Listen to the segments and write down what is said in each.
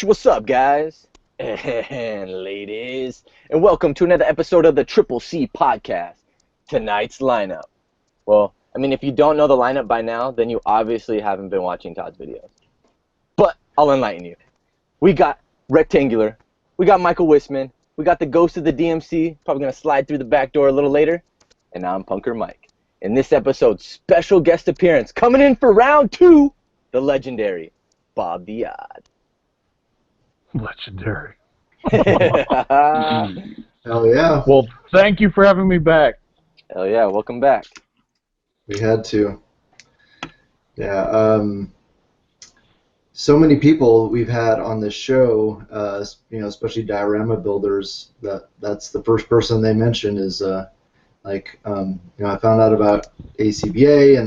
What's up, guys and ladies, and welcome to another episode of the Triple C Podcast. Tonight's lineup. Well, I mean, if you don't know the lineup by now, then you obviously haven't been watching Todd's videos. But I'll enlighten you. We got Rectangular, we got Michael Wisman, we got the ghost of the DMC, probably going to slide through the back door a little later, and I'm Punker Mike. In this episode, special guest appearance, coming in for round 2, the legendary Bob the Odd. Legendary. Hell yeah. Well, thank you for having me back. Hell yeah, welcome back. We had to. Yeah, so many people we've had on this show, especially diorama builders, that's the first person they mention is, I found out about ACBA,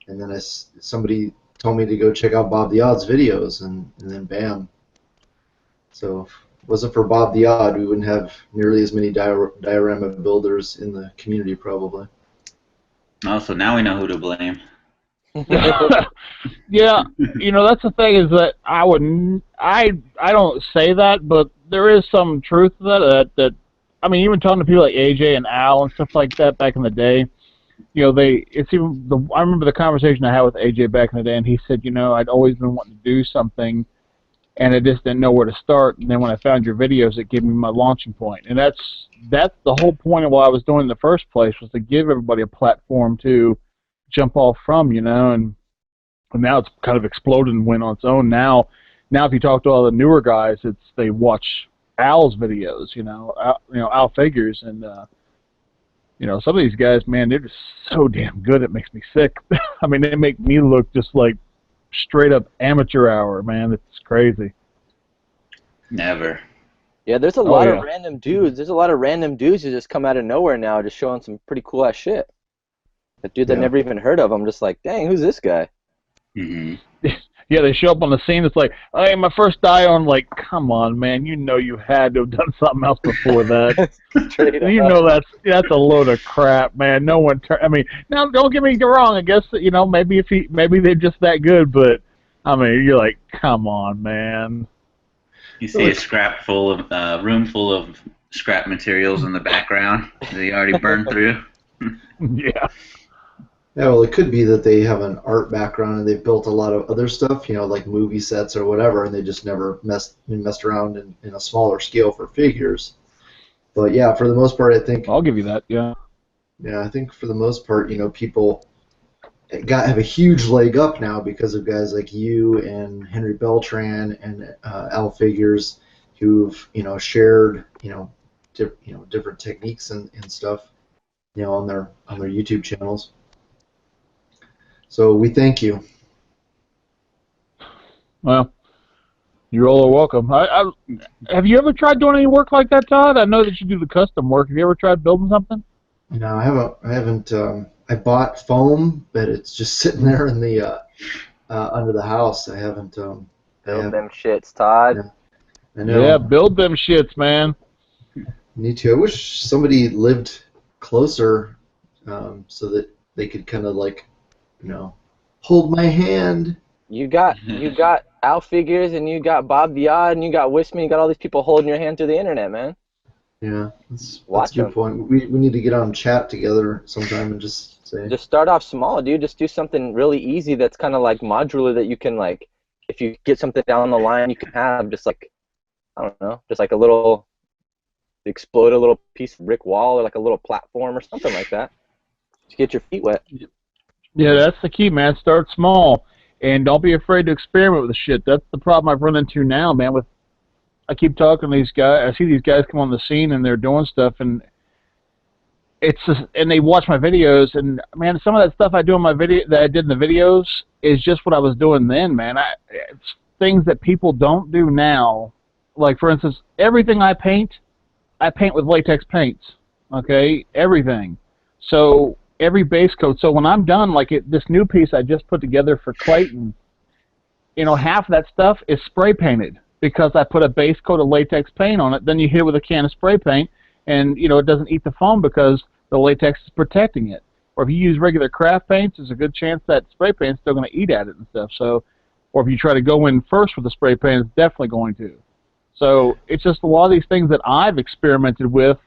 and then somebody told me to go check out Bob the Odd's videos, and then bam. So if it wasn't for Bob the Odd, we wouldn't have nearly as many diorama builders in the community, probably. Oh, so now we know who to blame. Yeah, that's the thing is that I don't say that, but there is some truth to that. I mean, even talking to people like AJ and Al and stuff like that back in the day, I remember the conversation I had with AJ back in the day, and he said, I'd always been wanting to do something, and I just didn't know where to start. And then when I found your videos, it gave me my launching point. And that's the whole point of what I was doing in the first place, was to give everybody a platform to jump off from, and now it's kind of exploded and went on its own. Now if you talk to all the newer guys, they watch Al's videos, Al Figures, and some of these guys, man, they're just so damn good, it makes me sick. I mean, they make me look just like straight up amateur hour, man. It's crazy. Never. Yeah, there's a lot of random dudes. There's a lot of random dudes who just come out of nowhere now, just showing some pretty cool ass shit. A dude that I never even heard of, I'm just like, dang, who's this guy? Mm-hmm. Yeah, they show up on the scene. It's like, hey, my first dio. I'm like, come on, man. You had to have done something else before that. That's a load of crap, man. No one. I mean, now don't get me wrong. I guess maybe they're just that good, but I mean, you're like, come on, man. You see a room full of scrap materials in the background that you already burned through. Yeah. Yeah, well, it could be that they have an art background and they've built a lot of other stuff, like movie sets or whatever, and they just never messed around in a smaller scale for figures. But yeah, for the most part, I think I'll give you that. Yeah. Yeah, I think for the most part, people have a huge leg up now because of guys like you and Henry Beltran and Al Figures, who've shared different techniques and stuff, on their YouTube channels. So we thank you. Well, you're all welcome. Have you ever tried doing any work like that, Todd? I know that you do the custom work. Have you ever tried building something? No, I haven't. I bought foam, but it's just sitting there in the under the house. I haven't. Build them shits, Todd. Yeah, I know. Yeah, build them shits, man. Need to. I wish somebody lived closer, so that they could kind of hold my hand. You got Al Figures, and you got Bob the Odd, and you got Wisman. You got all these people holding your hand through the internet, man. Yeah, that's a good point. We need to get on chat together sometime and just say. Just start off small, dude. Just do something really easy that's kind of like modular that you can if you get something down the line, you can have just I don't know, just a little, explode a little piece of brick wall or a little platform or something like that. To get your feet wet. Yeah, that's the key, man. Start small, and don't be afraid to experiment with the shit. That's the problem I've run into now, man. I keep talking to these guys. I see these guys come on the scene, and they're doing stuff, and and they watch my videos, and man, some of that stuff I do in my video that I did in the videos is just what I was doing then, man. It's things that people don't do now. Like, for instance, everything I paint with latex paints. Okay, everything. So every base coat. So when I'm done, this new piece I just put together for Clayton, half of that stuff is spray painted because I put a base coat of latex paint on it. Then you hit it with a can of spray paint, and it doesn't eat the foam because the latex is protecting it. Or if you use regular craft paints, there's a good chance that spray paint's still going to eat at it and stuff. So or if you try to go in first with the spray paint, it's definitely going to. So it's just a lot of these things that I've experimented with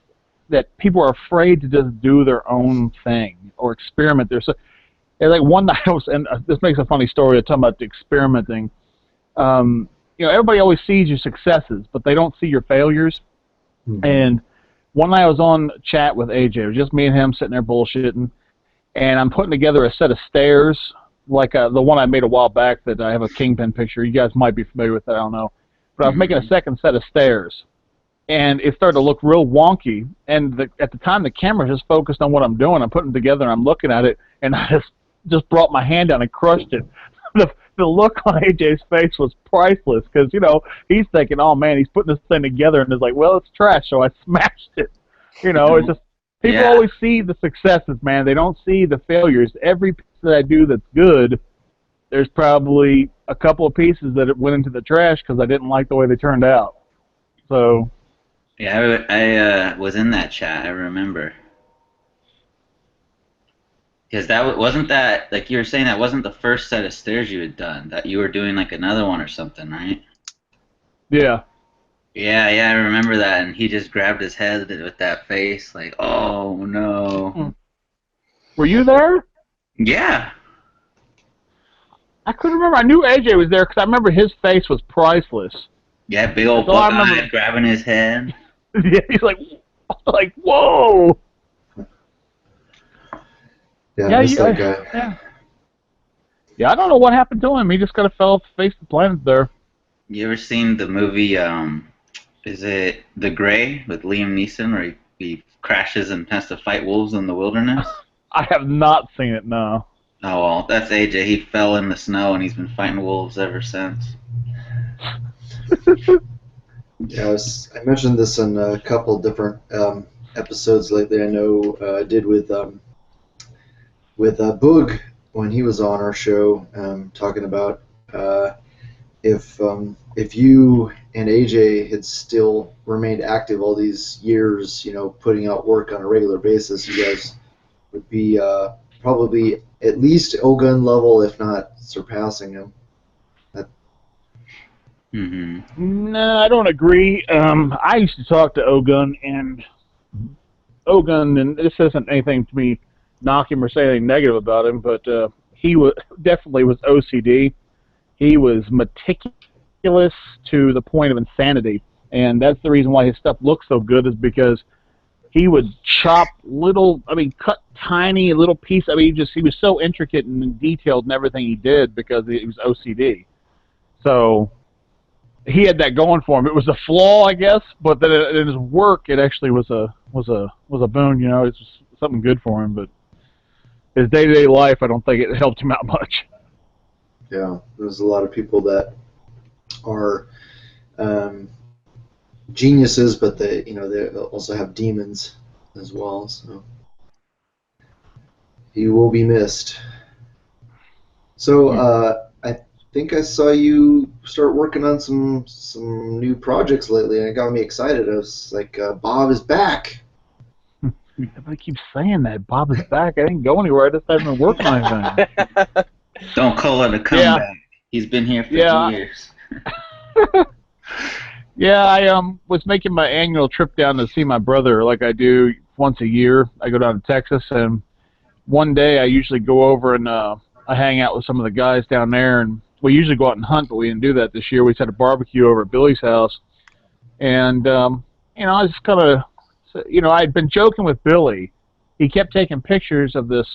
that people are afraid to just do their own thing or experiment there. So, like one night I was, and this makes a funny story. I'm talking about the experimenting. Everybody always sees your successes, but they don't see your failures. Mm-hmm. And one night I was on chat with AJ. It was just me and him sitting there bullshitting, and I'm putting together a set of stairs, like the one I made a while back that I have a Kingpin picture. You guys might be familiar with that. I don't know. But I was making a second set of stairs, and it started to look real wonky. And at the time, the camera just focused on what I'm doing. I'm putting it together, and I'm looking at it, and I just brought my hand down and crushed it. The look on AJ's face was priceless because, he's thinking, oh, man, he's putting this thing together, and it's like, well, it's trash, so I smashed it. It's just people always see the successes, man. They don't see the failures. Every piece that I do that's good, there's probably a couple of pieces that went into the trash because I didn't like the way they turned out. So. Yeah, I was in that chat. I remember. Because wasn't that, like you were saying, that wasn't the first set of stairs you had done. That you were doing like another one or something, right? Yeah. Yeah, I remember that. And he just grabbed his head with that face, like, oh no. Were you there? Yeah. I couldn't remember. I knew AJ was there because I remember his face was priceless. Yeah, big old buck-eye grabbing his head. Yeah, he's like, whoa. Yeah, I missed that guy. Yeah, I don't know what happened to him. He just kind of fell off the face of the planet there. You ever seen the movie, is it The Gray with Liam Neeson, where he crashes and has to fight wolves in the wilderness? I have not seen it, no. Oh, well, that's AJ. He fell in the snow, and he's been fighting wolves ever since. Yeah, I mentioned this in a couple different episodes lately. I know I did with Boog when he was on our show, talking about if you and AJ had still remained active all these years, putting out work on a regular basis, you guys would be probably at least Ogun level, if not surpassing him. Mm-hmm. No, I don't agree. I used to talk to Ogun, and this isn't anything to me knock him or say anything negative about him, but he definitely was OCD. He was meticulous to the point of insanity, and that's the reason why his stuff looks so good, is because he would cut tiny little pieces. He was so intricate and detailed in everything he did because he was OCD. So he had that going for him. It was a flaw, I guess, but then in his work, it actually was a boon. It's something good for him. But his day-to-day life, I don't think it helped him out much. Yeah, there's a lot of people that are geniuses, but they also have demons as well. So he will be missed. So I think I saw you start working on some new projects lately, and it got me excited. I was like, Bob is back. Everybody keeps saying that. Bob is back. I didn't go anywhere. I just haven't been working on anything. Don't call it a comeback. Yeah. He's been here for 2 years. Yeah, I was making my annual trip down to see my brother like I do once a year. I go down to Texas, and one day I usually go over and I hang out with some of the guys down there, and we usually go out and hunt, but we didn't do that this year. We just had a barbecue over at Billy's house, and I just kind of, I'd been joking with Billy. He kept taking pictures of this.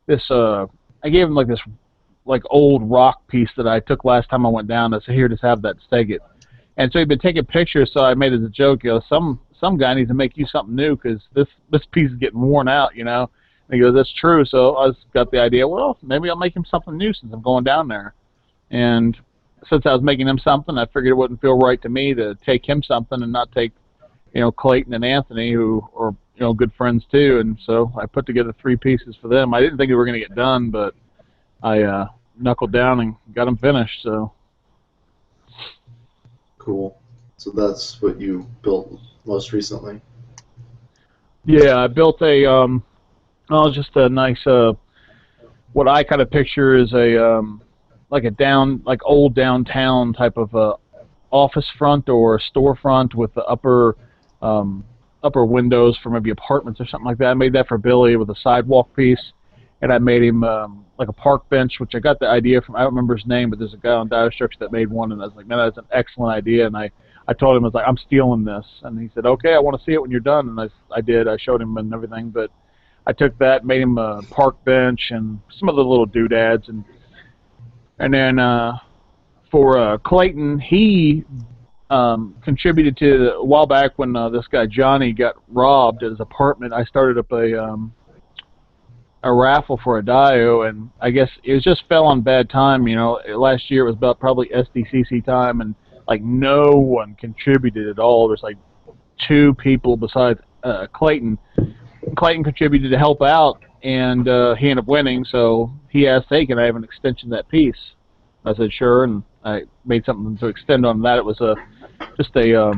I gave him this old rock piece that I took last time I went down. I said, here, just have that, stake it. And so he'd been taking pictures, so I made it as a joke. Some guy needs to make you something new because this piece is getting worn out. And he goes, that's true. So I just got the idea. Well, maybe I'll make him something new since I'm going down there. And since I was making him something, I figured it wouldn't feel right to me to take him something and not take, Clayton and Anthony, who are good friends too. And so I put together 3 pieces for them. I didn't think they were going to get done, but I knuckled down and got them finished. So. Cool. So that's what you built most recently? Yeah, I built just a nice, what I kind of picture is a like old downtown type of office front or storefront with the upper windows for maybe apartments or something like that. I made that for Billy with a sidewalk piece, and I made him like a park bench, which I got the idea from, I don't remember his name, but there's a guy on Dire Structure that made one, and I was like, man, that's an excellent idea, and I told him, I was like, I'm stealing this, and he said, okay, I want to see it when you're done, and I did. I showed him and everything, but I took that, made him a park bench and some other little doodads, and then for Clayton, he contributed to a while back when this guy Johnny got robbed at his apartment. I started up a raffle for a dio, and I guess it just fell on bad time. You know, last year it was about probably SDCC time, and like no one contributed at all. There's like 2 people besides Clayton. Clayton contributed to help out, and he ended up winning. So he asked, "Hey, can I have an extension of that piece?" I said, "Sure," and I made something to extend on that. It was just a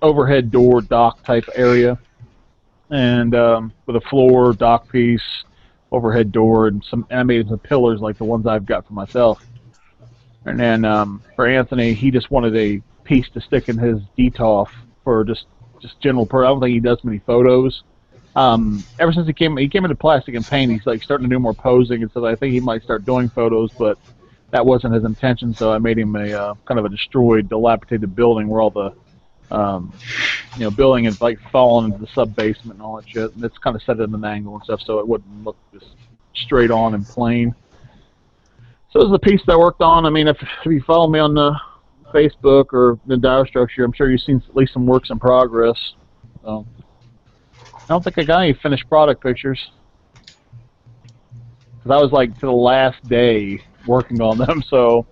overhead door dock type area, and with a floor dock piece, overhead door, and I made some pillars like the ones I've got for myself. And then for Anthony, he just wanted a piece to stick in his DTOF for just general. I don't think he does many photos. Ever since he came into plastic and paint, he's like starting to do more posing and stuff. I think he might start doing photos, but that wasn't his intention. So I made him a kind of a destroyed, dilapidated building where all the building is like falling into the sub basement and all that shit. And it's kind of set at an angle and stuff, so it wouldn't look just straight on and plain. So this is the piece that I worked on. I mean, if you follow me on the Facebook or the Dire Structure, I'm sure you've seen at least some works in progress. So I don't think I got any finished product pictures, because I was like to the last day working on them, so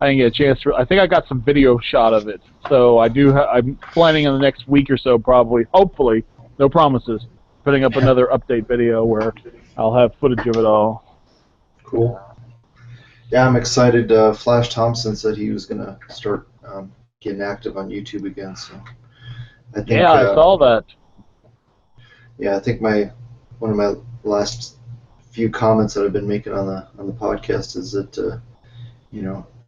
I didn't get a chance to. I think I got some video shot of it, so I'm planning in the next week or so, probably, hopefully, no promises, putting up another update video where I'll have footage of it all. Cool. Yeah, I'm excited. Flash Thompson said he was gonna start getting active on YouTube again, so I think. Yeah, I saw that. Yeah, I think one of my last few comments that I've been making on the podcast is that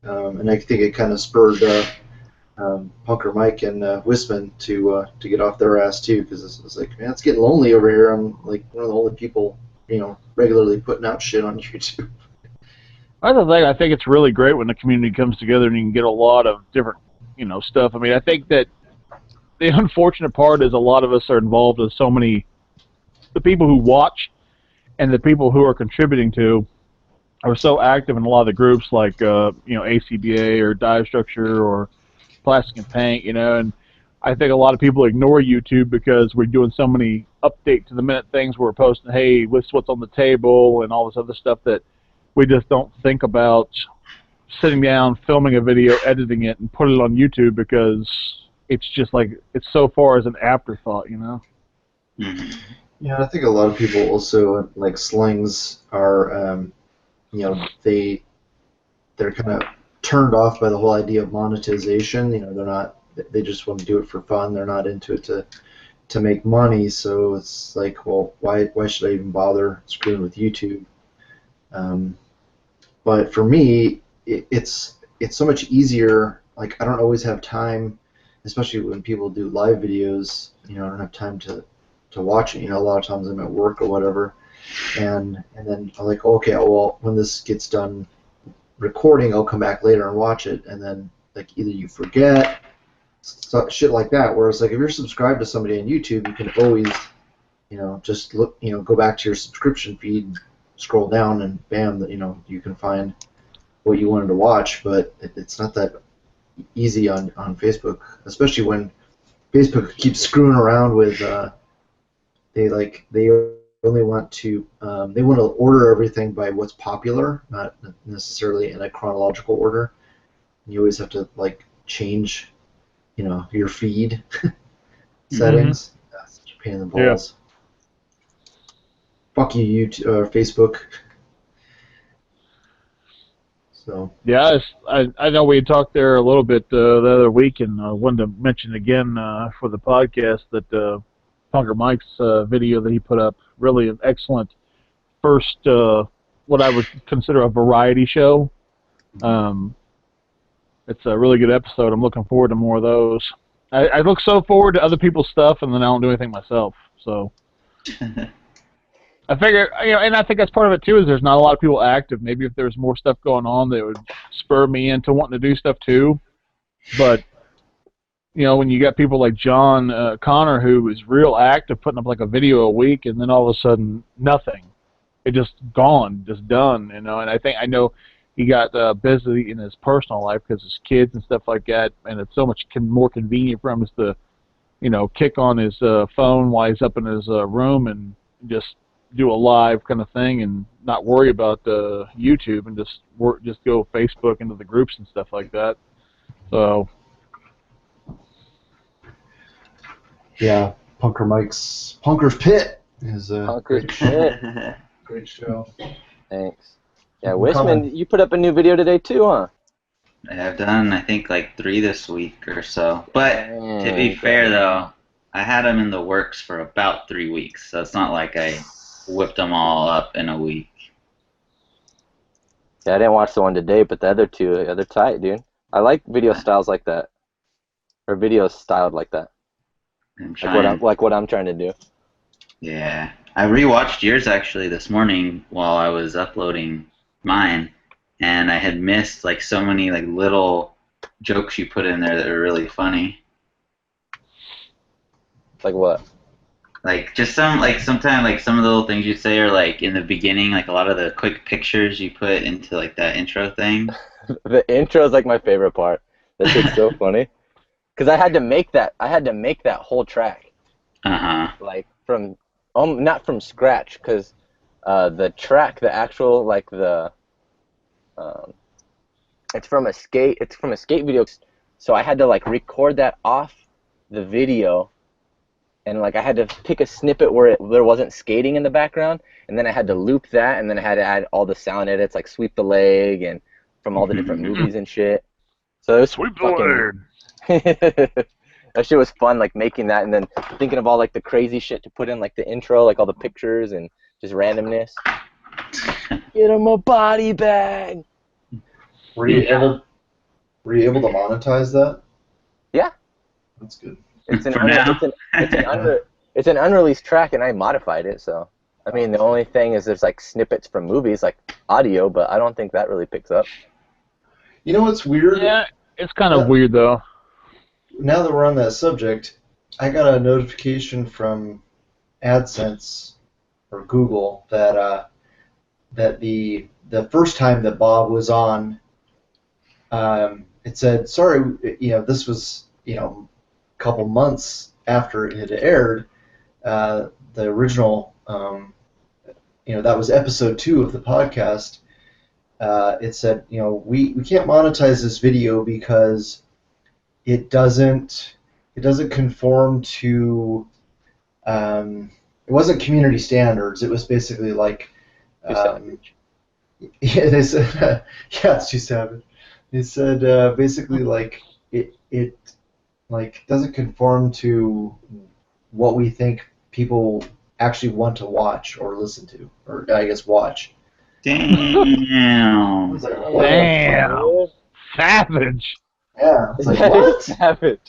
and I think it kind of spurred Punker Mike and Wisman to get off their ass too, because it's like, man, it's getting lonely over here. I'm like one of the only people regularly putting out shit on YouTube. That's the thing. I think it's really great when the community comes together and you can get a lot of different stuff. I mean, I think that the unfortunate part is a lot of us are involved in so many. The people who watch and the people who are contributing to are so active in a lot of the groups, like ACBA or Dire Structure or Plastic and Paint, and I think a lot of people ignore YouTube because we're doing so many update to the minute things. We're posting, hey, what's on the table and all this other stuff that we just don't think about sitting down, filming a video, editing it, and put it on YouTube, because it's just like it's so far as an afterthought, Mm-hmm. Yeah, I think a lot of people also, like slings, are, they're kind of turned off by the whole idea of monetization. They just want to do it for fun. They're not into it to make money. So it's like, well, why should I even bother screwing with YouTube? But for me, it's so much easier. Like, I don't always have time, especially when people do live videos. I don't have time to watch it. A lot of times I'm at work or whatever, and then I'm like, okay, well, when this gets done recording, I'll come back later and watch it, and then like either you forget shit like that. Whereas like if you're subscribed to somebody on YouTube, you can always just look, go back to your subscription feed, scroll down, and bam, you can find what you wanted to watch. But it's not that easy on Facebook, especially when Facebook keeps screwing around with they only want to order everything by what's popular, not necessarily in a chronological order. You always have to like change your feed settings. That's such a pain in the balls. Yeah. Fuck you, YouTube, Facebook. So. Yeah, I know we talked there a little bit the other week, and I wanted to mention again for the podcast that Punker Mike's video that he put up, really an excellent first, what I would consider a variety show. It's a really good episode. I'm looking forward to more of those. I look so forward to other people's stuff, and then I don't do anything myself. So I figure, and I think that's part of it too. Is there's not a lot of people active. Maybe if there's more stuff going on, that would spur me into wanting to do stuff too. But when you got people like John Connor, who is real active, putting up like a video a week, and then all of a sudden nothing. It just gone, just done. And I know he got busy in his personal life because his kids and stuff like that, and it's so much more convenient for him just to, kick on his phone while he's up in his room and just do a live kind of thing and not worry about YouTube and just go Facebook into the groups and stuff like that. So. Yeah, Punker's Pit is a Punker's Pit. Great show. Thanks. Yeah, Wishman, you put up a new video today too, huh? I've done, I think, like 3 this week or so. But to be fair, though, I had them in the works for about 3 weeks, so it's not like I whipped them all up in a week. Yeah, I didn't watch the one today, but the other two, they're tight, dude. I like video styles like that, or videos styled like that. Like what I'm trying to do. Yeah, I rewatched yours actually this morning while I was uploading mine, and I had missed like so many like little jokes you put in there that are really funny. Like what? Like just sometimes like some of the little things you say are like in the beginning, like a lot of the quick pictures you put into like that intro thing. The intro is like my favorite part. That shit's so funny. Because I had to make that whole track. Like from not from scratch, because the track, the actual like the it's from a skate video, so I had to like record that off the video, and like I had to pick a snippet where there wasn't skating in the background, and then I had to loop that, and then I had to add all the sound edits like sweep the leg and from all the different movies and shit. So it was Sweep the leg. That shit was fun, like making that and then thinking of all like the crazy shit to put in like the intro, like all the pictures and just randomness. Get him a body bag. Were you able to monetize that? Yeah. That's good. It's an unreleased track and I modified it, so I mean the only thing is there's like snippets from movies like audio, but I don't think that really picks up. You know what's weird? Yeah, it's kind of weird though. Now that we're on that subject, I got a notification from AdSense or Google that the first time that Bob was on, it said, sorry, this was a couple months after it had aired. The original, that was episode 2 of the podcast. It said, we can't monetize this video because it doesn't conform to it wasn't community standards. It was basically like yeah, they said it's too savage. They said basically like it like doesn't conform to what we think people actually want to watch or listen to, or I guess watch. Damn. Like, damn. Savage. Yeah. It's like, what? Savage.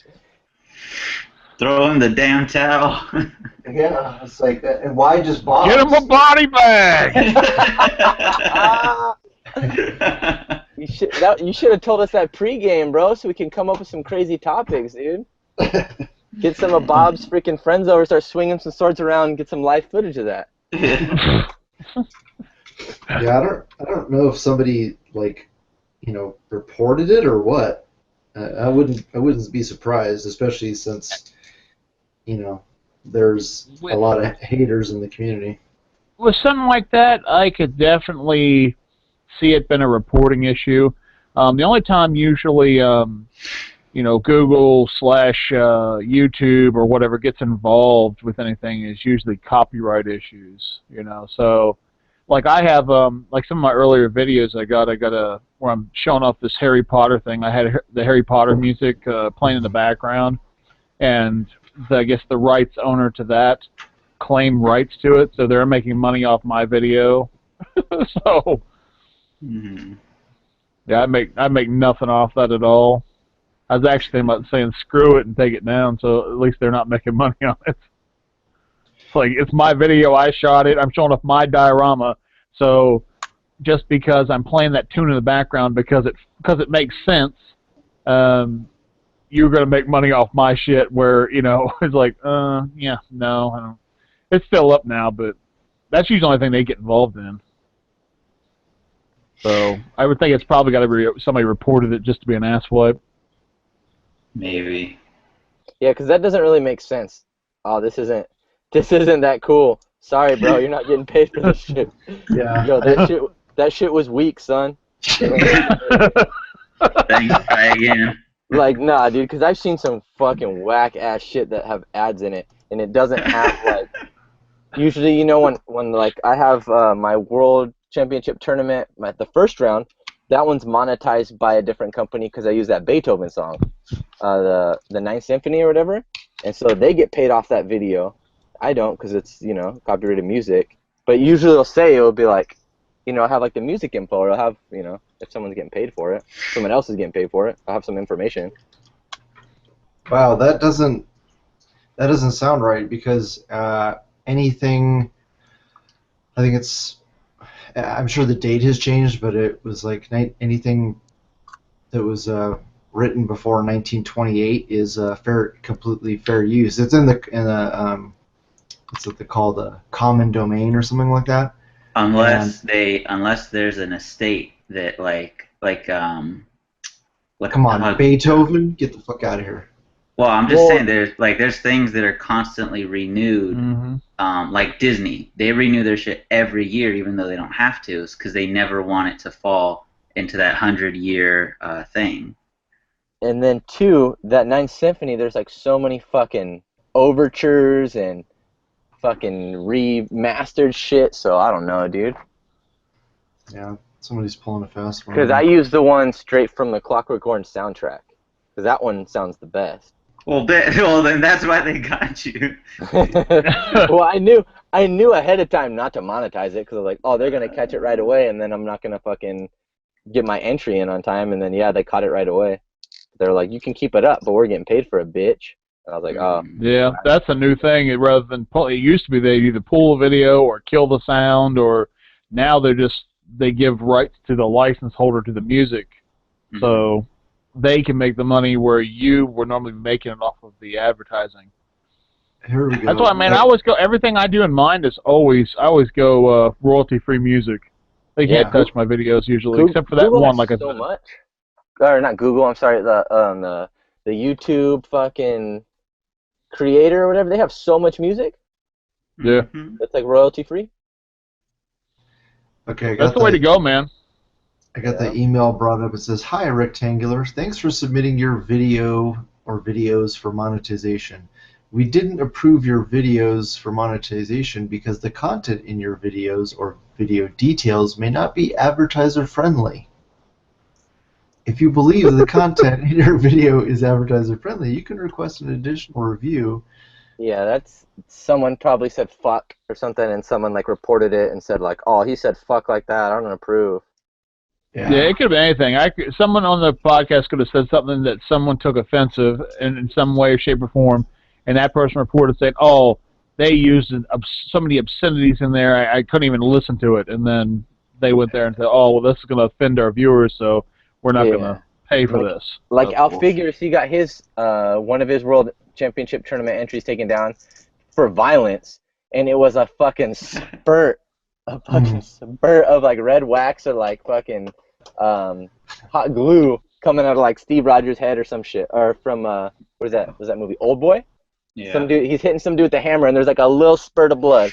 Throw him the damn towel. Yeah. It's like, and why just Bob? Get him a body bag. You should have told us that pregame, bro, so we can come up with some crazy topics, dude. Get some of Bob's freaking friends over, start swinging some swords around, and get some live footage of that. Yeah, I don't know if somebody reported it or what. I wouldn't be surprised, especially since there's a lot of haters in the community. With something like that, I could definitely see it been a reporting issue. The only time usually Google / YouTube or whatever gets involved with anything is usually copyright issues. So like I have like some of my earlier videos I got where I'm showing off this Harry Potter thing. I had the Harry Potter music playing in the background, and I guess the rights owner to that claim rights to it, so they're making money off my video. So Yeah, I make nothing off that at all. I was actually thinking about saying screw it and take it down, so at least they're not making money on it. It's like, it's my video, I shot it, I'm showing off my diorama, so just because I'm playing that tune in the background because it makes sense, you're gonna make money off my shit. Where it's like, yeah, no, I don't. It's still up now, but that's usually the only thing they get involved in. So I would think it's probably got to be somebody reported it just to be an asswipe. Maybe. Yeah, because that doesn't really make sense. Oh, this isn't that cool. Sorry, bro, you're not getting paid for this shit. Yeah. Yo, that shit was weak, son. Thanks. Try again. Like, nah, dude, because I've seen some fucking whack-ass shit that have ads in it, and it doesn't have, like, usually, when like, I have my World Championship tournament at the first round, that one's monetized by a different company because I use that Beethoven song, the Ninth Symphony or whatever, and so they get paid off that video. I don't because it's, copyrighted music, but usually it'll be like, I have like the music info, or I'll have, if someone's getting paid for it, someone else is getting paid for it, I'll have some information. Wow, that doesn't sound right because anything, I think I'm sure the date has changed, but it was like anything that was written before 1928 is completely fair use. It's in the what's it called, the common domain or something like that. Unless there's an estate that come on, Beethoven, get the fuck out of here. Well, I'm just saying there's things that are constantly renewed. Mm-hmm. Like Disney, they renew their shit every year, even though they don't have to, because they never want it to fall into that 100-year thing. And then two, that Ninth Symphony, there's like so many fucking overtures and fucking remastered shit, so I don't know, dude. Yeah, somebody's pulling a fast one. Because I use the one straight from the Clockwork Orange soundtrack, because that one sounds the best. Well, then that's why they got you. Well, I knew ahead of time not to monetize it, because I was like, oh, they're gonna catch it right away, and then I'm not gonna fucking get my entry in on time, and then yeah, they caught it right away. They're like, you can keep it up, but we're getting paid for a bitch. And I was like, oh. Yeah, that's a new thing. Rather than it used to be they'd either pull a video or kill the sound, or now they give rights to the license holder to the music, so they can make the money where you were normally making it off of the advertising. Here we go. That's why, man, I always go. Everything I do in mine is I always go royalty-free music. They can't touch my videos usually, except for that Google one. Like so much. Or not Google. I'm sorry. The YouTube fucking creator or whatever. They have so much music. Yeah. It's like royalty-free. Okay, that's the way to go, man. I got the email brought up. It says, "Hi, Rectangular. Thanks for submitting your video or videos for monetization. We didn't approve your videos for monetization because the content in your videos or video details may not be advertiser friendly. If you believe the content in your video is advertiser friendly, you can request an additional review." Yeah, that's someone probably said fuck or something, and someone like reported it and said like, oh, he said fuck like that. I don't approve. Yeah, it could have been anything. Someone on the podcast could have said something that someone took offensive in some way, shape, or form, and that person reported saying, oh, they used so many obscenities in there, I couldn't even listen to it. And then they went there and said, oh, well, this is going to offend our viewers, so we're not going to pay for this. Like Al Figures, he got his one of his World Championship tournament entries taken down for violence, and it was a fucking spurt of like red wax or like fucking hot glue coming out of like Steve Rogers' head or some shit, or from what is that? Was that movie Old Boy? Yeah. Some dude, he's hitting some dude with a hammer, and there's like a little spurt of blood,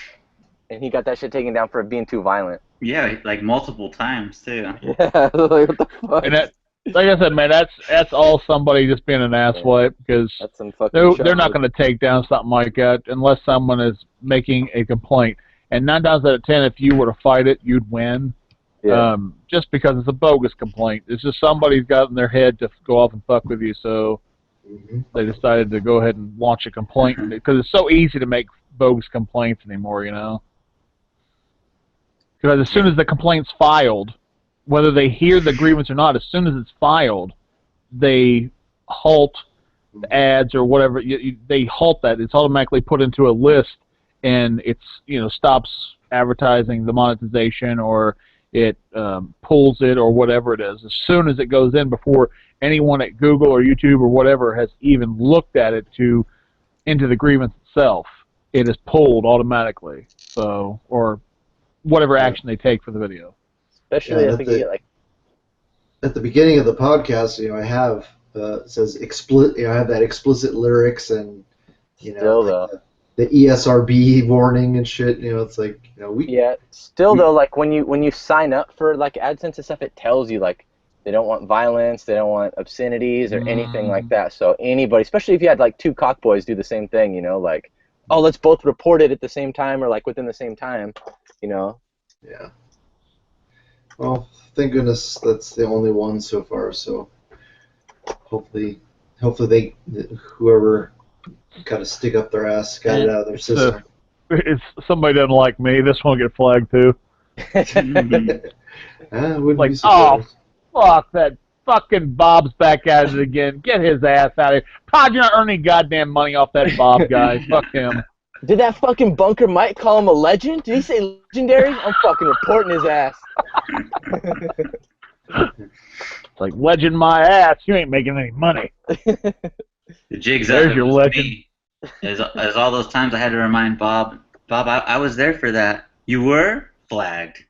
and he got that shit taken down for being too violent. Yeah, like multiple times too. Yeah, like what the fuck? And that, like I said, man, that's all somebody just being an asswipe, because that's some fucking they're not going to take down something like that unless someone is making a complaint. And 9 times out of 10, if you were to fight it, you'd win. Yeah. Just because it's a bogus complaint. It's just somebody's got in their head to go off and fuck with you, so they decided to go ahead and launch a complaint. Because it's so easy to make bogus complaints anymore, you know? Because as soon as the complaint's filed, whether they hear the grievance or not, as soon as it's filed, they halt the ads or whatever. They halt that. It's automatically put into a list, and it's stops advertising the monetization, or it pulls it, or whatever it is. As soon as it goes in, before anyone at Google or YouTube or whatever has even looked at it into the grievance itself, it is pulled automatically. So, or whatever action they take for the video. Especially I think you get like at the beginning of the podcast, I have it says explicit. I have that explicit lyrics and still like the ESRB warning and shit. It's like still though, like when you sign up for like AdSense and stuff, it tells you like they don't want violence, they don't want obscenities or anything like that. So anybody, especially if you had like two cockboys do the same thing, like, oh, let's both report it at the same time or like within the same time, Yeah. Well, thank goodness that's the only one so far. So hopefully whoever kind of stick up their ass got it out of their system. If somebody doesn't like me, this one will get flagged too. Wouldn't like, be surprised. Fuck, that fucking Bob's back at it again. Get his ass out of here. Todd, you're not earning goddamn money off that Bob guy. Fuck him. Did that fucking Bunker Mike call him a legend? Did he say legendary? I'm fucking reporting his ass. It's like, legend my ass. You ain't making any money. The jig's up. There's your legend. As all those times I had to remind Bob, I was there for that. You were? Flagged.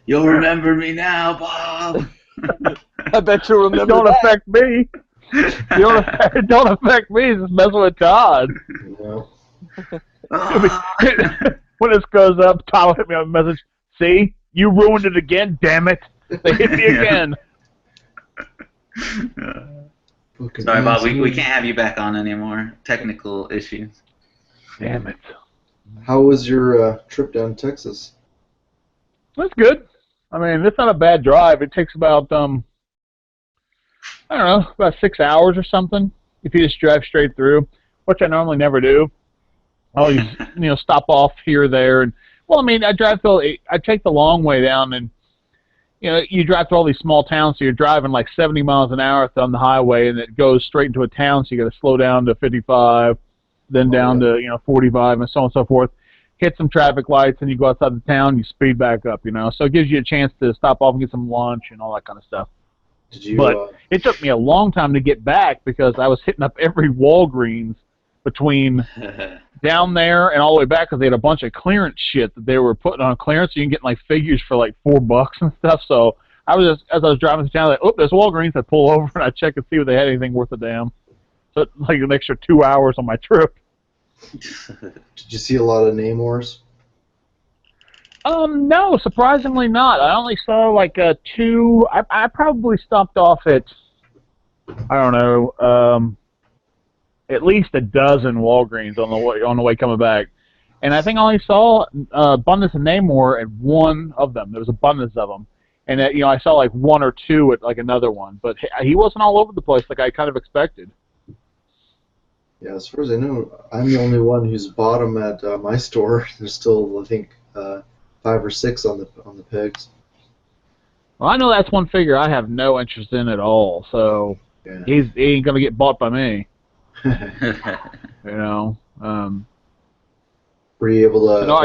You'll remember me now, Bob. I bet you'll remember Don't that. affect me. Don't affect me. Just messing with Todd. No. When this goes up, Todd will hit me on a message. See? You ruined it again, damn it. They hit me again. Sorry, Bob, we can't have you back on anymore. Technical issues. Damn it. How was your trip down to Texas? That's good. I mean, it's not a bad drive. It takes about, I don't know, about 6 hours or something if you just drive straight through, which I normally never do. I always, stop off here or there. And, well, I mean, I take the long way down, and, you drive through all these small towns, so you're driving like 70 miles an hour on the highway, and it goes straight into a town, so you got to slow down to 55, then down to, 45, and so on and so forth. Hit some traffic lights, and you go outside the town, you speed back up, So it gives you a chance to stop off and get some lunch and all that kind of stuff. But it took me a long time to get back because I was hitting up every Walgreens between down there and all the way back because they had a bunch of clearance shit that they were putting on clearance. So you can get like figures for like $4 and stuff. So I was just, as I was driving to town, like, oh, there's Walgreens. I pull over and I check and see if they had anything worth a damn. So it's like an extra 2 hours on my trip. Did you see a lot of Namors? No, surprisingly not. I only saw like two. I probably stopped off at, I don't know, at least a dozen Walgreens on the way coming back, and I think I only saw abundance of Namor at one of them. There was abundance of them, and I saw like one or two at like another one, but he wasn't all over the place like I kind of expected. Yeah, as far as I know, I'm the only one who's bought them at my store. There's still, I think, 5 or 6 on the pegs. Well, I know that's one figure I have no interest in at all, so Yeah. he ain't gonna get bought by me. Were you able to? No,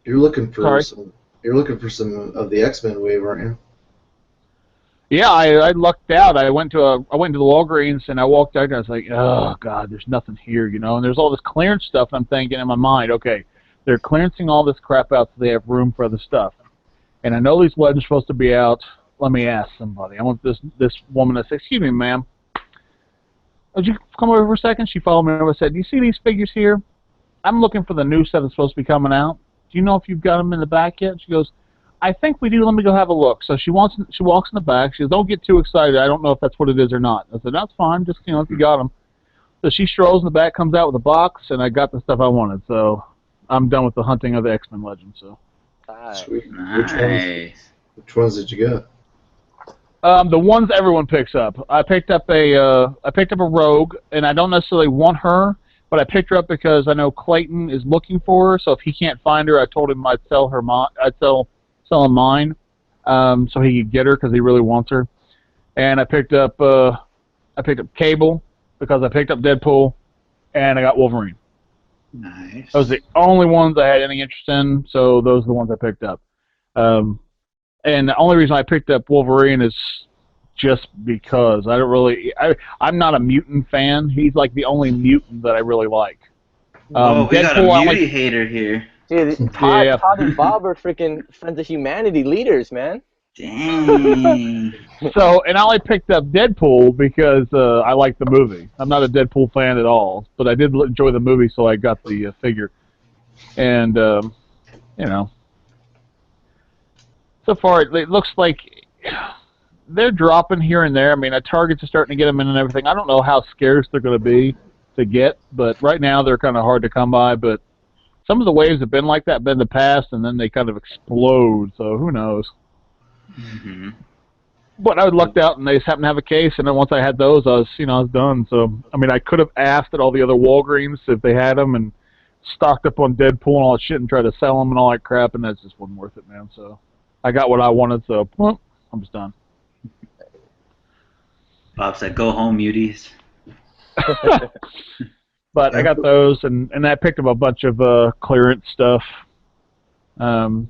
you're looking for Sorry? some. You're looking for some of the X-Men wave, aren't you? Yeah, I lucked out. I went to the Walgreens and I walked out and I was like, oh god, there's nothing here, And there's all this clearance stuff. And I'm thinking in my mind, okay, they're clearancing all this crap out so they have room for other stuff. And I know these legends are supposed to be out. Let me ask somebody. I want this woman to say, excuse me, ma'am. Would you come over for a second? She followed me over and said, do you see these figures here? I'm looking for the new set that's supposed to be coming out. Do you know if you've got them in the back yet? She goes, I think we do. Let me go have a look. So she walks in the back. She goes, don't get too excited. I don't know if that's what it is or not. I said, that's fine. Just, if you got them. So she strolls in the back, comes out with a box, and I got the stuff I wanted. So I'm done with the hunting of the X-Men legends. So. Sweet. Nice. Which ones did you get? The ones everyone picks up. I picked up a Rogue, and I don't necessarily want her, but but I picked her up because I know Clayton is looking for her. So if he can't find her, I told him I'd sell her. I'd sell him mine, so he could get her because he really wants her. And I picked up Cable because I picked up Deadpool, and I got Wolverine. Nice. Those are the only ones I had any interest in, so those are the ones I picked up. And the only reason I picked up Wolverine is just because I'm not a mutant fan. He's like the only mutant that I really like. Whoa, we got a Deadpool, mutie hater here. Dude, Todd and Bob are freaking Friends of Humanity leaders, man. Dang. So, and I only picked up Deadpool because I like the movie. I'm not a Deadpool fan at all, but I did enjoy the movie, so I got the figure. And, you know, so far it looks like they're dropping here and there. I mean, Targets are starting to get them in and everything. I don't know how scarce they're going to be to get, but right now they're kind of hard to come by. But some of the waves have been like that in the past, and then they kind of explode, so who knows. Mm-hmm. But I lucked out, and they just happened to have a case, and then once I had those, I was done. So, I mean, I could have asked at all the other Walgreens if they had them and stocked up on Deadpool and all that shit and tried to sell them and all that crap, and that just wasn't worth it, man. So I got what I wanted, so well, I'm just done. Bob said, "Go home, muties." But I got those, and I picked up a bunch of clearance stuff. Like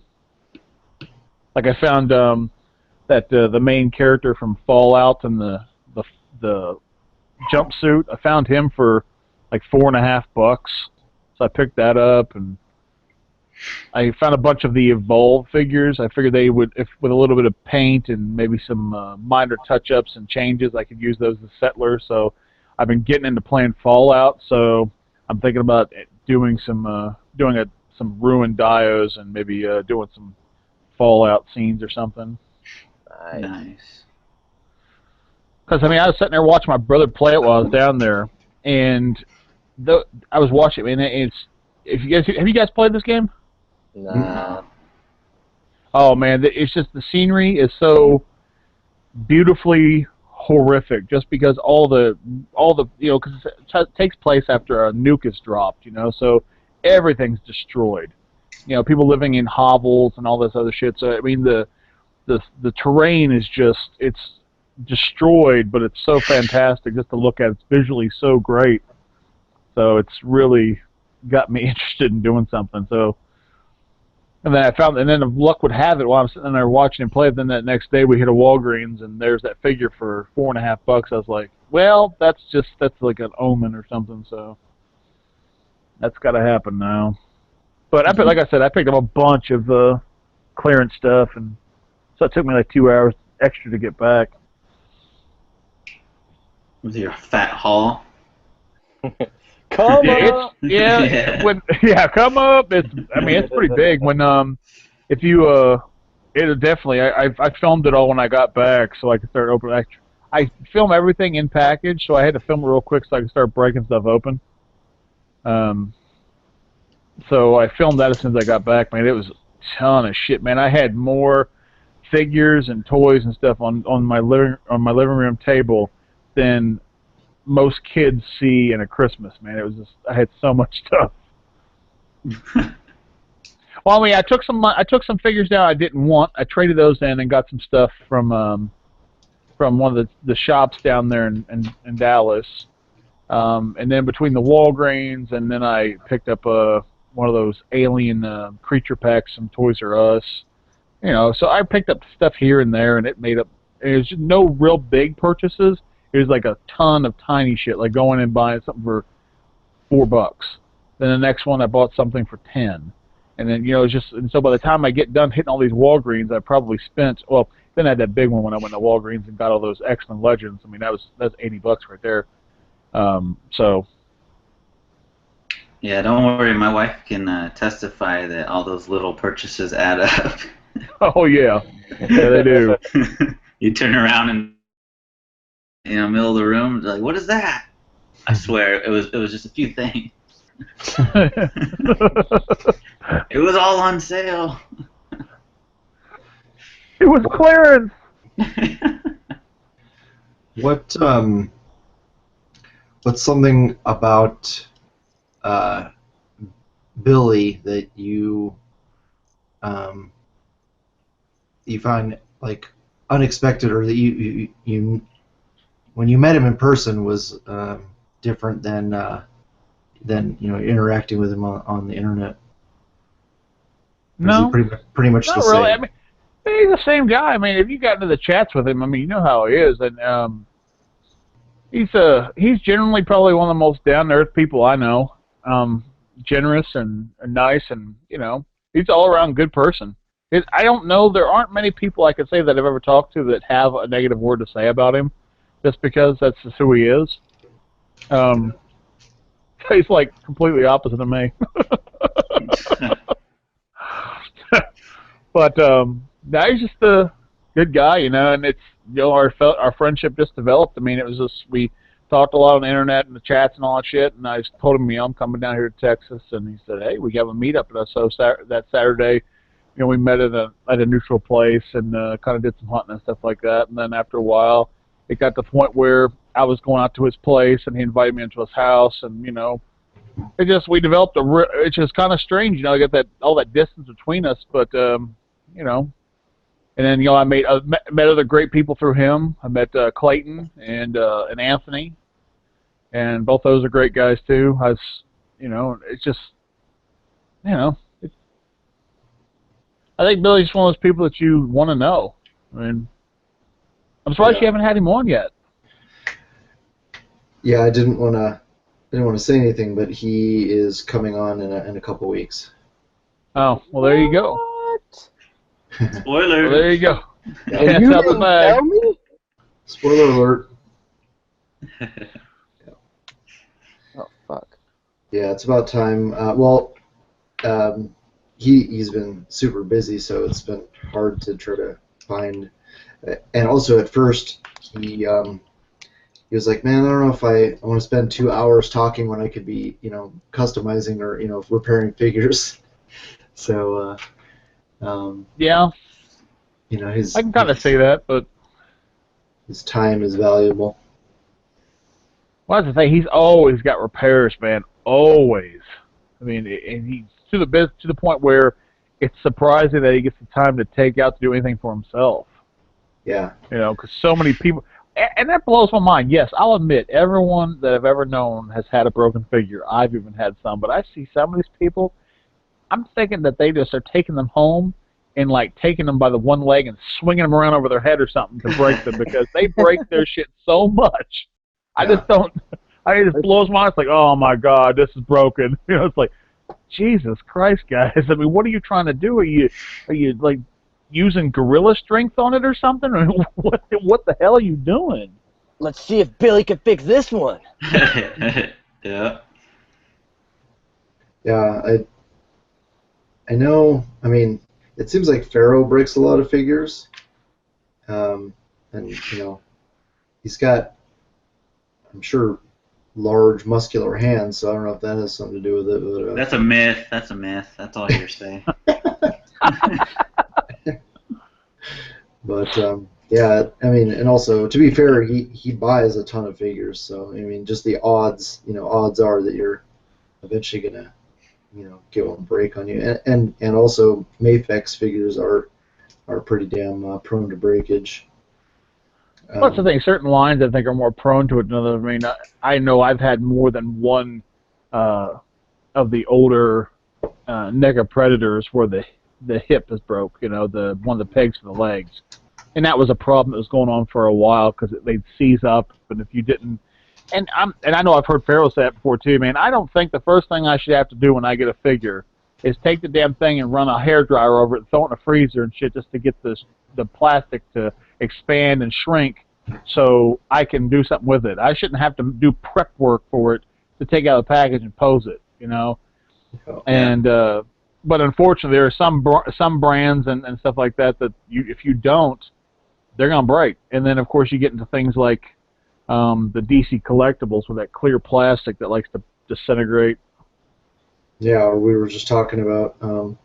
I found that the main character from Fallout and the jumpsuit, I found him for like $4.50. So I picked that up, and I found a bunch of the Evolve figures. I figured they would, if with a little bit of paint and maybe some minor touch-ups and changes, I could use those as settlers. So I've been getting into playing Fallout, so I'm thinking about doing some ruined dios and maybe doing some Fallout scenes or something. Nice. Because I mean, I was sitting there watching my brother play it while I was down there, and I was watching it. And have you guys played this game? Nah. Oh man, it's just the scenery is so beautifully horrific. Just because all the because it takes place after a nuke is dropped, so everything's destroyed. People living in hovels and all this other shit. So I mean, the terrain is it's destroyed, but it's so fantastic just to look at. It's visually so great. So it's really got me interested in doing something. So, and then and then if luck would have it, while I'm sitting there watching him play, then that next day we hit a Walgreens and there's that figure for $4.50. I was like, well, that's like an omen or something. So that's got to happen now. But like I said, I picked up a bunch of clearance stuff, and so it took me like 2 hours extra to get back. With your fat haul. Come up. Come up. It's pretty big. When if you it definitely. I filmed it all when I got back, so I could start opening. I film everything in package, so I had to film it real quick so I could start breaking stuff open. So I filmed that as soon as I got back. Man, it was a ton of shit, man. I had more figures and toys and stuff on my living room table than most kids see in a Christmas, man. It was just, I had so much stuff. Well, I mean, I took some figures down I didn't want. I traded those in and got some stuff from one of the shops down there in Dallas. And then between the Walgreens, and then I picked up one of those alien creature packs from Toys R Us. So I picked up stuff here and there, and it was just no real big purchases. It was like a ton of tiny shit, like going and buying something for $4. Then the next one I bought something for 10. And then, it's just, and so by the time I get done hitting all these Walgreens, I probably spent, well, then I had that big one when I went to Walgreens and got all those X-Men Legends. I mean, that's $80 right there. So. Yeah, don't worry. My wife can testify that all those little purchases add up. Oh, yeah. Yeah, they do. You turn around and, middle of the room, like, what is that? I swear, it was just a few things. It was all on sale. It was clearance. What's something about Billy that you find like unexpected, or that you when you met him in person was different than interacting with him on the internet? Or is he No, pretty much the not really. I same? mean, he's the same guy. I mean, if you got into the chats with him, I mean, you know how he is, and he's generally probably one of the most down to earth people I know. Generous and nice, and he's all around good person. I don't know. There aren't many people I could say that I've ever talked to that have a negative word to say about him, just because that's just who he is. He's like completely opposite of me. But now he's just a good guy, and it's our friendship just developed. I mean, it was just we talked a lot on the internet and the chats and all that shit, and I just told him, I'm coming down here to Texas, and he said, hey, we have a meetup, and so that Saturday, we met at a neutral place and kind of did some hunting and stuff like that, and then after a while, it got to the point where I was going out to his place, and he invited me into his house, and we developed it's just kind of strange, I got all that distance between us, but and then I met other great people through him. I met Clayton and Anthony, and both those are great guys too. It's just I think Billy's one of those people that you want to know. I mean, I'm surprised you haven't had him on yet. Yeah, I didn't want to say anything, but he is coming on in a couple weeks. Oh, well, there you go. What? Spoiler. Well, there you go. Yeah. And You that's out the didn't bag. tell me? Spoiler alert. Oh, fuck. Yeah, it's about time. He's been super busy, so it's been hard to try to find. And also, at first, he was like, "Man, I don't know if I want to spend 2 hours talking when I could be, customizing or repairing figures." So, Yeah, his I can kind of see that, but his time is valuable. well, that's the thing. He's always got repairs, man. Always. I mean, and he's to the point where it's surprising that he gets the time to take out to do anything for himself. Yeah. Because so many people, and that blows my mind. Yes, I'll admit, everyone that I've ever known has had a broken figure. I've even had some, but I see some of these people. I'm thinking that they just are taking them home and like taking them by the one leg and swinging them around over their head or something to break them because they break their shit so much. I just don't. It just blows my mind. It's like, oh my god, this is broken. It's like, Jesus Christ, guys. I mean, what are you trying to do? Are you like using gorilla strength on it or something? Or what the hell are you doing? Let's see if Billy can fix this one. Yeah. Yeah, I know. I mean, it seems like Pharaoh breaks a lot of figures, and he's got, I'm sure, large muscular hands. So I don't know if that has something to do with it. But, That's a myth. That's a myth. That's all you're saying. But yeah, I mean, and also to be fair, he buys a ton of figures. So I mean, just the odds, odds are that you're eventually gonna, get one break on you. And also Mafex figures are pretty damn prone to breakage. Well, that's the thing. Certain lines, I think, are more prone to it than others. I mean, I know I've had more than one of the older NECA Predators where the hip is broke. One of the pegs for the legs, and that was a problem that was going on for a while because they'd seize up, and if you didn't, and I know I've heard Pharaoh say that before too, man. I don't think the first thing I should have to do when I get a figure is take the damn thing and run a hairdryer over it, and throw it in a freezer and shit just to get the plastic to expand and shrink so I can do something with it. I shouldn't have to do prep work for it to take out the package and pose it, And but unfortunately, there are some brands and stuff like that if you don't, they're gonna break. And then of course you get into things like the DC collectibles with that clear plastic that likes to disintegrate. Yeah, we were just talking about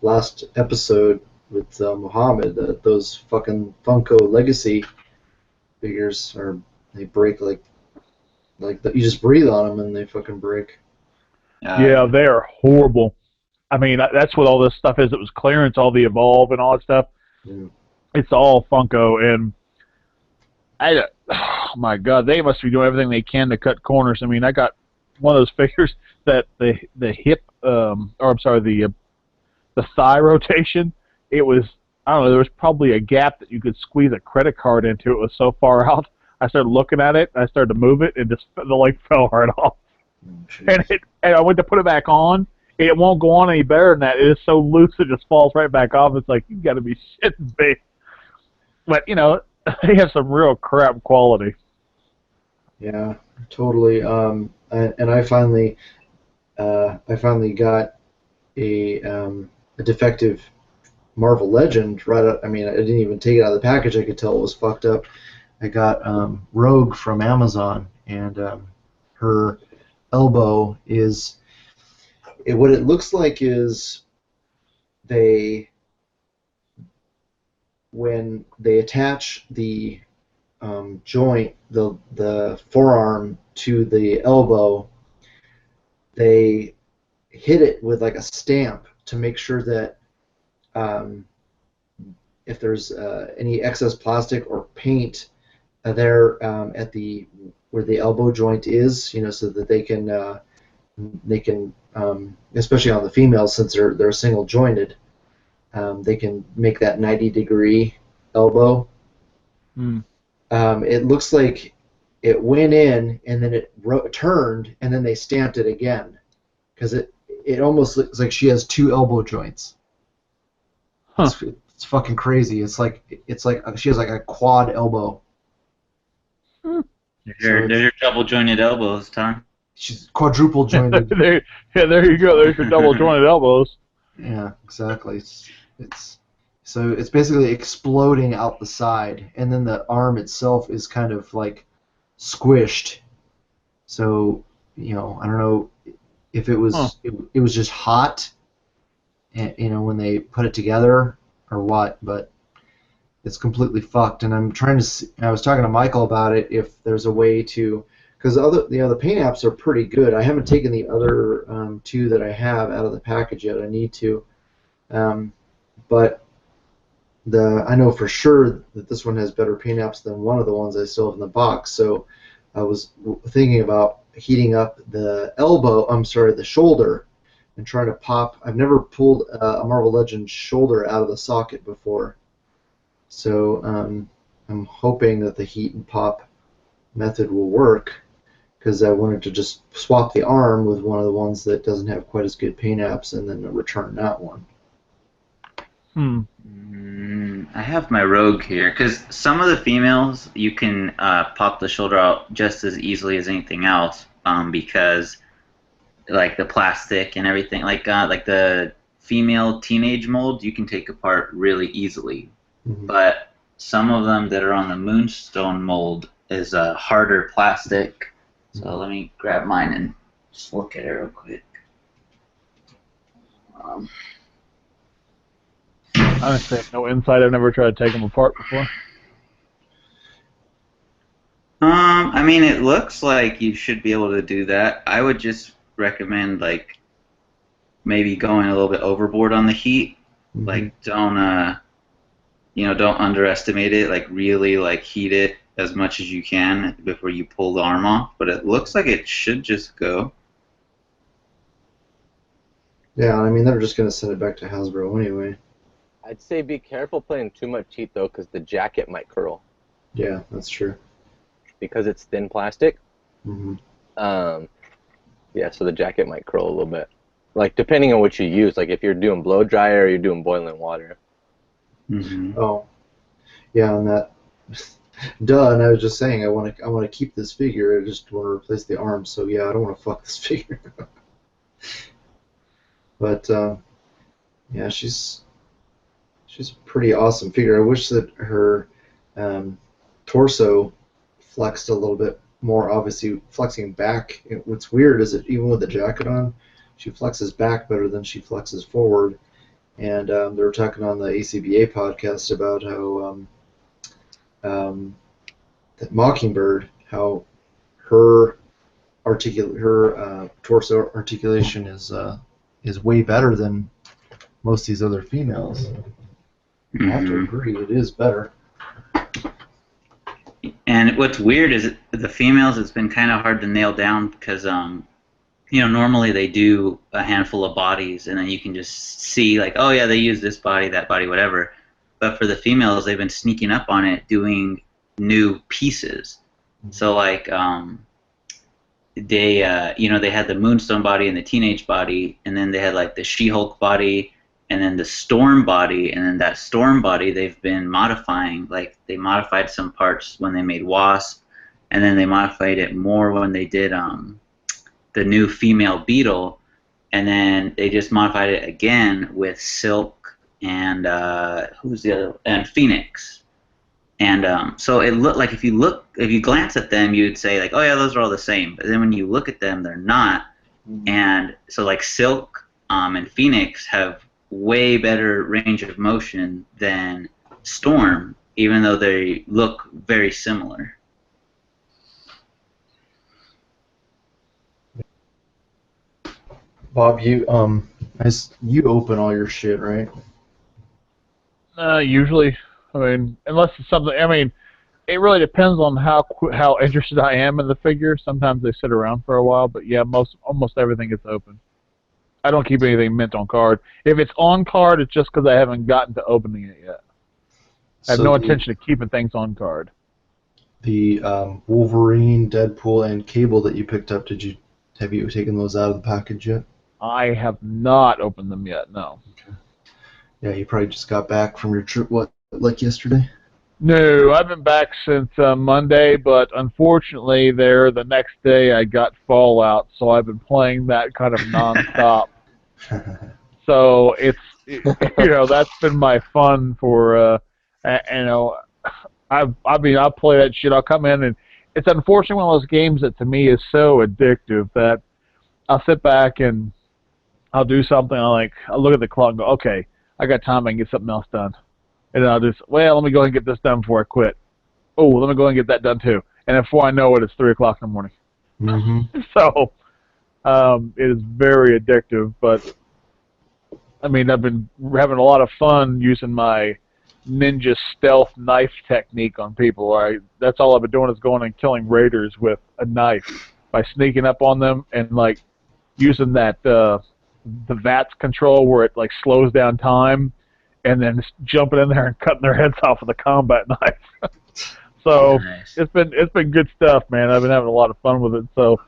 last episode with Muhammad that those fucking Funko Legacy figures they break like you just breathe on them and they fucking break. Yeah, they are horrible. I mean, that's what all this stuff is. It was clearance, all the Evolve and all that stuff. Yeah. It's all Funko, and oh my God, they must be doing everything they can to cut corners. I mean, I got one of those figures that the hip, or I'm sorry, the thigh rotation. It was, I don't know, there was probably a gap that you could squeeze a credit card into. It was so far out. I started looking at it, I started to move it, and just the leg fell right off. And I went to put it back on. It won't go on any better than that. It is so loose it just falls right back off. It's like, you got to be shitting me. But they have some real crap quality. Yeah, totally. And I finally got a defective Marvel Legend right out. I mean, I didn't even take it out of the package. I could tell it was fucked up. I got Rogue from Amazon, and her elbow is what it looks like is when they attach the joint, the forearm to the elbow, they hit it with like a stamp to make sure that if there's any excess plastic or paint there at where the elbow joint is, so that they can especially on the females, since they're single jointed, they can make that 90-degree elbow. It looks like it went in and then it turned and then they stamped it again, because it almost looks like she has two elbow joints. Huh. It's fucking crazy. It's like she has like a quad elbow. There's your double jointed elbows, Tom. She's quadruple jointed. There you go. There's your double jointed elbows. Yeah, exactly. It's basically exploding out the side, and then the arm itself is kind of like squished. So I don't know if it was it was just hot, when they put it together or what, but it's completely fucked. And I'm trying to I was talking to Michael about it, if there's a way to, because the paint apps are pretty good. I haven't taken the other two that I have out of the package yet. I need to, but I know for sure that this one has better paint apps than one of the ones I still have in the box. So I was thinking about heating up the the shoulder, and trying to pop. I've never pulled a Marvel Legends shoulder out of the socket before, so I'm hoping that the heat and pop method will work, because I wanted to just swap the arm with one of the ones that doesn't have quite as good paint apps and then return that one. I have my Rogue here, because some of the females you can pop the shoulder out just as easily as anything else, because like the plastic and everything, like the female teenage mold, you can take apart really easily. Mm-hmm. But some of them that are on the Moonstone mold is a harder plastic. So let me grab mine and just look at it real quick. Honestly, I have no insight. I've never tried to take them apart before. I mean, it looks like you should be able to do that. I would just recommend, like, maybe going a little bit overboard on the heat. Mm-hmm. Like, don't underestimate it. Like, really, like, heat it as much as you can before you pull the arm off. But it looks like it should just go. Yeah, I mean, they're just going to send it back to Hasbro anyway. I'd say be careful playing too much heat, though, because the jacket might curl. Yeah, that's true. Because it's thin plastic. Mm-hmm. Yeah, so the jacket might curl a little bit. Like, depending on what you use. Like, if you're doing blow dryer or you're doing boiling water. Mm-hmm. Oh, yeah, on that. Duh, and I was just saying I want to keep this figure. I just want to replace the arm. So yeah, I don't want to fuck this figure. But yeah, she's a pretty awesome figure. I wish that her torso flexed a little bit more. Obviously, flexing back. What's weird is that even with the jacket on, she flexes back better than she flexes forward. And they were talking on the ACBA podcast about how that Mockingbird, how her torso articulation is way better than most of these other females. I have to agree, it is better. And what's weird is the females, it's been kind of hard to nail down because, normally they do a handful of bodies and then you can just see like, oh yeah, they use this body, that body, whatever. But for the females, they've been sneaking up on it doing new pieces. So like, they had the Moonstone body and the Teenage body, and then they had like the She-Hulk body, and then the Storm body, and then that Storm body they've been modifying. Like they modified some parts when they made Wasp, and then they modified it more when they did the new female Beetle, and then they just modified it again with Silk and who's the other, and Phoenix. And so it looked like if you glance at them, you'd say like, oh yeah, those are all the same. But then when you look at them, they're not. And so like Silk and Phoenix have way better range of motion than Storm, even though they look very similar. Bob, you open all your shit, right? Usually. I mean, unless it's something. I mean, it really depends on how interested I am in the figure. Sometimes they sit around for a while, but yeah, almost everything is open. I don't keep anything mint on card. If it's on card, it's just because I haven't gotten to opening it yet. I have no intention of keeping things on card. The Wolverine, Deadpool, and Cable that you picked up, have you taken those out of the package yet? I have not opened them yet. No. Okay. Yeah, you probably just got back from your trip. What? Like yesterday? No, I've been back since Monday, but unfortunately the next day I got Fallout, so I've been playing that kind of nonstop. So that's been my fun for, I'll play that shit. I'll come in, and it's unfortunately one of those games that to me is so addictive that I'll sit back and I'll do something, I'll look at the clock and go, okay, I got time, I can get something else done. And then I'll just, let me go ahead and get this done before I quit. Oh, let me go ahead and get that done too. And before I know it, it's 3 o'clock in the morning. Mm-hmm. So it is very addictive. But, I mean, I've been having a lot of fun using my ninja stealth knife technique on people. That's all I've been doing is going and killing raiders with a knife by sneaking up on them and, using that the VATS control where it, slows down time. And then just jumping in there and cutting their heads off with a combat knife. So nice. It's been good stuff, man. I've been having a lot of fun with it. So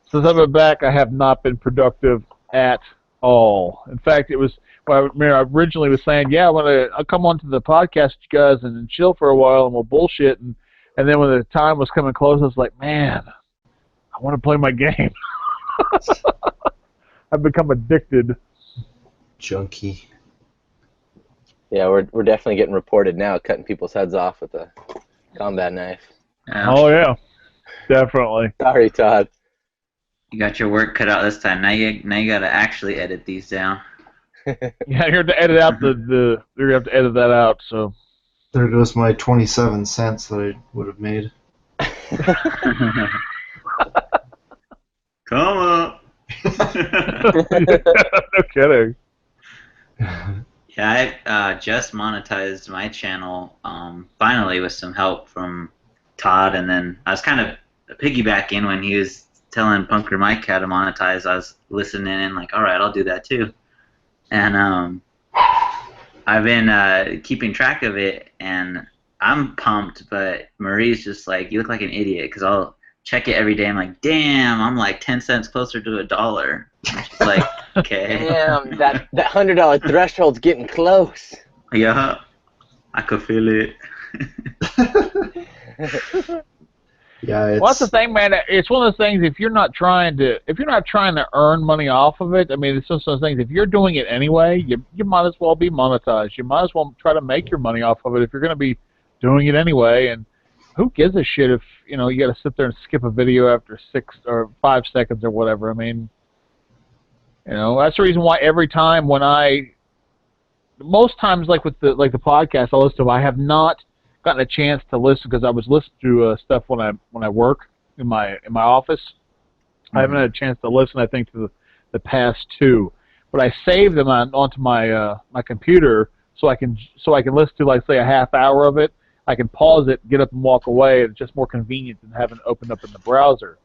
since I've been back, I have not been productive at all. In fact, it was I originally was saying, yeah, I'll come on to the podcast with you guys and chill for a while and we'll bullshit. And then when the time was coming close, I was like, man, I want to play my game. I've become addicted. Junkie. Yeah, we're definitely getting reported now, cutting people's heads off with a combat knife. Oh, yeah. Definitely. Sorry, Todd. You got your work cut out this time. Now you got to actually edit these down. Yeah, you have to edit out you have to edit that out, so. There goes my 27 cents that I would have made. Come up. No kidding. Yeah, I just monetized my channel finally with some help from Todd, and then I was kind of piggybacking when he was telling Punker Mike how to monetize. I was listening and like, all right, I'll do that too. And I've been keeping track of it, and I'm pumped, but Marie's just like, you look like an idiot, because I'll check it every day. I'm like, damn, I'm like 10 cents closer to $1. And she's like, okay. Damn, that $100 threshold's getting close. Yeah, I could feel it. Yeah, it's... Well, that's the thing, man. It's one of those things. If you're not trying to earn money off of it, I mean, it's just one of those things. If you're doing it anyway, you might as well be monetized. You might as well try to make your money off of it if you're going to be doing it anyway. And who gives a shit if you got to sit there and skip a video after 6 or 5 seconds or whatever? I mean, that's the reason why every time most times like with the podcast I listen to, I have not gotten a chance to listen because I was listening to stuff when I work in my office, I haven't had a chance to listen, I think, to the past two, but I saved them onto my my computer so I can listen to, like, say, a half hour of it. I can pause it, get up and walk away. It's just more convenient than having it opened up in the browser.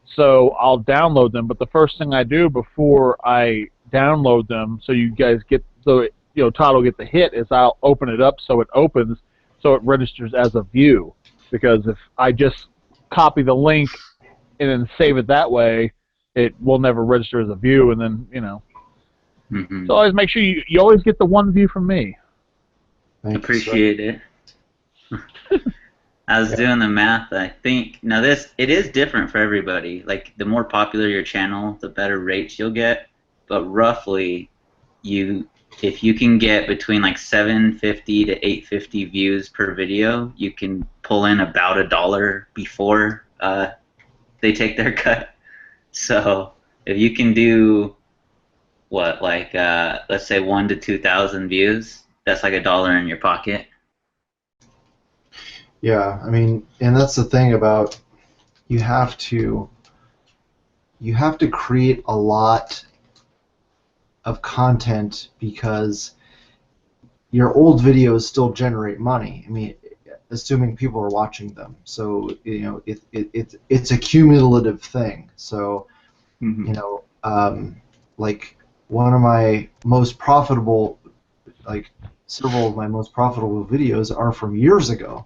So I'll download them, but the first thing I do before I download them, so you guys get, so it, you know, Todd will get the hit, is I'll open it up so it opens, so it registers as a view. Because if I just copy the link and then save it that way, it will never register as a view, and then, you know. Mm-hmm. So always make sure you always get the one view from me. Appreciate it. I was doing the math. I think now it is different for everybody. Like, the more popular your channel, the better rates you'll get. But roughly, if you can get between like 750 to 850 views per video, you can pull in about $1 before they take their cut. So if you can do let's say 1,000 to 2,000 views, that's like $1 in your pocket. Yeah, I mean, and that's the thing about, you have to create a lot of content, because your old videos still generate money. I mean, assuming people are watching them. So, you know, it's a cumulative thing. So, you know, like, one of my most profitable, like, several of my most profitable videos are from years ago.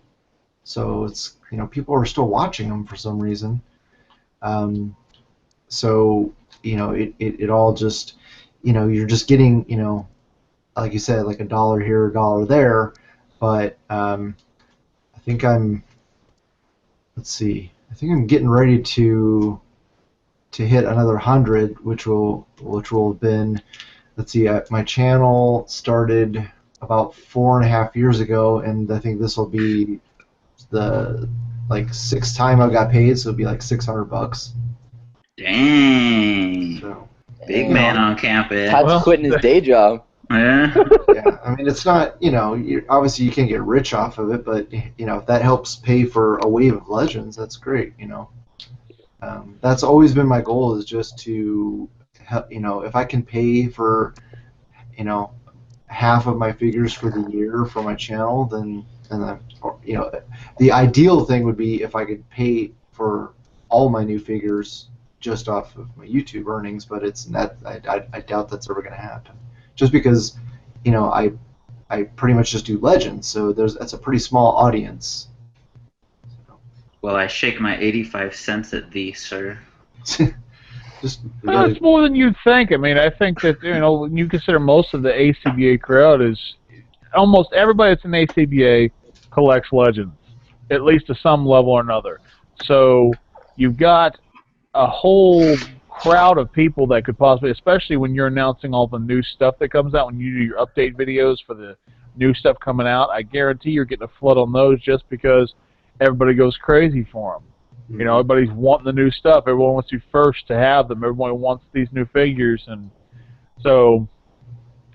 So it's, you know, people are still watching them for some reason. So, you know, it all just, you know, you're just getting, you know, like you said, like $1 here, $1 there. But I think let's see, I think I'm getting ready to hit another 100, which will have been, let's see, my channel started about 4.5 years ago, and I think this will be the like 6th time I got paid, so it'll be like $600. Dang. So, Big man on campus. Todd's quitting his day job. Yeah. yeah, I mean, it's not, you know, obviously you can't get rich off of it, but, you know, if that helps pay for a wave of legends, that's great, you know. That's always been my goal, is just to, you know, if I can pay for, you know, half of my figures for the year for my channel, then, you know, the ideal thing would be if I could pay for all my new figures just off of my YouTube earnings, but it's not. I doubt that's ever going to happen. Just because, you know, I pretty much just do legends, so that's a pretty small audience. Well, I shake my 85 cents at thee, sir. Well, it's more than you'd think. I mean, I think that, you know, when you consider most of the ACBA crowd is, almost everybody that's in ACBA collects legends, at least to some level or another. So you've got a whole crowd of people that could possibly, especially when you're announcing all the new stuff that comes out, when you do your update videos for the new stuff coming out, I guarantee you're getting a flood on those just because everybody goes crazy for them. You know, everybody's wanting the new stuff. Everyone wants you first to have them. Everyone wants these new figures, and so,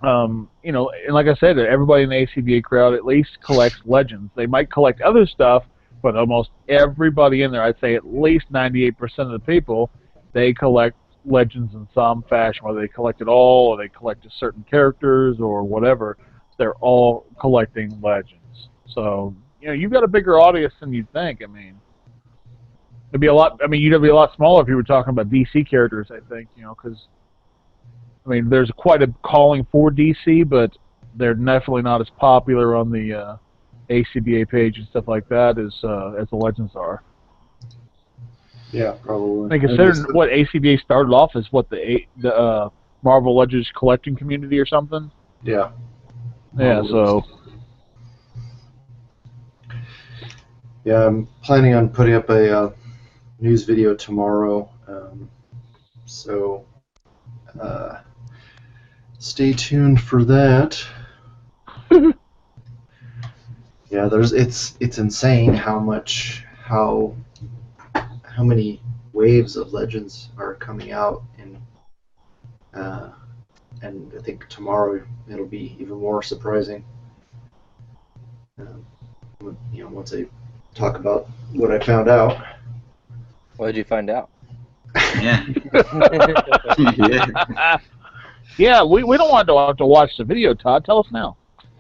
you know, and like I said, everybody in the ACBA crowd at least collects legends. They might collect other stuff, but almost everybody in there, I'd say at least 98% of the people, they collect legends in some fashion, whether they collect it all or they collect just certain characters or whatever. They're all collecting legends. So, you know, you've got a bigger audience than you'd think. I mean, it'd be a lot. I mean, you'd be a lot smaller if you were talking about DC characters, I think, you know, because, I mean, there's quite a calling for DC, but they're definitely not as popular on the ACBA page and stuff like that as the legends are. Yeah, probably. I mean, considering what ACBA started off as, what, the Marvel Legends collecting community or something. Yeah. Yeah. So. Yeah, I'm planning on putting up a news video tomorrow, so stay tuned for that. Yeah, it's insane how many waves of legends are coming out, and I think tomorrow it'll be even more surprising. You know, once I talk about what I found out. What did you find out? Yeah. Yeah. Yeah, we don't want to have to watch the video, Todd. Tell us now.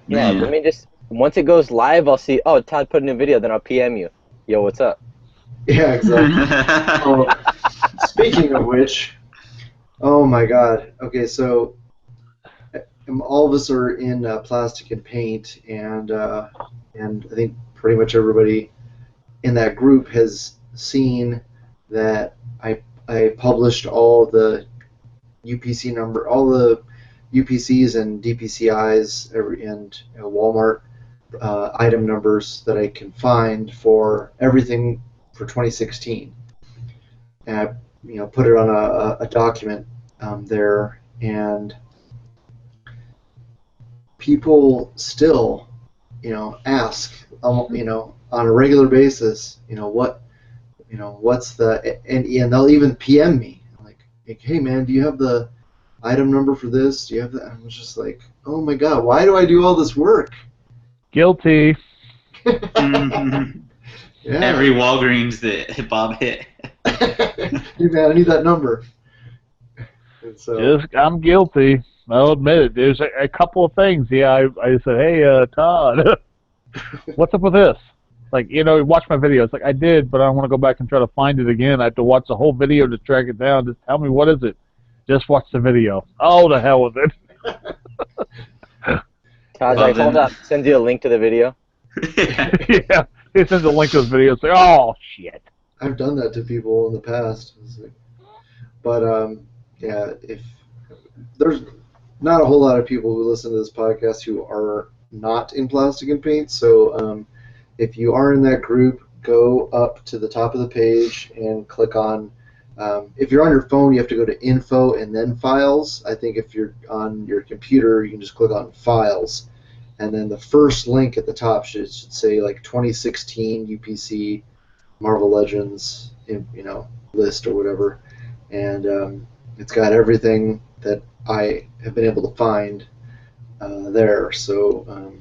Yeah, let me just, once it goes live, I'll see, oh, Todd put in a video, then I'll PM you. Yo, what's up? Yeah, exactly. Oh, speaking of which, oh my God. Okay, so all of us are in plastic and paint, and I think pretty much everybody in that group has seen that I published all the UPC number, all the UPCs and DPCIs and Walmart item numbers that I can find for everything for 2016, and I put it on a document there, and people still ask on a regular basis what's the, and they'll even PM me like, hey man, do you have the item number for this? Do you have that? I'm just like, oh my God, why do I do all this work? Guilty. Yeah. Every Walgreens that Bob hit. Hey man, I need that number. And so, I'm guilty. I'll admit it. There's a couple of things. Yeah, I said, hey, Todd, what's up with this? Like, watch my video. It's like, I did, but I want to go back and try to find it again. I have to watch the whole video to track it down. Just tell me, what is it? Just watch the video. Oh, the hell with it. Todd's like, hold up, sends you a link to the video. Yeah, he sends a link to his video. It's like, oh, shit. I've done that to people in the past. But, yeah, if there's not a whole lot of people who listen to this podcast who are not in plastic and paint, so if you are in that group, go up to the top of the page and click on, if you're on your phone, you have to go to info and then files. I think if you're on your computer, you can just click on files, and then the first link at the top should say like 2016 UPC Marvel Legends list or whatever, and it's got everything that I have been able to find there. So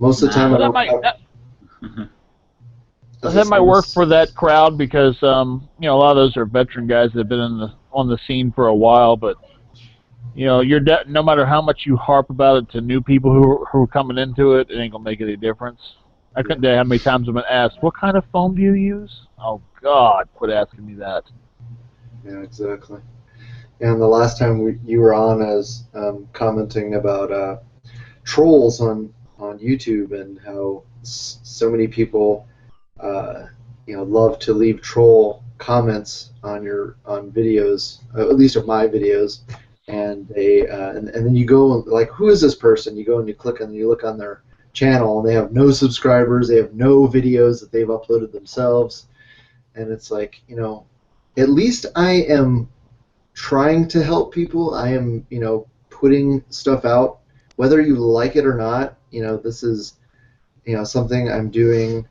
most of the time That might work for that crowd because a lot of those are veteran guys that have been on the scene for a while. But no matter how much you harp about it to new people who are coming into it, it ain't gonna make any difference. I couldn't tell you how many times I've been asked, "What kind of foam do you use?" Oh God, quit asking me that. Yeah, exactly. And the last time you were on, as commenting about trolls on YouTube and how so many people love to leave troll comments on videos, at least of my videos, and they and then you go like, who is this person? You go and you click and you look on their channel, and they have no subscribers, they have no videos that they've uploaded themselves, and it's like, at least I am trying to help people. I am putting stuff out, whether you like it or not. This is something I'm doing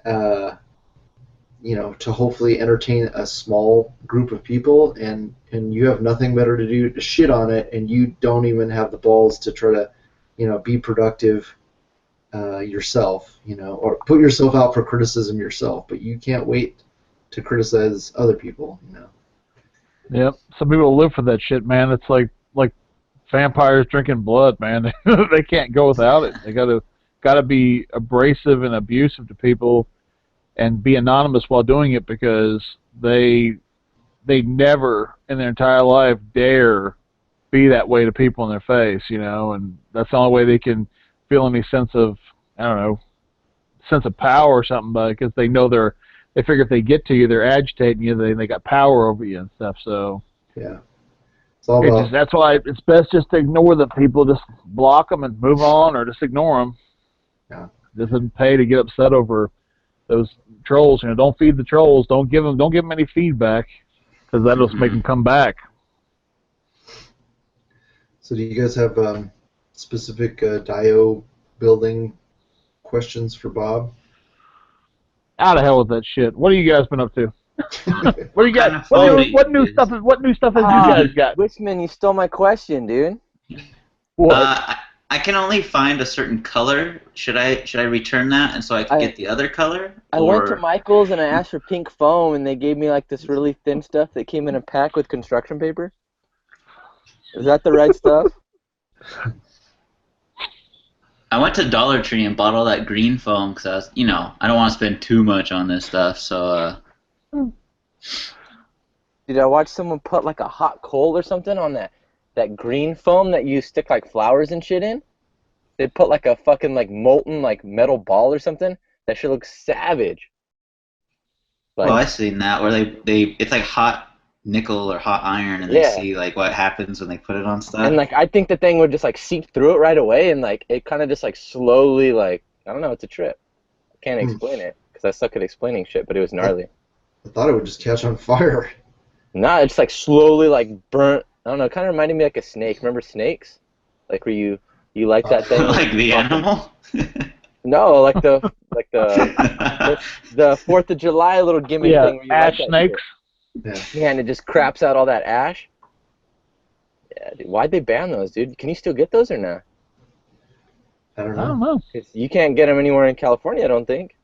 to hopefully entertain a small group of people, and you have nothing better to do to shit on it, and you don't even have the balls to try to be productive yourself, or put yourself out for criticism yourself, but you can't wait to criticize other people. Yep, some people live for that shit, man. It's like vampires drinking blood, man. They can't go without it. They gotta be abrasive and abusive to people, and be anonymous while doing it, because they never in their entire life dare be that way to people in their face, and that's the only way they can feel any sense of, sense of power or something, because they know they figure if they get to you, they're agitating you, they got power over you and stuff. So yeah, it's all about. That's why it's best just to ignore the people, just block them and move on, or just ignore them. Yeah, It doesn't pay to get upset over those trolls. Don't feed the trolls. Don't give them any feedback, because that'll just make them come back. So do you guys have specific Dio building questions for Bob? Out of hell with that shit. What have you guys been up to? What do you got? What new stuff? What new stuff have you guys got? Wishman, you stole my question, dude. What? I I can only find a certain color. Should I return that and so I can get the other color? I went to Michael's and I asked for pink foam, and they gave me like this really thin stuff that came in a pack with construction paper. Is that the right stuff? I went to Dollar Tree and bought all that green foam because I was, I don't want to spend too much on this stuff. So. Dude, I watched someone put like a hot coal or something on that green foam that you stick like flowers and shit in. They put like a fucking like molten like metal ball or something. That shit looks savage. Like, I've seen that where they it's like hot nickel or hot iron, and they see like what happens when they put it on stuff. And like I think the thing would just like seep through it right away, and like it kind of just like slowly like I don't know, it's a trip. I can't explain it because I suck at explaining shit, but it was gnarly. I thought it would just catch on fire. Nah, it's like slowly like burnt. I don't know. It kind of reminded me like a snake. Remember snakes? Like where you like that thing? Like the animal? No, like the 4th of July little gimmick thing. Where you ash like snakes. Yeah, and it just craps out all that ash. Yeah, dude. Why'd they ban those, dude? Can you still get those or not? I don't I don't know. know. 'Cause you can't get them anywhere in California, I don't think.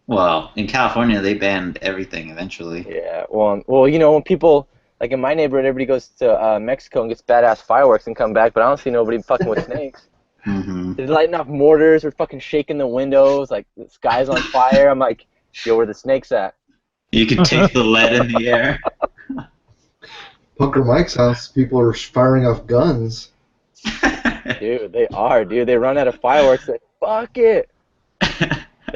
Well, in California, they banned everything eventually. Yeah, well, when people, like in my neighborhood, everybody goes to Mexico and gets badass fireworks and come back, but I don't see nobody fucking with snakes. Mm-hmm. They're lighting off mortars, we're fucking shaking the windows, like the sky's on fire. I'm like, yo, where the snakes at? You can taste the lead in the air. Punker Mike's house, people are firing off guns. Dude, they are, dude. They run out of fireworks, like, fuck it.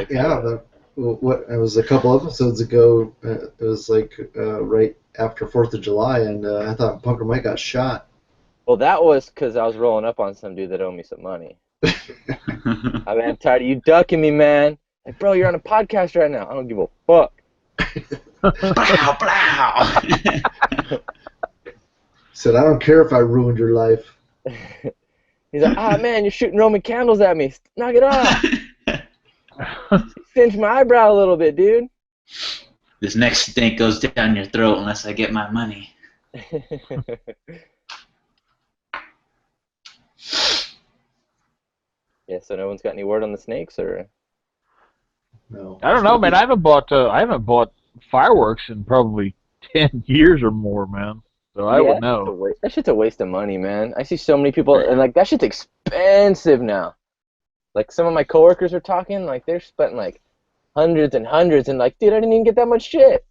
Yeah, it was a couple episodes ago. It was like right after 4th of July, and I thought Punker Mike got shot. Well, that was because I was rolling up on some dude that owed me some money. I mean, I'm tired of you ducking me, man. Like, bro, you're on a podcast right now. I don't give a fuck. Blow, blow. Said, I don't care if I ruined your life. He's like, man, you're shooting Roman candles at me. Knock it off. Cinch my eyebrow a little bit, dude. This next stink goes down your throat unless I get my money. Yeah, so no one's got any word on the snakes, or? No. I don't know, man. I haven't bought fireworks in probably 10 years or more, man. So I would know. That shit's a waste of money, man. I see so many people, and like that shit's expensive now. Like some of my coworkers are talking, like they're spending like hundreds and hundreds, and like, dude, I didn't even get that much shit.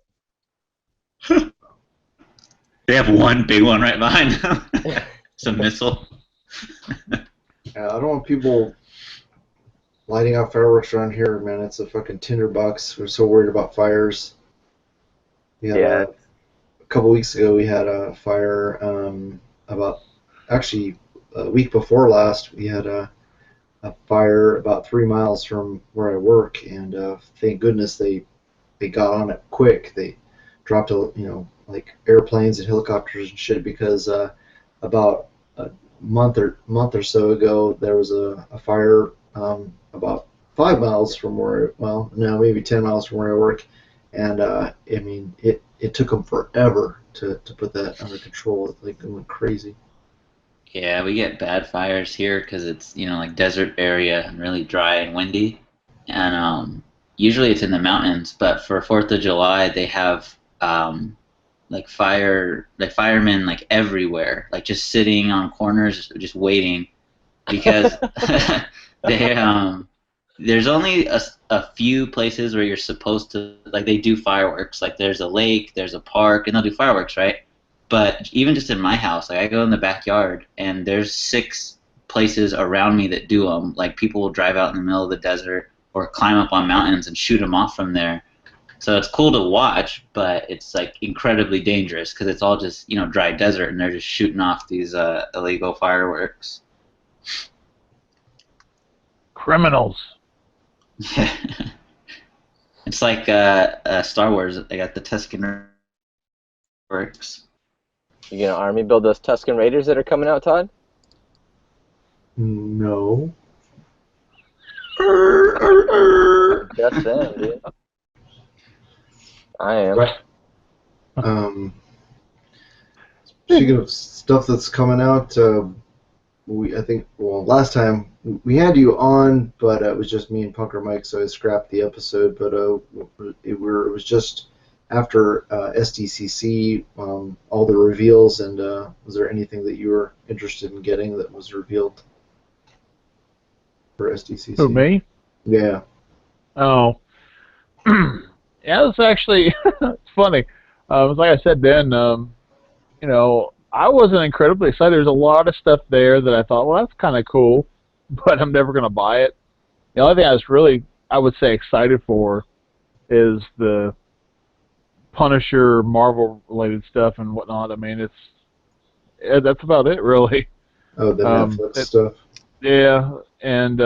They have one big one right behind them. It's a missile. I don't want people lighting off fireworks around here, man. It's a fucking tinderbox. We're so worried about fires. A couple weeks ago, we had a fire. A week before last, we had a fire about 3 miles from where I work, and thank goodness they got on it quick. They dropped like airplanes and helicopters and shit, because about a month or so ago there was a fire about 5 miles from maybe 10 miles from where I work, and I mean it took them forever to put that under control. Like, it went crazy. Yeah, we get bad fires here because it's like desert area and really dry and windy, and usually it's in the mountains. But for 4th of July, they have firemen like everywhere, like just sitting on corners, just waiting, because there's only a few places where you're supposed to, like, they do fireworks. Like there's a lake, there's a park, and they'll do fireworks, right? But even just in my house, like I go in the backyard, and there's 6 places around me that do them. Like people will drive out in the middle of the desert or climb up on mountains and shoot them off from there. So it's cool to watch, but it's like incredibly dangerous because it's all just dry desert, and they're just shooting off these illegal fireworks. Criminals. Yeah. It's like Star Wars. They got the Tusken works. You gonna army build those Tusken Raiders that are coming out, Todd? No. Just them, dude. I am. Speaking of stuff that's coming out, I think, well, last time we had you on, but it was just me and Punker Mike, so I scrapped the episode. But it was just after SDCC, all the reveals, and was there anything that you were interested in getting that was revealed for SDCC? Who, me? Yeah. Oh. Yeah, it's actually it's funny. Like I said then, you know, I wasn't incredibly excited. There's a lot of stuff there that I thought, well, that's kind of cool, but I'm never going to buy it. The only thing I was really, I would say, excited for is the Punisher, Marvel-related stuff and whatnot. I mean, that's about it, really. Oh, the Netflix stuff. Yeah, and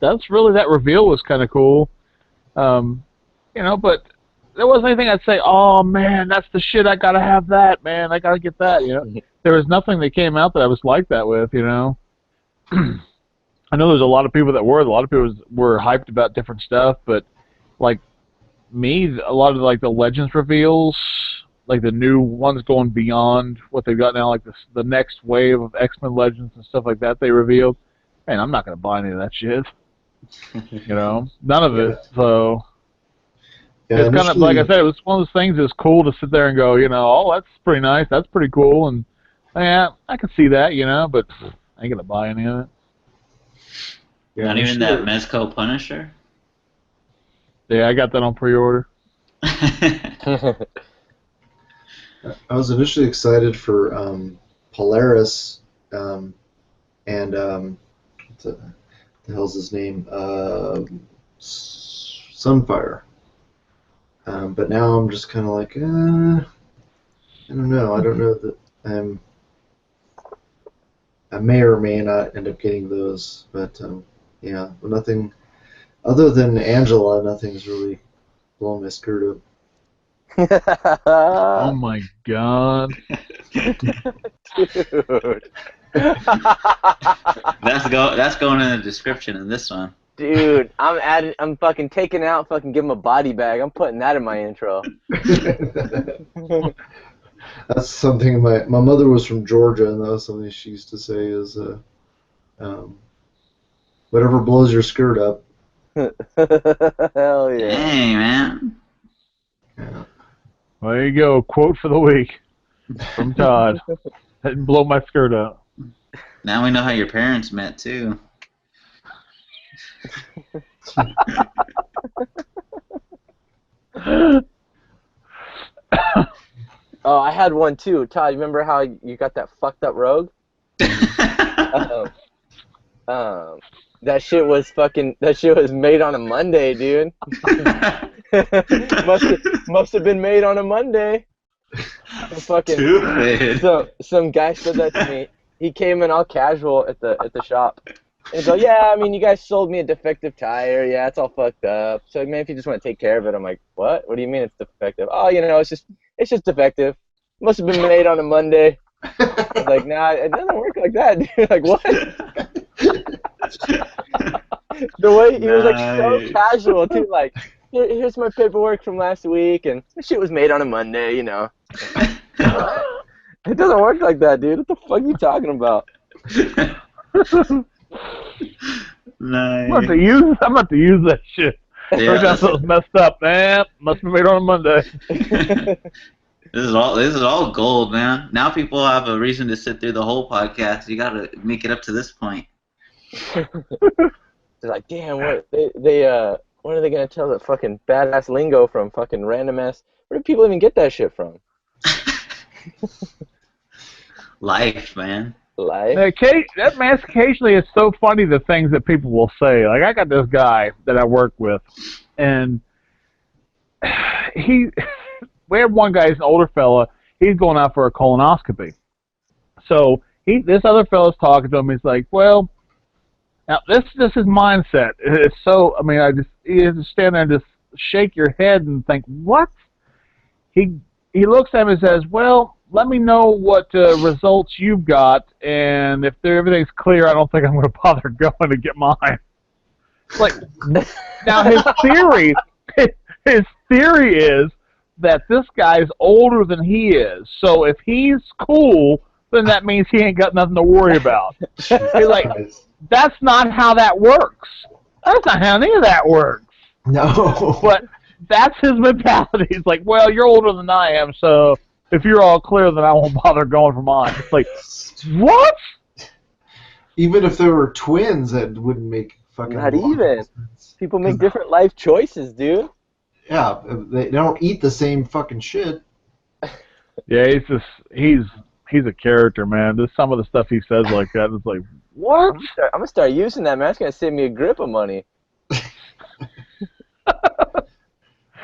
that's really, that reveal was kind of cool. You know, but there wasn't anything I'd say, oh, man, that's the shit, I got to have that, man, I got to get that, you know. There was nothing that came out that I was like that with, you know. I know there's a lot of people that were. A lot of people were hyped about different stuff, but, like, me, a lot of, like, the Legends reveals, like the new ones going beyond what they've got now, like the next wave of X-Men Legends and stuff like that they revealed, man, I'm not going to buy any of that shit. You know, none of it, so... Yeah, it's kind of, like I said, it was one of those things that's cool to sit there and go, you know, oh, that's pretty nice, that's pretty cool, and yeah, I can see that, you know, but I ain't gonna buy any of it. Yeah, not even that Mezco Punisher? Yeah, I got that on pre-order. I was initially excited for Polaris and what the hell's his name? Sunfire. But now I'm just kind of like, I don't know. I don't know that I may or may not end up getting those. But yeah, but nothing other than Angela. Nothing's really blowing my skirt up. Oh my god, Dude. That's going in the description in this one. Dude, I'm fucking taking out, fucking give him a body bag. I'm putting that in my intro. That's something my mother was from Georgia, and that was something she used to say is, whatever blows your skirt up. Hell yeah. Dang, man. Yeah. Well, there you go, quote for the week from Todd. Didn't blow my skirt up. Now we know how your parents met, too. Oh, I had one too. Todd, you remember how you got that fucked up rogue? That shit was made on a Monday, dude. must have been made on a Monday. Some guy said that to me. He came in all casual at the shop. And he goes, yeah, I mean, you guys sold me a defective tire. Yeah, it's all fucked up. So, man, if you just want to take care of it, I'm like, what? What do you mean it's defective? Oh, you know, it's just defective. Must have been made on a Monday. I was like, nah, it doesn't work like that, dude. Like, what? The way he was like so casual, too. Like, here's my paperwork from last week, and this shit was made on a Monday, you know. It doesn't work like that, dude. What the fuck are you talking about? Nice. I'm about to use that shit. Yeah, That's messed up, man. Must be made on a Monday. This is all gold, man. Now people have a reason to sit through the whole podcast. You got to make it up to this point. They're like, damn, what when are they gonna tell that fucking badass lingo from fucking random ass? Where do people even get that shit from? Life, man. Life. That man, occasionally it's so funny the things that people will say. Like, I got this guy that I work with, and we have one guy, he's an older fella, he's going out for a colonoscopy. So this other fella's talking to him, he's like, well, now this is his mindset. It's so, I mean, you have to stand there and just shake your head and think, what? He looks at him and says, well, let me know what results you've got, and if everything's clear, I don't think I'm going to bother going to get mine. Like, now his theory is that this guy's older than he is, so if he's cool, then that means he ain't got nothing to worry about. He's like, Christ. that's not how that works. That's not how any of that works. No. But that's his mentality. He's like, well, you're older than I am, so if you're all clear, then I won't bother going for mine. It's like, what? Even if there were twins, that wouldn't make fucking Not logical even. sense. People make different life choices, dude. Yeah, they don't eat the same fucking shit. Yeah, he's a character, man. There's some of the stuff he says like that. It's like, what? I'm gonna start using that, man. It's gonna save me a grip of money.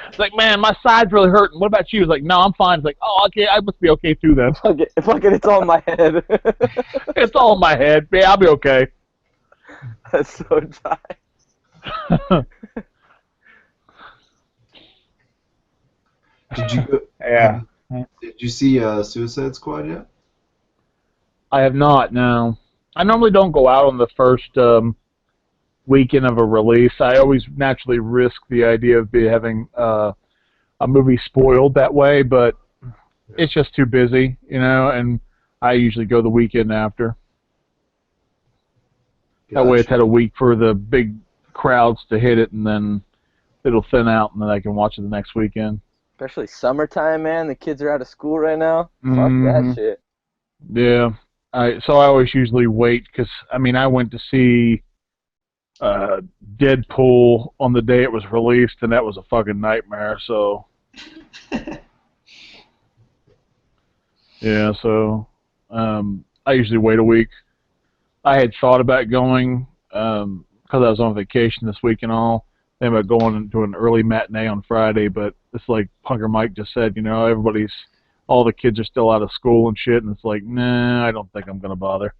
It's like, man, my side's really hurting. What about you? It's like, no, I'm fine. It's like, oh, okay, I must be okay too then. Fuck it, it's all in my head. It's all in my head. Yeah, I'll be okay. That's so tight. Did you? Yeah. Did you see Suicide Squad yet? I have not, no. I normally don't go out on the first weekend of a release. I always naturally risk the idea of having a movie spoiled that way, but it's just too busy, and I usually go the weekend after. That way it's had a week for the big crowds to hit it, and then it'll thin out, and then I can watch it the next weekend. Especially summertime, man. The kids are out of school right now. Fuck that shit. Yeah. So I always usually wait, because, I went to see Deadpool on the day it was released, and that was a fucking nightmare, so... Yeah, so I usually wait a week. I had thought about going, because I was on vacation this week and all, thinking about going to an early matinee on Friday, but it's like Punker Mike just said, all the kids are still out of school and shit, and it's like, nah, I don't think I'm going to bother.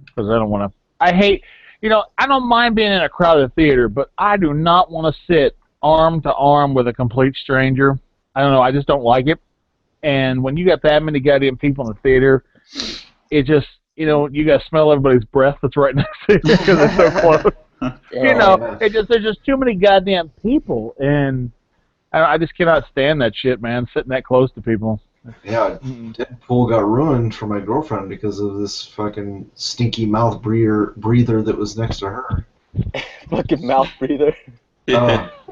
Because I don't want to... I hate... I don't mind being in a crowded theater, but I do not want to sit arm to arm with a complete stranger. I don't know, I just don't like it. And when you got that many goddamn people in the theater, it just, you got to smell everybody's breath that's right next to you because it's so close. There's just too many goddamn people, and I just cannot stand that shit, man, sitting that close to people. Yeah, Deadpool got ruined for my girlfriend because of this fucking stinky mouth breather that was next to her. Fucking mouth breather.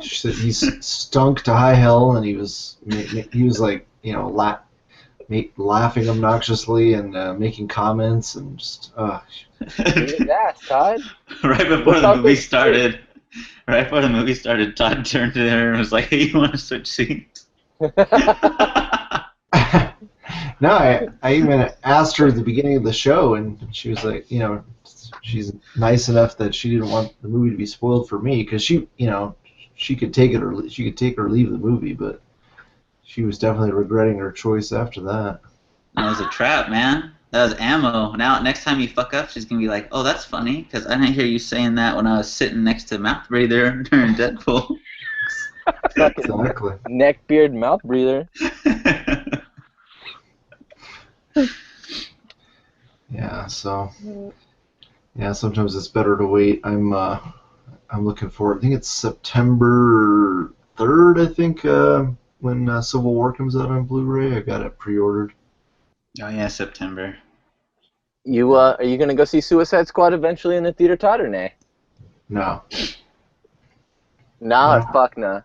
She said he stunk to high hell, and he was like, laughing obnoxiously and making comments and just. That's Todd. Right before the movie started, Todd turned to her and was like, "Hey, you want to switch seats?" No, I even asked her at the beginning of the show, and she was like, she's nice enough that she didn't want the movie to be spoiled for me, because she could take it or she could take or leave the movie, but she was definitely regretting her choice after that. That was a trap, man. That was ammo. Now, next time you fuck up, she's gonna be like, "Oh, that's funny, because I didn't hear you saying that when I was sitting next to Mouth Breather during Deadpool." Exactly. Neck, beard, mouth breather. Yeah, so sometimes it's better to wait. I'm looking forward. I think it's September 3rd. I think when Civil War comes out on Blu-ray. I got it pre-ordered. Oh yeah, September. You are you gonna go see Suicide Squad eventually in the theater, Todd, or nay? No. Nah, or fuck nah.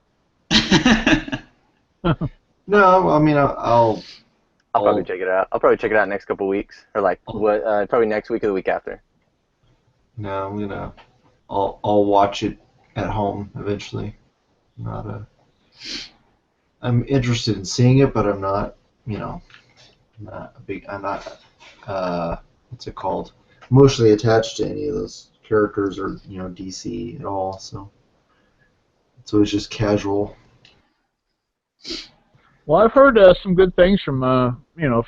No, I'll probably check it out. I'll probably check it out next couple weeks, or probably next week or the week after. No, I'll watch it at home eventually. I'm interested in seeing it, but I'm not, I'm not what's it called? Emotionally attached to any of those characters or, DC at all, so it's just casual. Well, I've heard some good things from,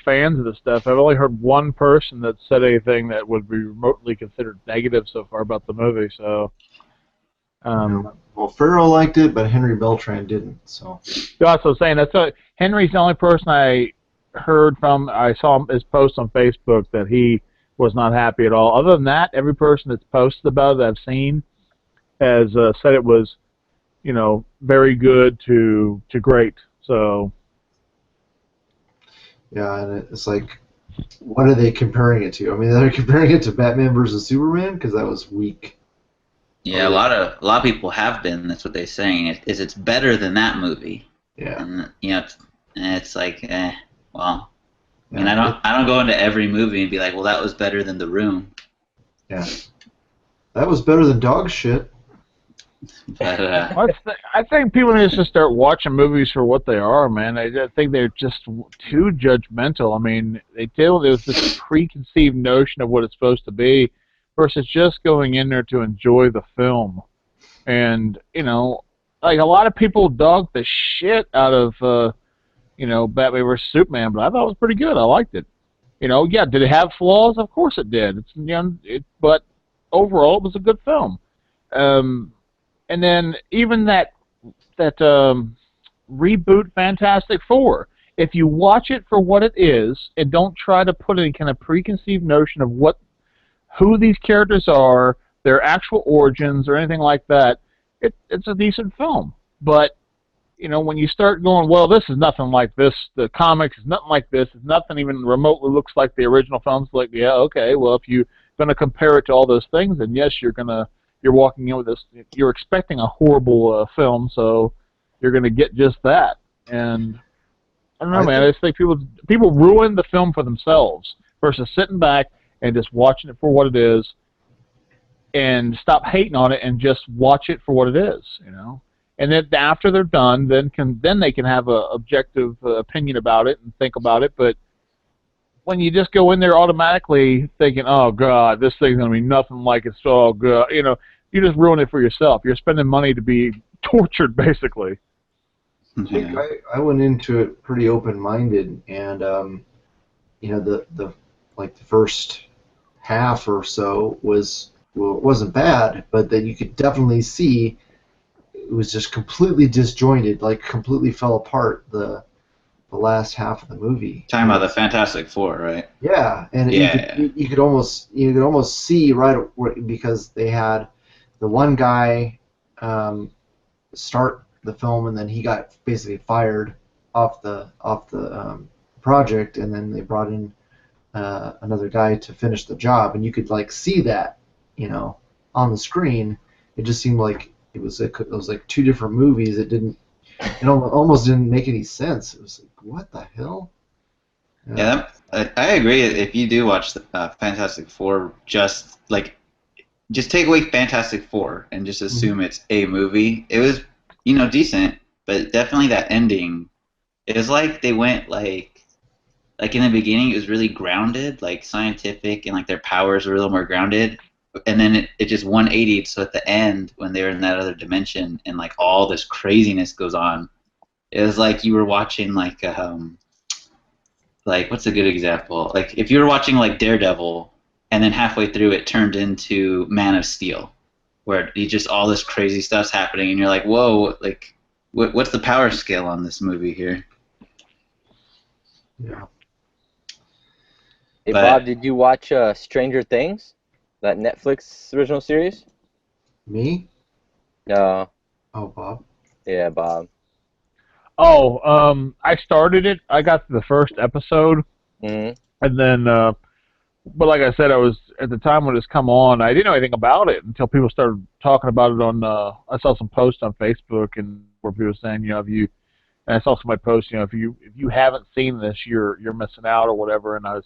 fans of the stuff. I've only heard one person that said anything that would be remotely considered negative so far about the movie, so... Well, Farrell liked it, but Henry Beltran didn't, so... That's what I'm saying. Henry's the only person I heard from. I saw his post on Facebook that he was not happy at all. Other than that, every person that's posted about it that I've seen has said it was, very good to great, so... Yeah, and it's like, What are they comparing it to? I mean, they're comparing it to Batman versus Superman because that was weak. Yeah, a lot of people have been. That's what they're saying. It's better than that movie. Yeah. And it's like, well, Yeah, and I don't go into every movie and be like, well, that was better than The Room. Yeah. That was better than dog shit. But I think people need to start watching movies for what they are, man. I think they're just too judgmental. I mean, there's this preconceived notion of what it's supposed to be versus just going in there to enjoy the film. And, like a lot of people dog the shit out of, Batman vs. Superman, but I thought it was pretty good. I liked it. Yeah, did it have flaws? Of course it did. But overall, it was a good film. And then even that reboot Fantastic Four, if you watch it for what it is and don't try to put any kind of preconceived notion of who these characters are, their actual origins, or anything like that, it's a decent film. But when you start going, well, this is nothing like this, the comics is nothing like this, it's nothing even remotely looks like the original films, like, yeah, okay, well, if you're going to compare it to all those things, then yes, you're walking in with this, you're expecting a horrible film, so you're going to get just that. And I don't know, man, I just think people ruin the film for themselves versus sitting back and just watching it for what it is and stop hating on it and just watch it for what it is, And then after they're done, then they can have a objective opinion about it and think about it. But when you just go in there automatically thinking, "Oh God, this thing's gonna be nothing like it's so good," you just ruin it for yourself. You're spending money to be tortured, basically. I think I went into it pretty open-minded, and the first half or so wasn't bad, but then you could definitely see it was just completely disjointed, like completely fell apart the last half of the movie. Talking about the Fantastic Four, right? Yeah, and you could almost see right because they had the one guy start the film, and then he got basically fired off the project, and then they brought in another guy to finish the job, and you could see that on the screen. It just seemed like it was like two different movies. It almost didn't make any sense. It was like, what the hell? Yeah, I agree. If you do watch the Fantastic Four, just take away Fantastic Four and just assume it's a movie. It was decent, but definitely that ending. It was like they went like in the beginning it was really grounded, like scientific, and their powers were a little more grounded. And then it just 180'd, so at the end, when they were in that other dimension and all this craziness goes on, it was like you were watching what's a good example? If you were watching Daredevil, and then halfway through it turned into Man of Steel, where just all this crazy stuff's happening, and you're like, whoa, what's the power scale on this movie here? Yeah. Hey, Bob, did you watch Stranger Things? That Netflix original series? Me? No. Oh, Bob. Yeah, Bob. Oh, I started it. I got to the first episode, Mm-hmm. and then, but like I said, I was at the time when it's come on, I didn't know anything about it until people started talking about it on. I saw some posts on Facebook and where people were saying, and I saw somebody post, if you haven't seen this, you're missing out or whatever, and I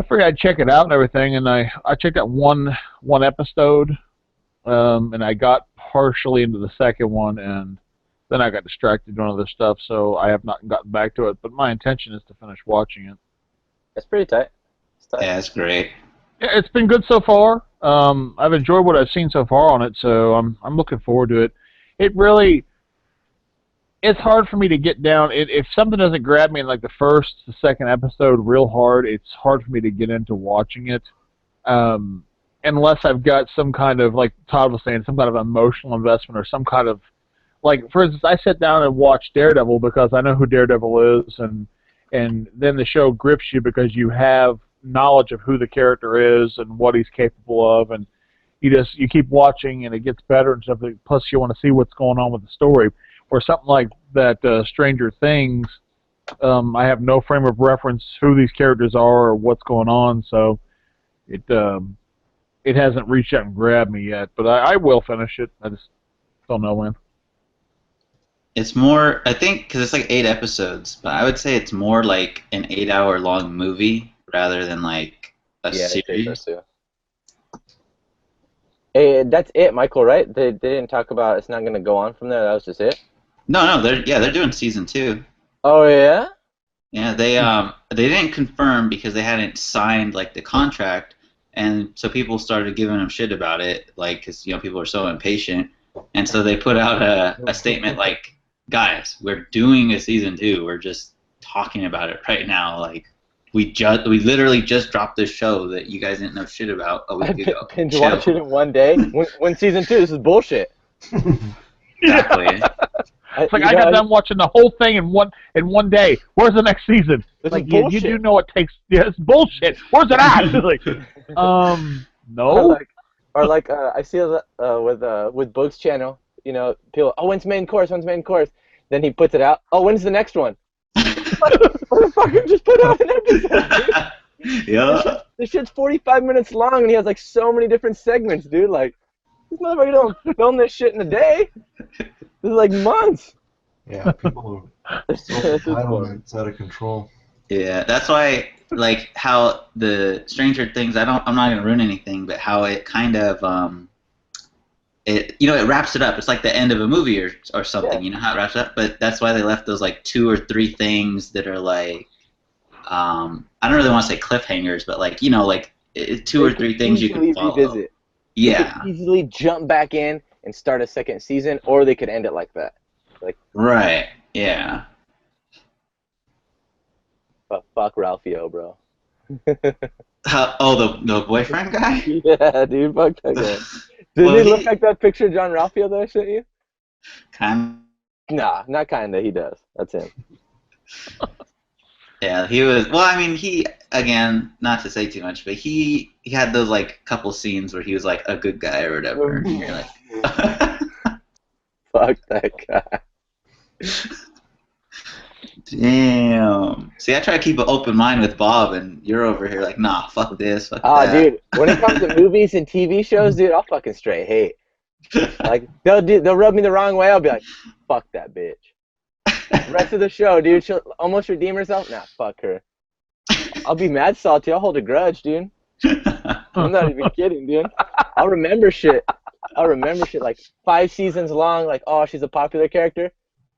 figured I'd check it out and everything, and I checked out one episode, and I got partially into the second one, and then I got distracted doing other stuff, so I have not gotten back to it. But my intention is to finish watching it. That's pretty tight. It's tight. Yeah, it's great. Yeah, it's been good so far. I've enjoyed what I've seen so far on it, so I'm looking forward to it. It's hard for me to get down. If something doesn't grab me in the first, the second episode real hard, it's hard for me to get into watching it, unless I've got some kind of, like Todd was saying, some kind of emotional investment or some kind of, for instance, I sit down and watch Daredevil because I know who Daredevil is, and then the show grips you because you have knowledge of who the character is and what he's capable of, and you keep watching and it gets better and stuff. Plus, you want to see what's going on with the story. Or something like that, Stranger Things, I have no frame of reference who these characters are or what's going on, so it hasn't reached out and grabbed me yet. But I will finish it. I just don't know when. It's more, I think, because it's like 8 episodes, but I would say it's more like an 8-hour long movie rather than like a Yeah, I'd say so series. too. Hey, that's it, Michael, right? They didn't talk about it's not going to go on from there. That was just it? No, they're doing season 2. Oh, yeah? Yeah, they didn't confirm because they hadn't signed like the contract, and so people started giving them shit about it, like because people are so impatient, and so they put out a statement like, guys, we're doing a season 2. We're just talking about it right now. Like we literally just dropped this show that you guys didn't know shit about a week ago. Binge Chill. watch it in one day? When season 2, this is bullshit. Exactly. It's like I got done watching the whole thing in one day. Where's the next season? This Like is you bullshit. do know it takes. Yeah, it's bullshit. Where's it at? Like, no. Or like I see with Boog's channel, people, oh, when's main course? When's main course? Then he puts it out. Oh, when's the next one? Motherfucker just put out an episode, dude. Yeah. This shit's 45 minutes long, and he has like so many different segments, dude. Like, this motherfucker don't film this shit in a day. This is like months. Yeah, people are self-entitlement's out of control. Yeah, that's why, like, how the Stranger Things, I'm not going to ruin anything, but how it kind of, it wraps it up. It's like the end of a movie or something, Yeah. you know how it wraps it up? But that's why they left those, like, 2 or 3 things that are, like, I don't really want to say cliffhangers, but, like, 2 or 3 things you can follow. Revisit. Yeah, They could easily jump back in and start a second season, or they could end it like that. right, yeah. But fuck Ralphio, bro. The boyfriend guy? Yeah, dude, fuck that guy. Did Well, he look like that picture of John Ralphio that I sent you? Kind Nah, not kinda. He does. That's him. Yeah, he was. Well, I mean, he again, not to say too much, but he had those like couple scenes where he was like a good guy or whatever. And you're like, Fuck that guy. damn. See, I try to keep an open mind with Bob, and you're over here like, nah, fuck this, fuck Ah, that. dude, when it comes to movies and TV shows, dude, I'll fucking straight hate. Like, they'll rub me the wrong way. I'll be like, fuck that bitch. The rest of the show, dude, she'll almost redeem herself. Nah, fuck her. I'll be mad salty. I'll hold a grudge, dude. I'm not even kidding, dude. I'll remember shit. Like 5 seasons long. Like, oh, she's a popular character.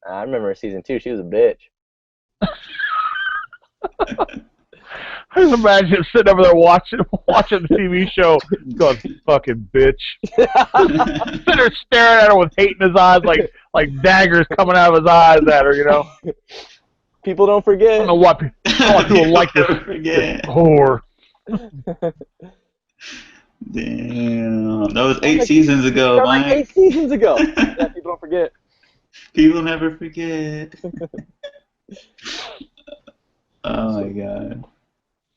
I remember season 2. She was a bitch. I just imagine sitting over there watching the TV show, going, "Fucking bitch," sitting there staring at her with hate in his eyes, like daggers coming out of his eyes at her. People don't I forget. don't know what people like this Forget. whore. Damn, that was 8 seasons ago, Like Mike. 8 seasons ago. Yeah, people don't forget. People never forget. Oh my god.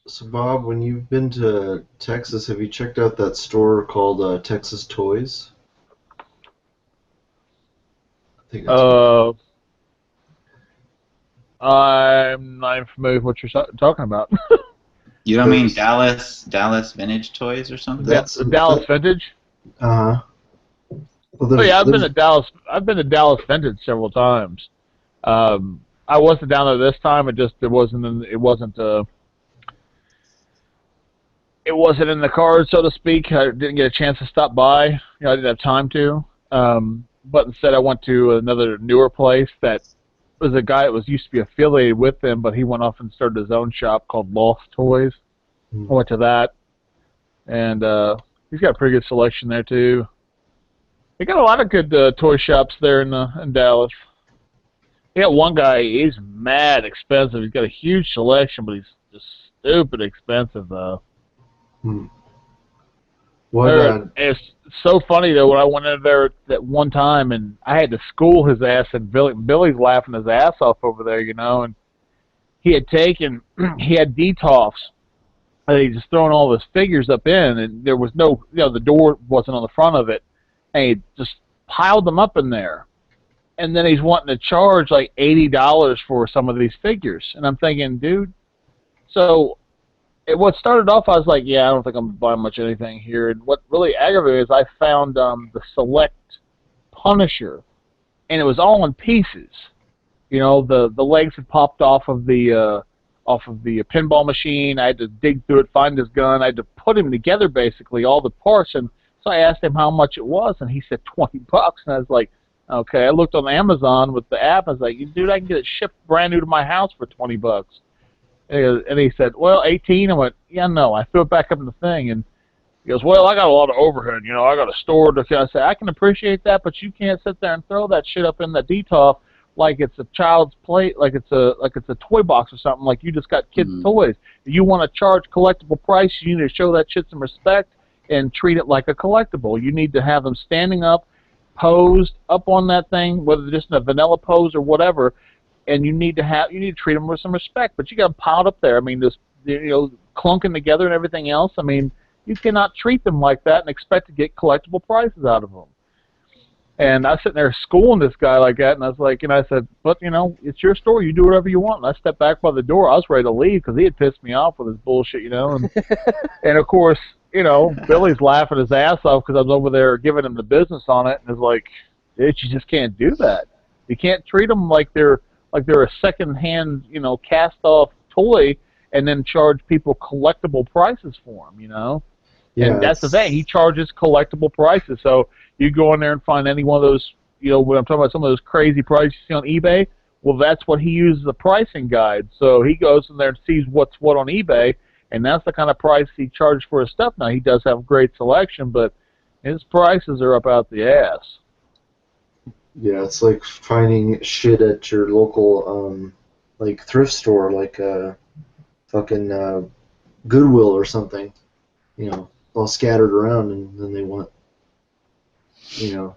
So, Bob, when you've been to Texas, have you checked out that store called Texas Toys? I think it's I'm not even familiar with what you're talking about. You don't mean Dallas Vintage Toys or something? That's- The Dallas Vintage. Well, Oh yeah, I've been to Dallas. I've been to Dallas Vintage several times. I wasn't down there this time. It wasn't in the cards, so to speak. I didn't get a chance to stop by. I didn't have time to. But instead, I went to another newer place that was a guy that used to be affiliated with them, but he went off and started his own shop called Lost Toys. I went to that, and he's got a pretty good selection there too. They got a lot of good toy shops there in Dallas. They got one guy. He's mad expensive. He's got a huge selection, but he's just stupid expensive though. It's so funny though when I went in there that one time and I had to school his ass, and Billy's laughing his ass off over there, and he had DTOFs and he just throwing all his figures up in, and there was no, the door wasn't on the front of it, and he just piled them up in there. and then he's wanting to charge like $80 for some of these figures, and I'm thinking, dude. So, what started off, I was like, yeah, I don't think I'm buying much anything here. And what really aggravated is I found the Select Punisher, and it was all in pieces. You know, the legs had popped off of the pinball machine. I had to dig through it, find his gun. I had to put him together, basically, all the parts. And so I asked him how much it was, and he said $20. And I was like, okay. I looked on Amazon with the app. I was like, dude, I can get it shipped brand new to my house for $20. And he said, well, 18. I went, yeah, no. I threw it back up in the thing, and he goes, well, I got a lot of overhead. You know, I got to store it. I said, I can appreciate that, but you can't sit there and throw that shit up in the DTOF like it's a child's play, like it's a toy box or something. Like you just got kids' toys. If you want to charge collectible price, you need to show that shit some respect and treat it like a collectible. You need to have them standing up, posed up on that thing, whether just in a vanilla pose or whatever. And you need to treat them with some respect. But you got them piled up there. I mean, just clunking together and everything else. I mean, you cannot treat them like that and expect to get collectible prices out of them. And I was sitting there schooling this guy like that, and I was like, I said, but it's your store. You do whatever you want. And I stepped back by the door. I was ready to leave because he had pissed me off with his bullshit, And and of course, Billy's laughing his ass off because I was over there giving him the business on it, and it's like, bitch, you just can't do that. You can't treat them like they're a second-hand, cast-off toy, and then charge people collectible prices for them, Yeah, and that's the thing. He charges collectible prices. So you go in there and find any one of those, when I'm talking about some of those crazy prices you see on eBay, well, that's what he uses a pricing guide. So he goes in there and sees what's what on eBay, and that's the kind of price he charges for his stuff. Now, he does have great selection, but his prices are up out the ass. Yeah, it's like finding shit at your local, like, thrift store, like fucking Goodwill or something, all scattered around, and then they want,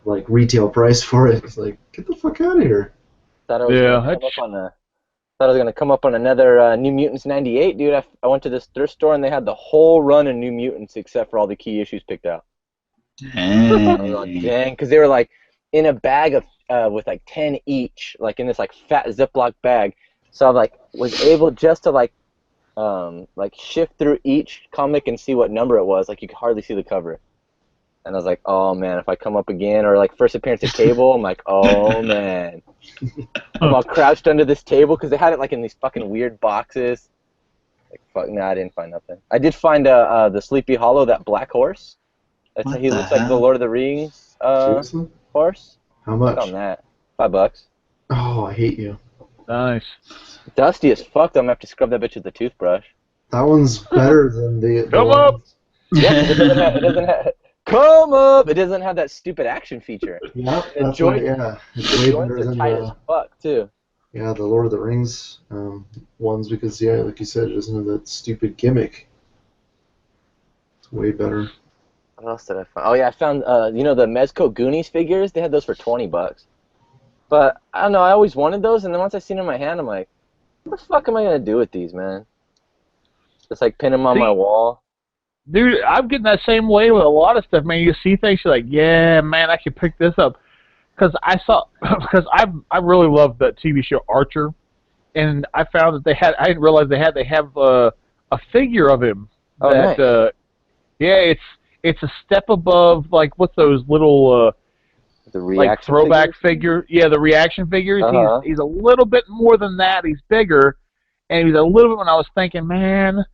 like retail price for it. It's like, get the fuck out of here. Thought I was gonna come up on another New Mutants '98, dude. I went to this thrift store and they had the whole run of New Mutants except for all the key issues picked out. I was like, dang, because they were like in a bag of with like 10 each, like in this like fat Ziploc bag. So I was able just to like shift through each comic and see what number it was. Like you could hardly see the cover. And I was like, oh man, if I come up again, or like first appearance at Cable, I'm like, oh man. I'm all crouched under this table because they had it like in these fucking weird boxes. Like fuck, no, I didn't find nothing. I did find the Sleepy Hollow, that black horse. He looks like the Lord of the Rings horse. How much? On that, $5. Oh, I hate you. Nice. Dusty as fuck. I'm gonna have to scrub that bitch with a toothbrush. That one's better than the. Come up. Yeah, it doesn't have. Come up! It doesn't have that stupid action feature. Yep, It's way better than tight as fuck too. Yeah, the Lord of the Rings ones, because like you said, it doesn't have that stupid gimmick. It's way better. What else did I find? Oh yeah, I found the Mezco Goonies figures. They had those for $20. But I don't know. I always wanted those, and then once I seen them in my hand, I'm like, what the fuck am I gonna do with these, man? Just like pin them on my wall. Dude, I'm getting that same way with a lot of stuff, man. You see things, you're like, yeah, man, I could pick this up. Because I really love that TV show Archer, and I found that I didn't realize they have a figure of him. Oh, nice. Yeah, it's a step above, like, what's those little, the reaction like, throwback figure? Yeah, the reaction figures. Uh-huh. He's a little bit more than that. He's bigger, and he's a little bit, when I was thinking, man,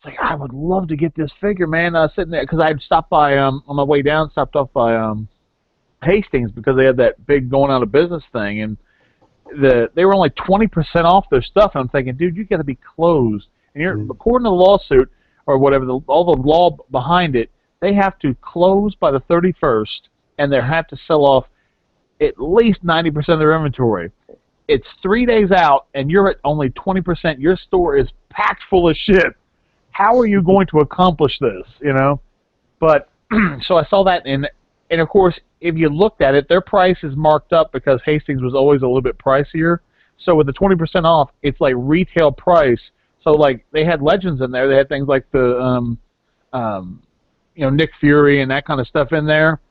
like, I would love to get this figure, man. I was sitting there because I'd stopped by on my way down, stopped off by Hastings because they had that big going out of business thing, and they were only 20% off their stuff. And I'm thinking, dude, you got to be closed. And according to the lawsuit or whatever, all the law behind it, they have to close by the 31st, and they have to sell off at least 90% of their inventory. It's 3 days out, and you're at only 20%. Your store is packed full of shit. How are you going to accomplish this, But, so I saw that, and of course, if you looked at it, their price is marked up because Hastings was always a little bit pricier. So with the 20% off, it's like retail price. So, like, they had legends in there. They had things like the, Nick Fury and that kind of stuff in there.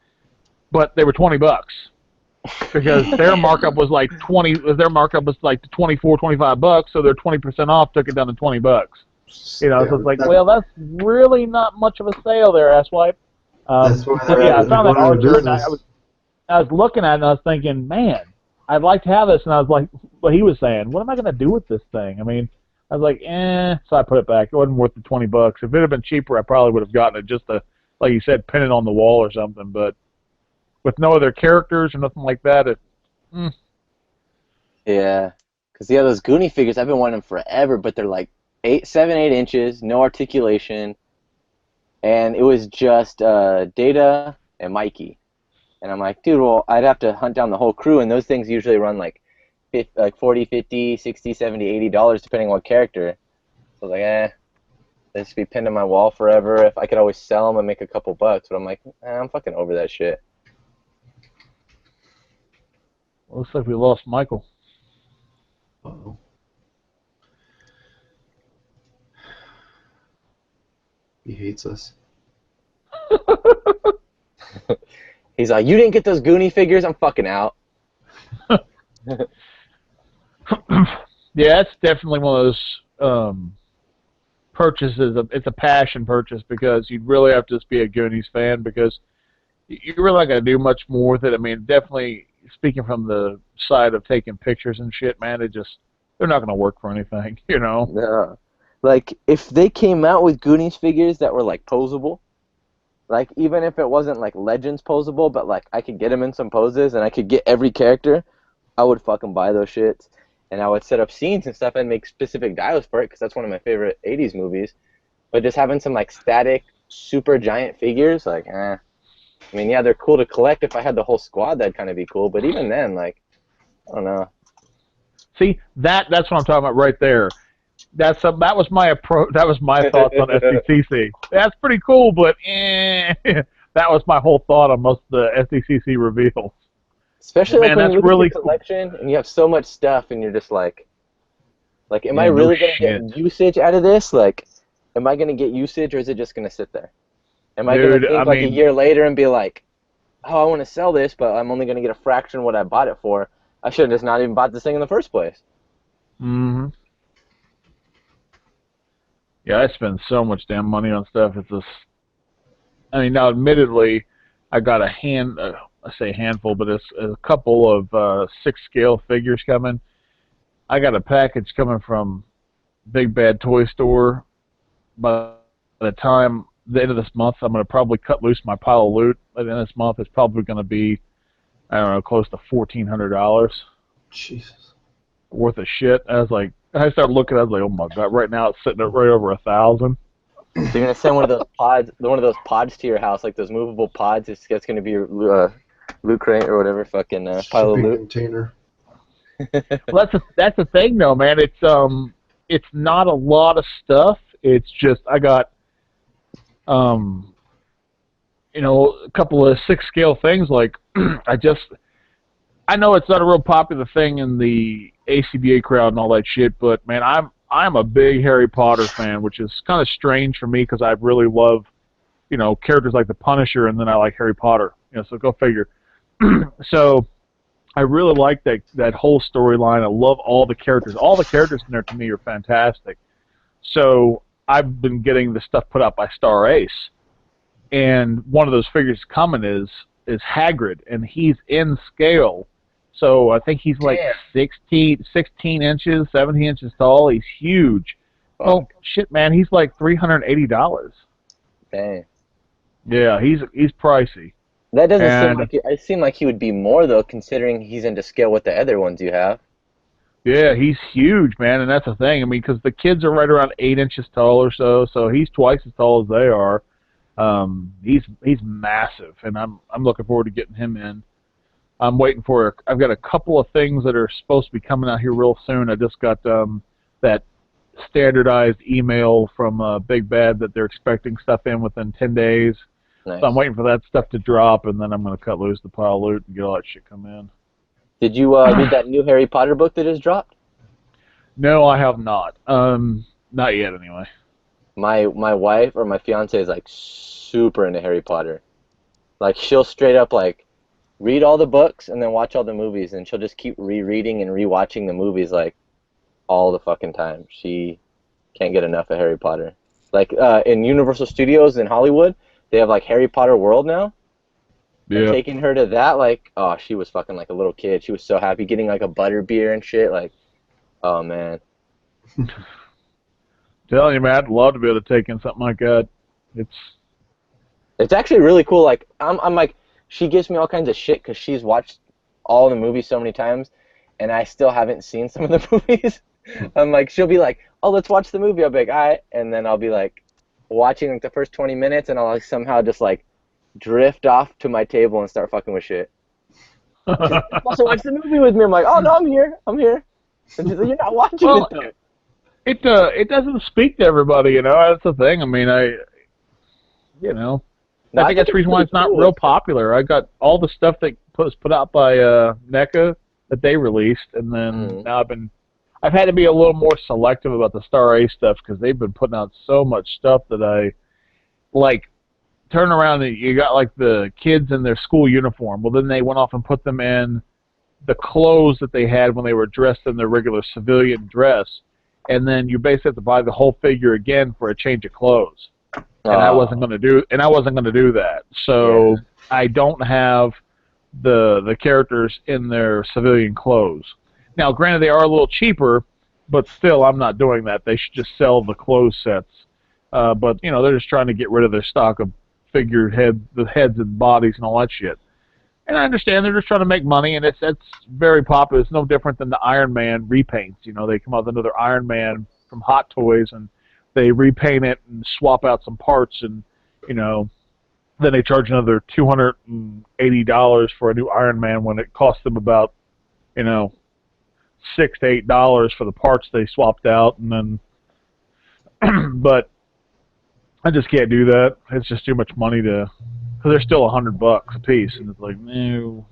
But they were $20. because their markup was like 20. Their markup was like $24, $25, so their 20% off took it down to $20. You know, so it's like, well, that's really not much of a sale there, asswipe. That's why But yeah, I found that going out of Archer, and business. I was looking at it, and I was thinking, man, I'd like to have this, and I was like, what he was saying, what am I going to do with this thing? I mean, I was like, so I put it back. It wasn't worth the $20. If it had been cheaper, I probably would have gotten it just to, like you said, pin it on the wall or something. But with no other characters or nothing like that, Yeah, because yeah, those Goonie figures, I've been wanting them forever, but they're like 7, 8 inches, no articulation, and it was just Data and Mikey. And I'm like, dude, well, I'd have to hunt down the whole crew, and those things usually run like 40, 50, 60, 70, $80, depending on what character. So I was like, they just be pinned on my wall forever. If I could always sell them and make a couple bucks, but I'm like, I'm fucking over that shit. looks like we lost Michael. Uh-oh. He hates us. He's like, you didn't get those Goonie figures? I'm fucking out. Yeah, it's definitely one of those purchases. It's a passion purchase because you'd really have to just be a Goonies fan because you're really not going to do much more with it. I mean, definitely speaking from the side of taking pictures and shit, man, they're not going to work for anything, you know? Yeah. Like, if they came out with Goonies figures that were, like, posable, like, even if it wasn't, like, Legends posable, but, like, I could get them in some poses and I could get every character, I would fucking buy those shits. And I would set up scenes and stuff and make specific dials for it because that's one of my favorite 80s movies. But just having some, like, static, super giant figures, like, I mean, yeah, they're cool to collect. If I had the whole squad, that'd kind of be cool. But even then, like, I don't know. See, that's what I'm talking about right there. That was my approach. That was my thoughts on SDCC. That's pretty cool, but that was my whole thought on most of the SDCC reveals. Especially Man, like when that's you look really at your collection and you have so much stuff and you're just like, am I Yeah, no really gonna shit. get usage out of this? Like, am I gonna get usage or is it just gonna sit there? Am I gonna Dude, think I like a mean- year later and be like, oh, I want to sell this, but I'm only gonna get a fraction of what I bought it for. I should have just not even bought this thing in the first place. Mm-hmm. Yeah, I spend so much damn money on stuff. It's just, I mean, now admittedly, I got I say handful, but it's a couple of 6 scale figures coming. I got a package coming from Big Bad Toy Store. By the time the end of this month, I'm going to probably cut loose my pile of loot. By the end of this month, it's probably going to be, I don't know, close to $1,400 Jesus. worth of shit. I started looking. I was like, oh my god! Right now, it's sitting at right over 1,000. So you're gonna send one of those pods to your house, like those movable pods. It's gonna be your loot crate or whatever, fucking pile of Shipping loot. container. Well, that's the thing, though, man. It's not a lot of stuff. It's just I got, a couple of 6 scale things. Like I know it's not a real popular thing in the ACBA crowd and all that shit, but man, I'm a big Harry Potter fan, which is kind of strange for me because I really love, characters like the Punisher, and then I like Harry Potter. So go figure. So I really like that whole storyline. I love all the characters. All the characters in there to me are fantastic. So I've been getting the stuff put out by Star Ace, and one of those figures coming is Hagrid, and he's in scale. So I think he's like 16 inches, 17 inches tall. He's huge. Oh shit, man, he's like $380. Dang. Yeah, he's pricey. That doesn't seem like he would be more though, considering he's into scale with the other ones you have. Yeah, he's huge, man, and that's the thing. I mean, because the kids are right around 8 inches tall or so he's twice as tall as they are. He's massive, and I'm looking forward to getting him in. I'm waiting for. I've got a couple of things that are supposed to be coming out here real soon. I just got that standardized email from Big Bad that they're expecting stuff in within 10 days. Nice. So I'm waiting for that stuff to drop, and then I'm going to cut loose the pile of loot and get all that shit come in. Did you read that new Harry Potter book that just dropped? No, I have not. Not yet, anyway. My wife or my fiance is like super into Harry Potter. Like she'll straight up like read all the books and then watch all the movies, and she'll just keep rereading and rewatching the movies like all the fucking time. She can't get enough of Harry Potter. Like in Universal Studios in Hollywood, they have like Harry Potter World now. And Yeah. taking her to that, like, oh, she was fucking like a little kid. She was so happy getting like a butter beer and shit. Like, oh man. Telling you, man, I'd love to be able to take in something like that. It's actually really cool. Like, I'm like, she gives me all kinds of shit because she's watched all the movies so many times, and I still haven't seen some of the movies. I'm like, she'll be like, oh, let's watch the movie. I'll be like, all right. And then I'll be like watching like the first 20 minutes, and I'll like somehow just like drift off to my table and start fucking with shit. Also watch the movie with me. I'm like, oh no, I'm here. And she's like, you're not watching Well, it though. it doesn't speak to everybody, you know. That's the thing. I mean, you know, No, I think that's the reason why it's not cool. real popular. I got all the stuff that was put out by NECA that they released, and then now I've had to be a little more selective about the Star A stuff because they've been putting out so much stuff that I like. Turn around and you got like the kids in their school uniform. Well, then they went off and put them in the clothes that they had when they were dressed in their regular civilian dress, and then you basically have to buy the whole figure again for a change of clothes. And I wasn't going to do that. So I don't have the characters in their civilian clothes. Now, granted, they are a little cheaper, but still, I'm not doing that. They should just sell the clothes sets. But you know, they're just trying to get rid of their stock of the heads and bodies and all that shit. And I understand they're just trying to make money, and it's very popular. It's no different than the Iron Man repaints. You know, they come out with another Iron Man from Hot Toys, and they repaint it and swap out some parts, and you know, then they charge another $280 for a new Iron Man when it costs them about, you know, $6 to $8 for the parts they swapped out, and then, but I just can't do that. It's just too much money because they're still $100 a piece, and it's like no.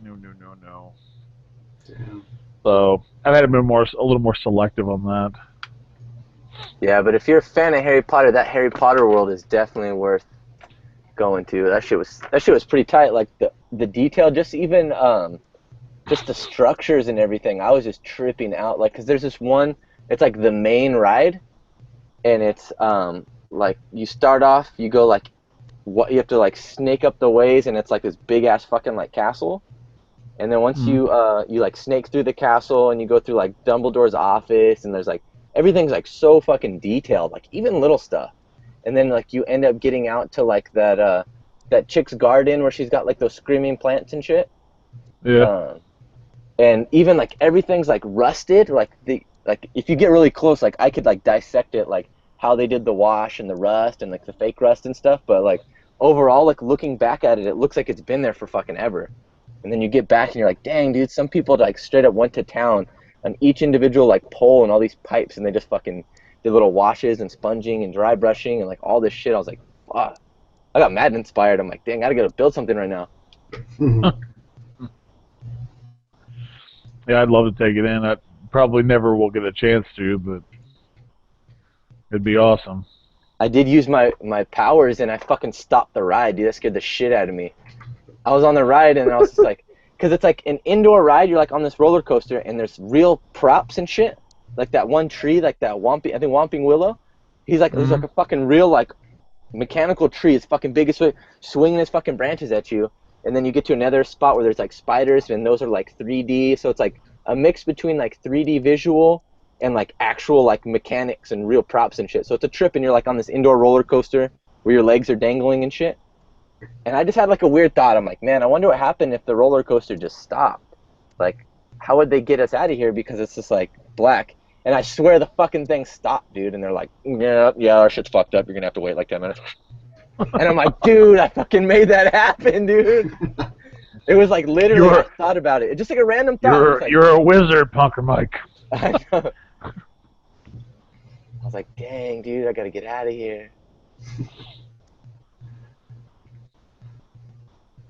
Damn. So I've had to be a little more selective on that. Yeah, but if you're a fan of Harry Potter, that Harry Potter world is definitely worth going to. That shit was pretty tight. Like the detail, just even just the structures and everything. I was just tripping out. Like, cause there's this one. It's like the main ride, and it's like you start off, you go like you have to like snake up the ways, and it's like this big ass fucking like castle. And then once you like snake through the castle and you go through like Dumbledore's office, and there's like everything's like so fucking detailed, like even little stuff. And then like you end up getting out to like that chick's garden where she's got like those screaming plants and shit. Yeah. And even like everything's like rusted, like if you get really close, like I could like dissect it, like how they did the wash and the rust and like the fake rust and stuff. But like overall, like looking back at it, it looks like it's been there for fucking ever. And then you get back and you're like, dang, dude, some people like straight up went to town on each individual like pole and all these pipes, and they just fucking did little washes and sponging and dry brushing and like all this shit. I was like, fuck. I got mad inspired. I'm like, dang, I gotta go build something right now. Yeah, I'd love to take it in. I probably never will get a chance to, but it'd be awesome. I did use my powers, and I fucking stopped the ride, dude. That scared the shit out of me. I was on the ride, and I was just like, because it's like an indoor ride. You're like on this roller coaster, and there's real props and shit. Like that one tree, like that Whomping Willow. He's like, there's like a fucking real like mechanical tree. It's fucking big as shit, swinging his fucking branches at you. And then you get to another spot where there's like spiders, and those are like 3D. So it's like a mix between like 3D visual and like actual like mechanics and real props and shit. So it's a trip, and you're like on this indoor roller coaster where your legs are dangling and shit. And I just had like a weird thought. I'm like, man, I wonder what happened if the roller coaster just stopped. Like, how would they get us out of here? Because it's just like black. And I swear the fucking thing stopped, dude. And they're like, yeah, our shit's fucked up. You're gonna have to wait like 10 minutes. And I'm like, dude, I fucking made that happen, dude. It was like literally, I thought about it. It's just like a random thought. You're a wizard, Punker Mike. I know. I was like, dang, dude, I gotta get out of here.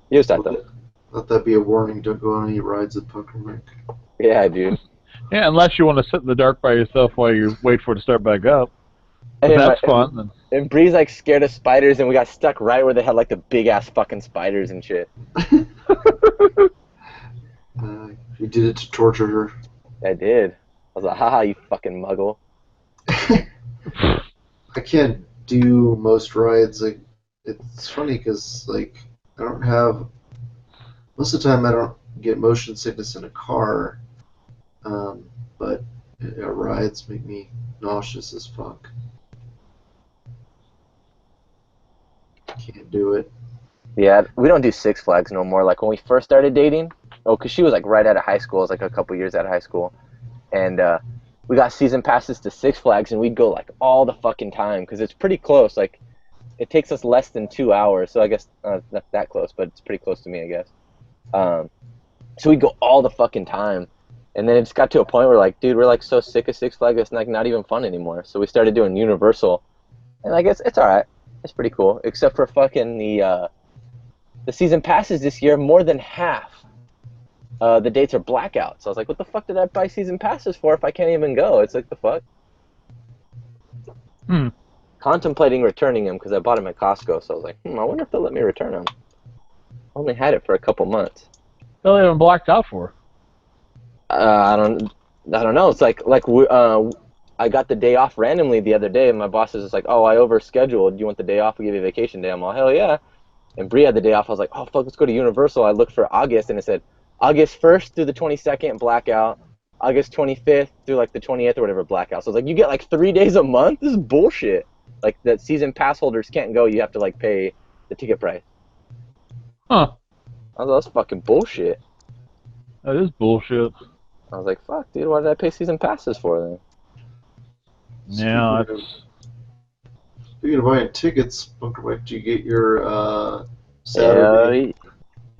You start though. Let that be a warning. Don't go on any rides at Punker Mike. Yeah, dude. Yeah, unless you want to sit in the dark by yourself while you wait for it to start back up. If that's fun. Then. And Bree's like scared of spiders, and we got stuck right where they had like the big ass fucking spiders and shit. You did it to torture her. I did. I was like, haha, you fucking muggle. I can't do most rides. Like, it's funny because like I don't have most of the time I don't get motion sickness in a car, but rides make me nauseous as fuck. Can't do it. Yeah, we don't do Six Flags no more. Like when we first started dating, because she was like right out of high school. It was like a couple years out of high school, and we got season passes to Six Flags, and we'd go like all the fucking time because it's pretty close. Like it takes us less than 2 hours, so I guess not that close, but it's pretty close to me, I guess. So we'd go all the fucking time, and then it just got to a point where like, dude, we're like so sick of Six Flags, it's like not even fun anymore. So we started doing Universal, and I guess it's all right. It's pretty cool, except for fucking the season passes this year. More than half the dates are blackouts. So I was like, what the fuck did I buy season passes for if I can't even go? It's like, the fuck? Contemplating returning them because I bought them at Costco. So I was like, I wonder if they'll let me return them. I only had it for a couple months. What are they even blacked out for? I don't know. It's like I got the day off randomly the other day, and my boss is just like, oh, I overscheduled. Do you want the day off? We'll give you a vacation day. I'm all, hell yeah. And Bree had the day off. I was like, oh, fuck, let's go to Universal. I looked for August, and it said August 1st through the 22nd, blackout. August 25th through, like, the 20th or whatever, blackout. So I was like, you get, like, 3 days a month? This is bullshit. Like, that season pass holders can't go. You have to, like, pay the ticket price. Huh. I was like, that's fucking bullshit. That is bullshit. I was like, fuck, dude, why did I pay season passes for then? Yeah, Speaking of buying tickets, Bunker Mike, did you get your Saturday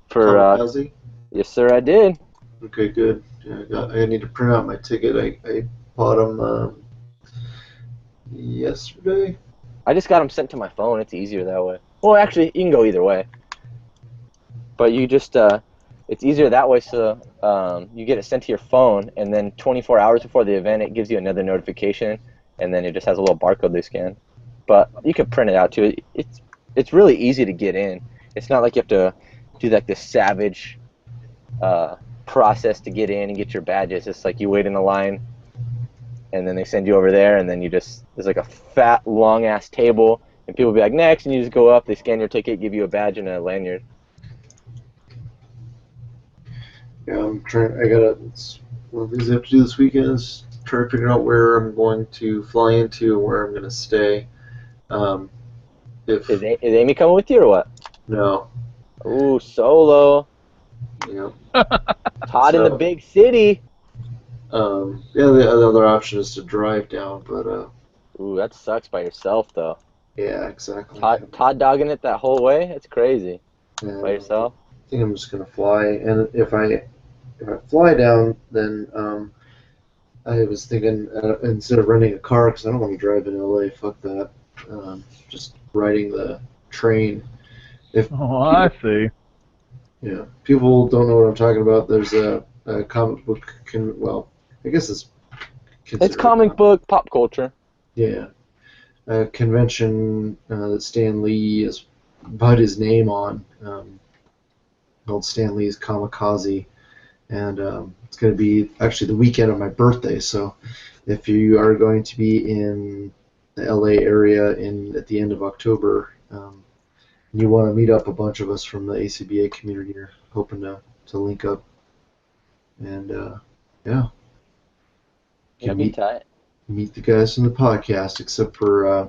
Kamikaze? Yes, sir, I did. Okay, good. Yeah, I need to print out my ticket. I bought them yesterday. I just got them sent to my phone. It's easier that way. Well, actually, you can go either way. But you just, it's easier that way, so you get it sent to your phone, and then 24 hours before the event, it gives you another notification, and then it just has a little barcode they scan. But you can print it out too. It's really easy to get in. It's not like you have to do like this savage process to get in and get your badges. It's like you wait in a line, and then they send you over there, and then there's like a fat, long-ass table, and people will be like, next, and you just go up, they scan your ticket, give you a badge and a lanyard. Yeah, one of the things I have to do this weekend is try to figure out where I'm going to fly into, where I'm going to stay. Is Amy coming with you or what? No. Ooh, solo. Yeah. Hot in the big city. Yeah, the other option is to drive down, but Ooh, that sucks by yourself though. yeah, exactly. Hot dogging it that whole way? It's crazy. Yeah, By yourself? I think I'm just gonna fly, and if I fly down, then I was thinking instead of renting a car, because I don't want to drive in LA. Fuck that. Just riding the train. I see. Yeah, people don't know what I'm talking about. There's a comic book. I guess it's Comic book pop culture. Yeah, a convention that Stan Lee has put his name on, called Stan Lee's Kamikaze, and it's going to be actually the weekend of my birthday. So, if you are going to be in the LA area at the end of October, and you want to meet up a bunch of us from the ACBA community, are hoping to link up, and yeah. That'd be tight. Meet the guys from the podcast, except for I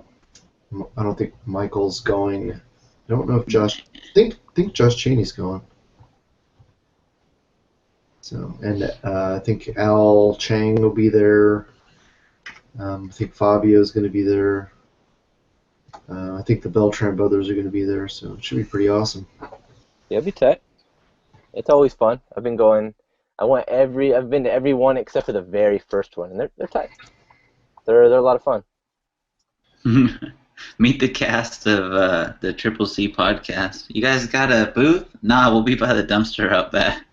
don't think Michael's going. I don't know if Josh. Think Josh Cheney's going. So, and I think Al Chang will be there. I think Fabio's going to be there. I think the Beltran brothers are going to be there, so it should be pretty awesome. Yeah, it'd be tight. It's always fun. I've been to every one except for the very first one, and they're tight. They're a lot of fun. Meet the cast of the Triple C podcast. You guys got a booth? Nah, we'll be by the dumpster out back.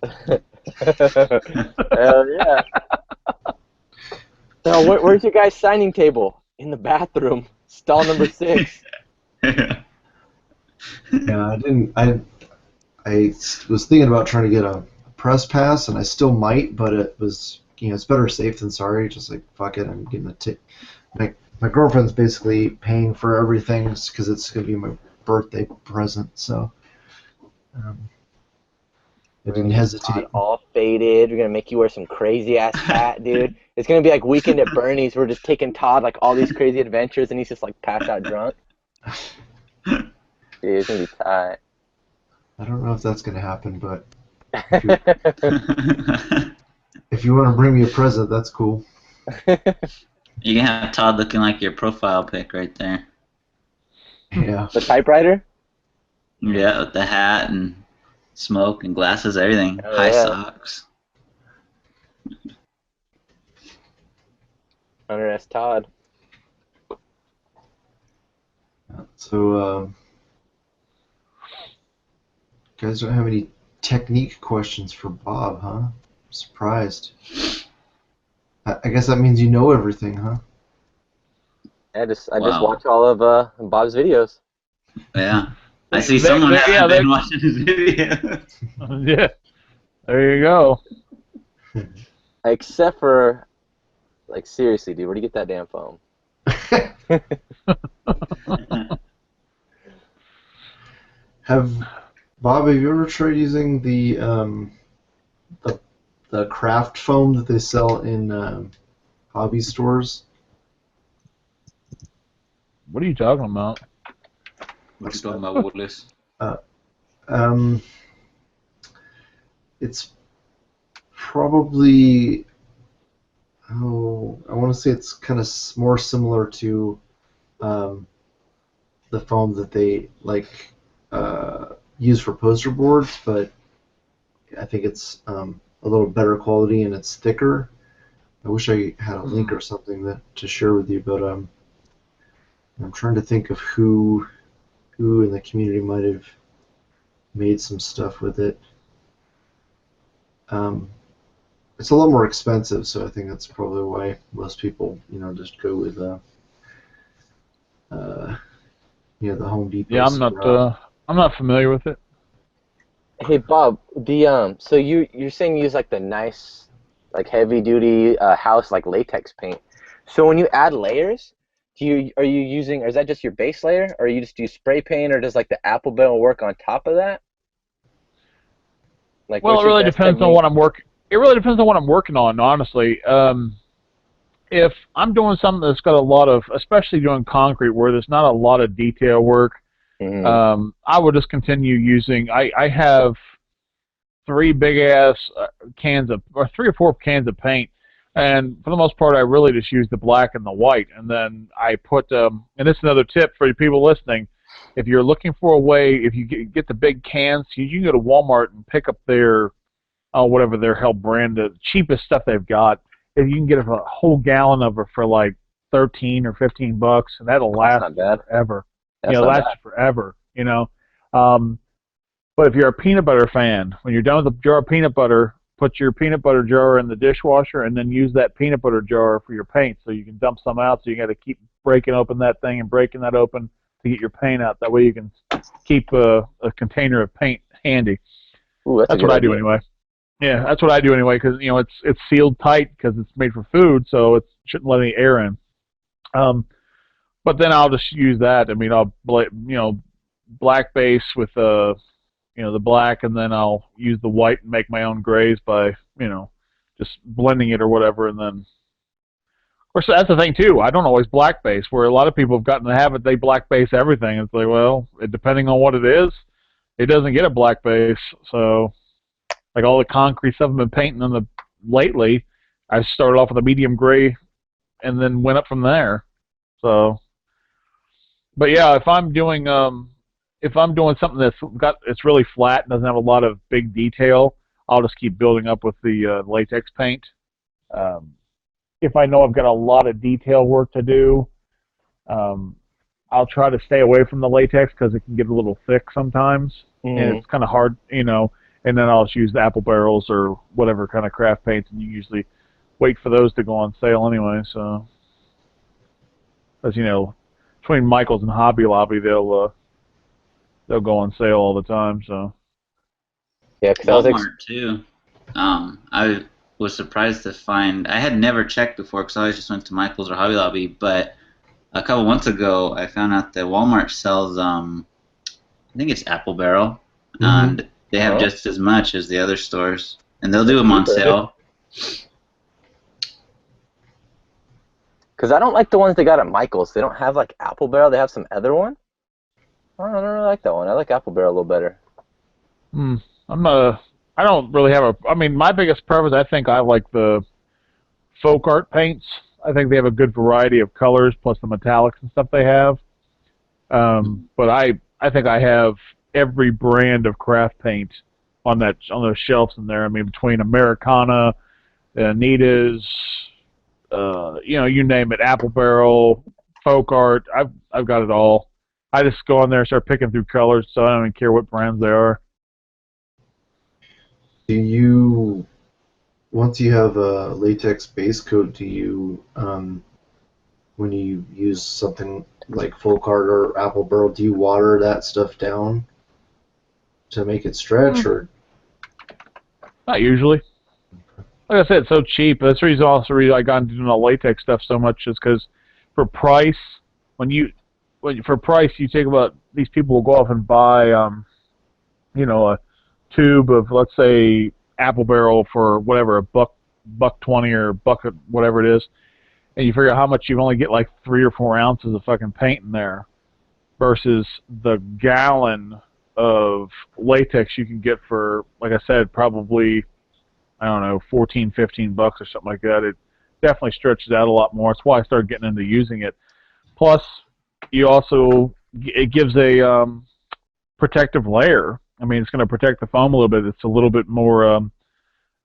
Hell yeah. No, where's your guys' signing table? In the bathroom, stall number 6. Yeah, I was thinking about trying to get a press pass, and I still might, but it was, it's better safe than sorry. Just like, fuck it, I'm getting a tip. My girlfriend's basically paying for everything because it's gonna be my birthday present, so I didn't hesitate. All faded. We're gonna make you wear some crazy ass hat, dude. It's gonna be like Weekend at Bernie's. We're just taking Todd like all these crazy adventures, and he's just like passed out drunk. Dude, it's gonna be tight. I don't know if that's gonna happen, but if you want to bring me a present, that's cool. You can have Todd looking like your profile pic right there. Yeah. The typewriter? Yeah, with the hat and smoke and glasses, everything. Oh, High yeah. socks. Hunter S. Todd. So, you guys don't have any technique questions for Bob, huh? I'm surprised. I guess that means you know everything, huh? I just Wow. watch all of Bob's videos. Yeah. I see someone hasn't been watching his videos. Yeah. There you go. Except for, like, seriously, dude, where do you get that damn phone? Bob, have you ever tried using the craft foam that they sell in hobby stores? What are you talking about? What you talking about, Willis? It's probably, I want to say it's kind of more similar to the foam that they use for poster boards, but I think it's a little better quality and it's thicker. I wish I had a link or something to share with you, but I'm trying to think of who in the community might have made some stuff with it. It's a lot more expensive, so I think that's probably why most people, just go with the Home Depot. Yeah, I'm not familiar with it. Hey, Bob, so you're saying you use like the nice, like heavy duty house like latex paint. So when you add layers, are you using, or is that just your base layer, or you just do spray paint, or does like the apple barrel work on top of that? Like, Well, it really depends on what I'm working. It really depends on what I'm working on, honestly. If I'm doing something that's got a lot of, especially doing concrete, where there's not a lot of detail work, I would just continue using. I have 3 big ass cans of, or 3 or 4 cans of paint, and for the most part, I really just use the black and the white, and then I put. And this is another tip for people listening: if you're looking for a way, if you get the big cans, you can go to Walmart and pick up their, whatever their hell brand, the cheapest stuff they've got. If you can get a whole gallon of it for like $13 or $15, and that'll last forever. Last forever. But if you're a peanut butter fan, when you're done with the jar of peanut butter, put your peanut butter jar in the dishwasher, and then use that peanut butter jar for your paint. So you can dump some out. So you got to keep breaking open that thing and breaking that open to get your paint out. That way you can keep a container of paint handy. Ooh, that's what I do anyway. Yeah, that's what I do anyway, because it's sealed tight because it's made for food, so it shouldn't let any air in. But then I'll just use that. I mean, I'll black base with the black, and then I'll use the white and make my own grays by just blending it or whatever. And then, of course, that's the thing too. I don't always black base. Where a lot of people have gotten the habit they black base everything. It's like, well, depending on what it is, it doesn't get a black base. So, like all the concrete stuff I've been painting on lately, I started off with a medium gray, and then went up from there. So, but yeah, if I'm doing something it's really flat and doesn't have a lot of big detail, I'll just keep building up with the latex paint. If I know I've got a lot of detail work to do, I'll try to stay away from the latex because it can get a little thick sometimes, and it's kind of hard, and then I'll just use the apple barrels or whatever kind of craft paints, and you usually wait for those to go on sale anyway. So, as between Michael's and Hobby Lobby, they'll go on sale all the time. So yeah, because Walmart too. I was surprised to find I had never checked before because I always just went to Michael's or Hobby Lobby, but a couple months ago I found out that Walmart sells I think it's Apple Barrel, and they have just as much as the other stores, and they'll do them on sale. Because I don't like the ones they got at Michael's. They don't have like Apple Barrel. They have some other one. I don't really like that one. I like Apple Barrel a little better. I don't really have I mean, my biggest preference, I think I like the folk art paints. I think they have a good variety of colors, plus the metallics and stuff they have. But I think I have every brand of craft paint on those shelves in there. I mean, between Americana, Anita's, you name it, Apple Barrel, folk art. I've got it all. I just go in there and start picking through colors, so I don't even care what brands they are. Do you, once you have a latex base coat, do you, when you use something like folk art or Apple Barrel, do you water that stuff down to make it stretch, or? Not usually. Like I said, it's so cheap. That's the reason I got into doing the latex stuff so much, is because for price, for price, you think about these people will go off and buy, a tube of, let's say, Apple Barrel for whatever, $1.20 or $1, whatever it is, and you figure out how much you only get like 3 or 4 ounces of fucking paint in there, versus the gallon of latex you can get for, like I said, probably, I don't know, $14, $15 or something like that. It definitely stretches out a lot more. That's why I started getting into using it. Plus, it gives a protective layer. I mean, it's going to protect the foam a little bit. It's a little bit more,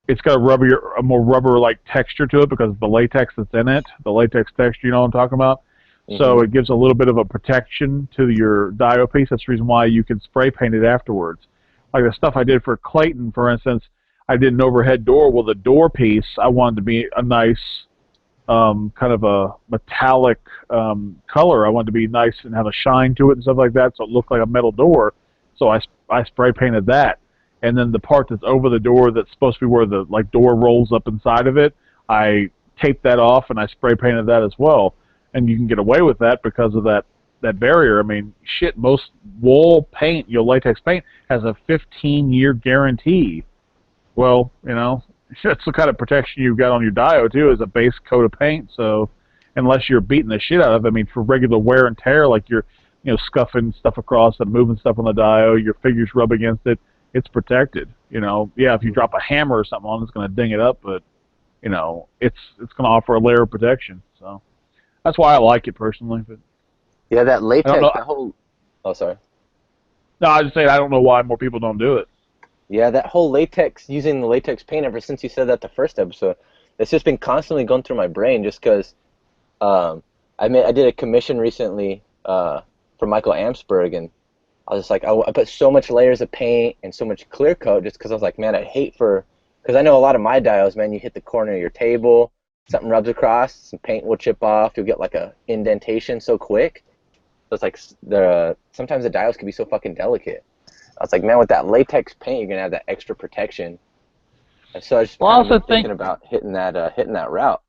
it's got a more rubber-like texture to it because of the latex that's in it, the latex texture, you know what I'm talking about? Mm-hmm. So it gives a little bit of a protection to your dio piece. That's the reason why you can spray paint it afterwards. Like the stuff I did for Clayton, for instance, I did an overhead door. Well, the door piece, I wanted to be a nice kind of a metallic color. I wanted to be nice and have a shine to it and stuff like that, so it looked like a metal door. So I spray painted that, and then the part that's over the door that's supposed to be where the door rolls up inside of it, I taped that off and I spray painted that as well. And you can get away with that because of that barrier. I mean, shit, most wall paint, latex paint, has a 15-year guarantee. Well, that's the kind of protection you've got on your dio too, is a base coat of paint. So unless you're beating the shit out of it, I mean, for regular wear and tear, like you're scuffing stuff across and moving stuff on the dio, your fingers rub against it, it's protected. Yeah, if you drop a hammer or something on it, it's going to ding it up, but it's going to offer a layer of protection. So that's why I like it personally. But yeah, that latex, oh, sorry. No, I was just saying I don't know why more people don't do it. Yeah, that whole latex, using the latex paint, ever since you said that the first episode, it's just been constantly going through my brain, just because I did a commission recently for Michael Amsberg, and I was just like, I put so much layers of paint and so much clear coat just because I was like, man, because I know a lot of my dials, man, you hit the corner of your table, something rubs across, some paint will chip off, you'll get like a indentation so quick. So it's like sometimes the dials can be so fucking delicate. I was like, man, with that latex paint, you're gonna have that extra protection. And so I was just thinking about hitting that route.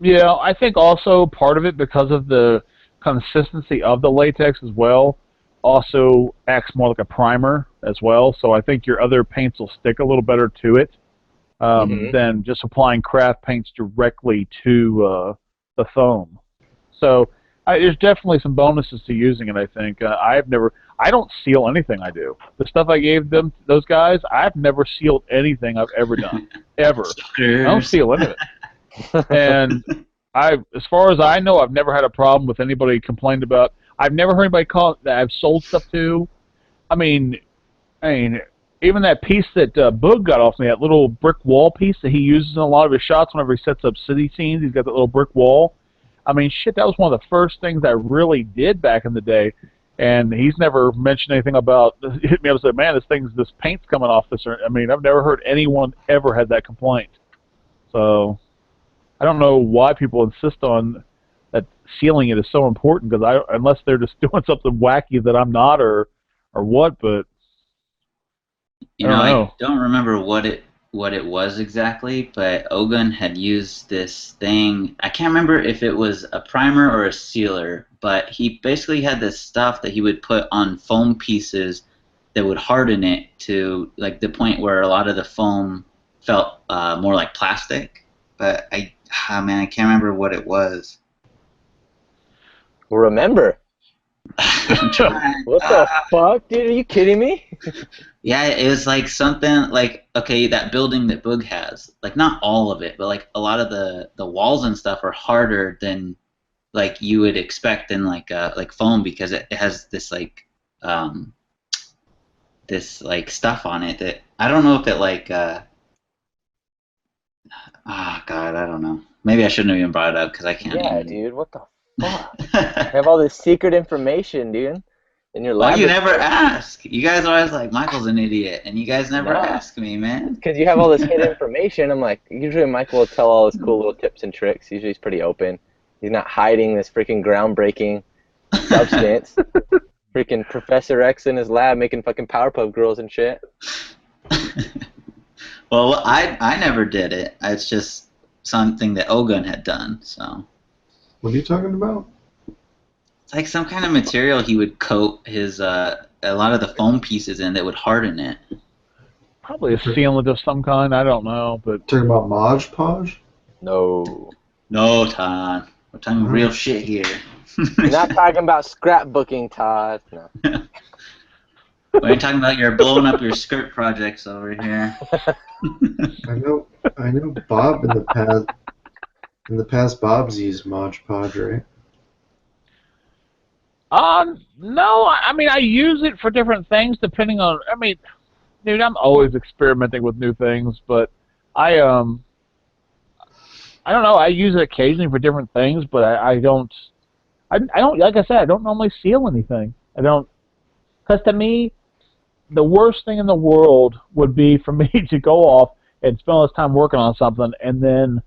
Yeah, I think also part of it, because of the consistency of the latex as well, also acts more like a primer as well. So I think your other paints will stick a little better to it than just applying craft paints directly to the foam. So there's definitely some bonuses to using it, I think. I don't seal anything I do. The stuff I gave those guys, I've never sealed anything I've ever done. Ever. I don't seal any of it. And as far as I know, I've never had a problem with anybody complained about. I've never heard anybody call that I've sold stuff to. I mean, even that piece that Boog got off me, that little brick wall piece that he uses in a lot of his shots whenever he sets up city scenes, he's got that little brick wall. I mean, shit, that was one of the first things I really did back in the day. And he's never mentioned anything about, hit me up and said, man, this paint's coming off this. I mean, I've never heard anyone ever had that complaint. So I don't know why people insist on that sealing it is so important, because unless they're just doing something wacky that I'm not or what, but I don't remember what it what it was exactly, but Ogun had used this thing. I can't remember if it was a primer or a sealer, but he basically had this stuff that he would put on foam pieces that would harden it to like the point where a lot of the foam felt more like plastic. But man, I can't remember what it was. Remember? I'm trying. What the fuck, dude? Are you kidding me? Yeah, it was like something like, okay, that building that Boog has, like not all of it, but like a lot of the walls and stuff are harder than like you would expect in like foam, because it has this like stuff on it that I don't know if it like God, I don't know. Maybe I shouldn't have even brought it up because I can't. Yeah, dude. What the fuck? I have all this secret information, dude. In your Why lab. you never ask? You guys are always like, Michael's an idiot, and you guys never ask me, man. Because you have all this hidden information. I'm like, usually Michael will tell all his cool little tips and tricks. Usually he's pretty open. He's not hiding this freaking groundbreaking substance. Freaking Professor X in his lab making fucking Powerpuff Girls and shit. Well, I never did it. It's just something that Ogun had done. So What are you talking about? it's like some kind of material he would coat his a lot of the foam pieces in that would harden it. Probably a sealant of some kind. I don't know, but Talking about Mod Podge? No. No, Todd. We're talking real shit here. You're not talking about scrapbooking, Todd. No. We're talking about your blowing up your skirt projects over here. I know Bob in the past Bob's used Mod Podge, right? no. I mean, I use it for different things depending on. I mean, dude, I'm always experimenting with new things, but I don't know. I use it occasionally for different things, but I don't. I don't. Like I said, I don't normally seal anything. I don't, because to me, the worst thing in the world would be for me to go off and spend all this time working on something and then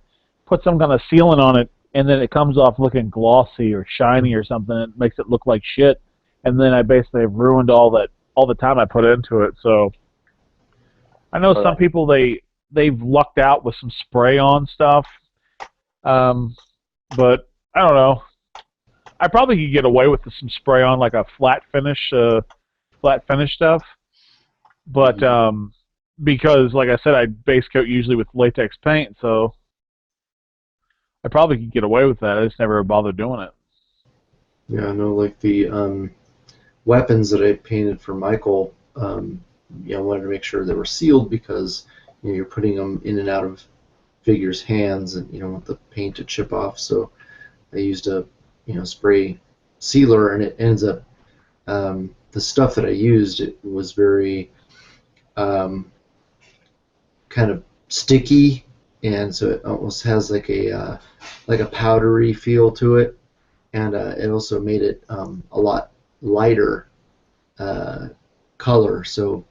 put some kind of sealant on it, and then it comes off looking glossy or shiny or something. It makes it look like shit, and then I basically have ruined all the time I put into it. So I know some people they've lucked out with some spray on stuff, but I don't know. I probably could get away with some spray on, like a flat finish stuff, but because, like I said, I base coat usually with latex paint, so I probably could get away with that. I just never bothered doing it. Yeah, I know, like the weapons that I painted for Michael, I wanted to make sure they were sealed because you're putting them in and out of figures' hands, and you don't want the paint to chip off. So I used a spray sealer, and it ends up the stuff that I used, it was very kind of sticky, and so it almost has like a powdery feel to it, and it also made it a lot lighter color. So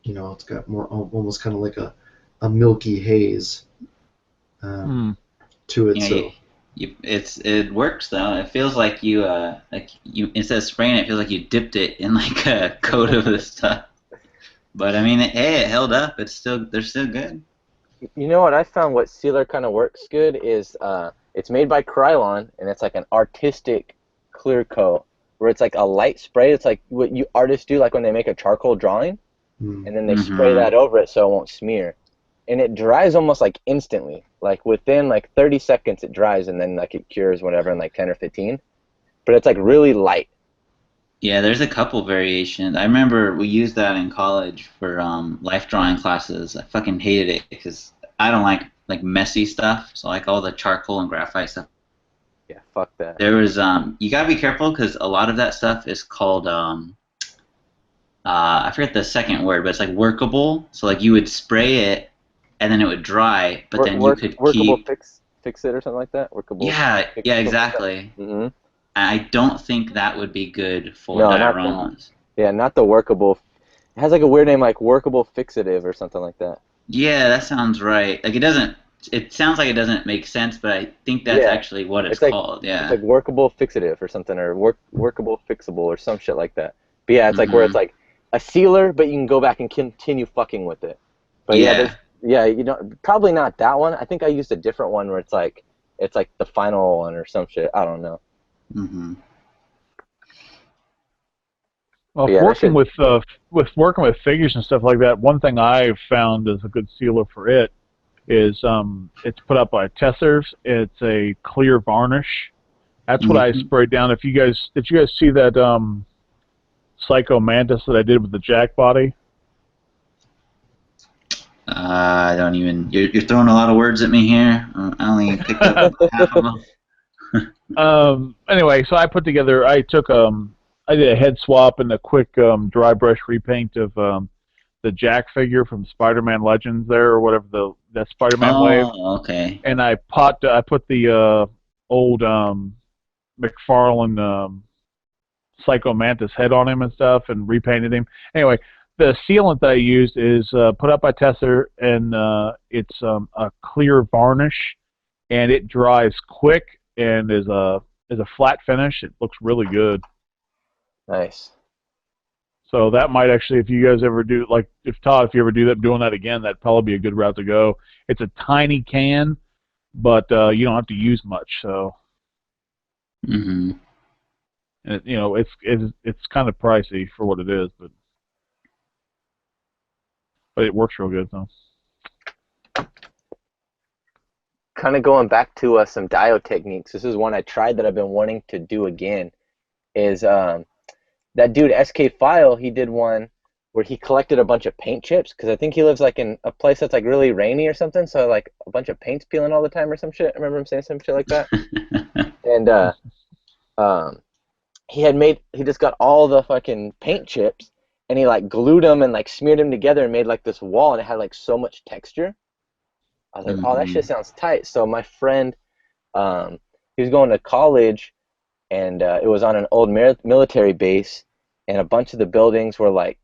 it's got more almost kind of like a milky haze to it. Yeah, so. It works though. It feels like you instead of spraying it, it feels like you dipped it in like a coat of this stuff. But I mean, it held up. They're still good. You know what I found? What sealer kind of works good is it's made by Krylon, and it's like an artistic clear coat where it's like a light spray. It's like what you artists do, like when they make a charcoal drawing, and then they spray that over it so it won't smear. And it dries almost like instantly. Like within like 30 seconds it dries, and then like it cures whatever in like 10 or 15. But it's like really light. Yeah, there's a couple variations. I remember we used that in college for life drawing classes. I fucking hated it because I don't like messy stuff. So like all the charcoal and graphite stuff. Yeah, fuck that. There was you gotta be careful because a lot of that stuff is called I forget the second word, but it's like workable. So like you would spray it, and then it would dry, but then you could workable keep... fix it or something like that. Workable. Yeah, exactly. Mm-hmm. I don't think that would be good for No, dioramas. Yeah, not the workable. It has like a weird name, like workable fixative or something like that. Yeah, that sounds right. Like it sounds like it doesn't make sense, but I think that's actually what it's called. Yeah. It's like workable fixative or something, or workable fixable or some shit like that. But yeah, it's like where it's like a sealer, but you can go back and continue fucking with it. But yeah, Yeah, probably not that one. I think I used a different one where it's like the final one or some shit. I don't know. Mm-hmm. Well, Yeah, that shit. working with figures and stuff like that, one thing I've found is a good sealer for it is it's put up by Tessers. It's a clear varnish. That's what I Mm-hmm. sprayed down. If you guys did you guys see that Psycho Mantis that I did with the Jack body? I don't even. You're throwing a lot of words at me here. I only picked up half of them. Anyway, so I did a head swap and a quick dry brush repaint of the Jack figure from Spider-Man Legends there, or whatever that Spider-Man wave, Oh, okay. and I put the old McFarlane Psycho Mantis head on him and stuff, and repainted him. Anyway, the sealant that I used is put up by Tesser, and it's a clear varnish, and it dries quick and is a flat finish. It looks really good. Nice. So that might actually, if you guys ever do, like, if you ever doing that again, that'd probably be a good route to go. It's a tiny can, but you don't have to use much. So, Mm-hmm. and it's kind of pricey for what it is, but it works real good. So. Kind of going back to some dio techniques. This is one I tried that I've been wanting to do again. Is that dude SK File? He did one where he collected a bunch of paint chips because I think he lives like in a place that's like really rainy or something. So like a bunch of paint's peeling all the time or some shit. I remember him saying some shit like that. And he just got all the fucking paint chips and he like glued them and like smeared them together and made like this wall, and it had like so much texture. I was like, oh, that shit sounds tight. So my friend, he was going to college, and it was on an old military base, and a bunch of the buildings were like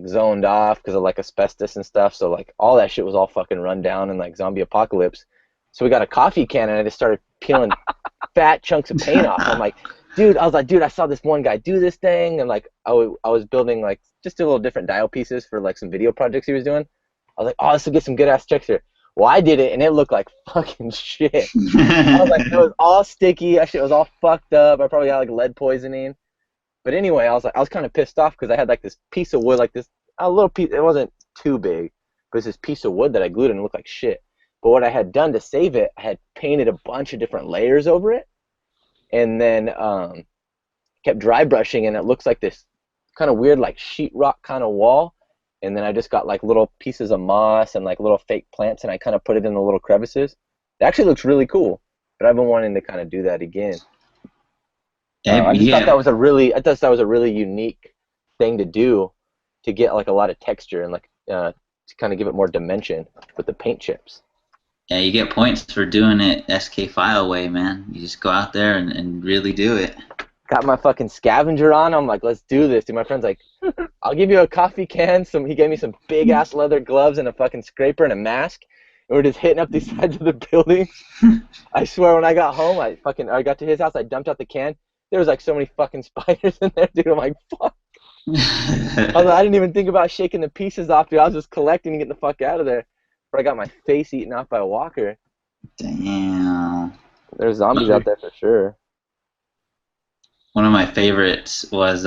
zoned off because of like asbestos and stuff. So like all that shit was all fucking run down and like zombie apocalypse. So we got a coffee can, and I just started peeling fat chunks of paint off. I'm like, dude, I saw this one guy do this thing, and like I was building like just a little different dial pieces for like some video projects he was doing. I was like, oh, this will get some good ass texture. Well, I did it, and it looked like fucking shit. I was like, it was all sticky. That shit was all fucked up. I probably got like lead poisoning. But anyway, I was kind of pissed off because I had like this piece of wood, like this a little piece. It wasn't too big, but it's this piece of wood that I glued and it looked like shit. But what I had done to save it, I had painted a bunch of different layers over it, and then kept dry brushing, and it looks like this kind of weird like sheetrock kind of wall. And then I just got like little pieces of moss and like little fake plants, and I kind of put it in the little crevices. It actually looks really cool, but I've been wanting to kind of do that again. I just thought that was a really unique thing to do to get like a lot of texture and like to kind of give it more dimension with the paint chips. Yeah, you get points for doing it SK File way, man. You just go out there and really do it. Got my fucking scavenger on. I'm like, let's do this. And my friend's like, I'll give you a coffee can. He gave me some big ass leather gloves and a fucking scraper and a mask. And we're just hitting up these sides of the building. I swear, when I got home, I got to his house. I dumped out the can. There was like so many fucking spiders in there, dude. I'm like, fuck. I didn't even think about shaking the pieces off, dude. I was just collecting and getting the fuck out of there. Before I got my face eaten off by a walker. Damn. There's zombies out there for sure. One of my favorites was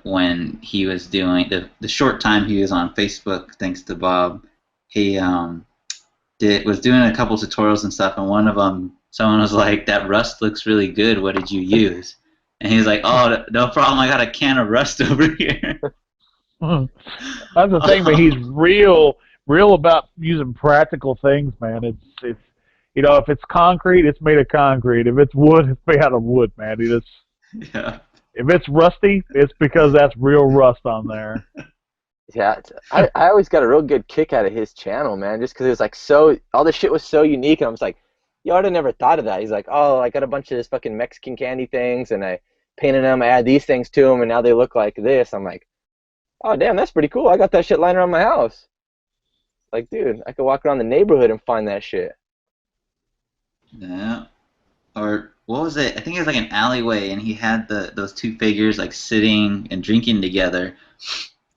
when he was doing the short time he was on Facebook, thanks to Bob. He was doing a couple tutorials and stuff, and one of them, someone was like, "That rust looks really good. What did you use?" And he's like, "Oh, no problem. I got a can of rust over here." That's the thing, but he's real about using practical things, man. It's if it's concrete, it's made of concrete. If it's wood, it's made out of wood, man. Yeah. If it's rusty, it's because that's real rust on there. Yeah, I always got a real good kick out of his channel, man, just because it was like all the shit was so unique, and I was like, yo, I'd have never thought of that. He's like, oh, I got a bunch of this fucking Mexican candy things, and I painted them, I add these things to them, and now they look like this. I'm like, oh, damn, that's pretty cool. I got that shit lying around my house. Like, dude, I could walk around the neighborhood and find that shit. Yeah. Or what was it? I think it was like an alleyway, and he had those two figures like sitting and drinking together,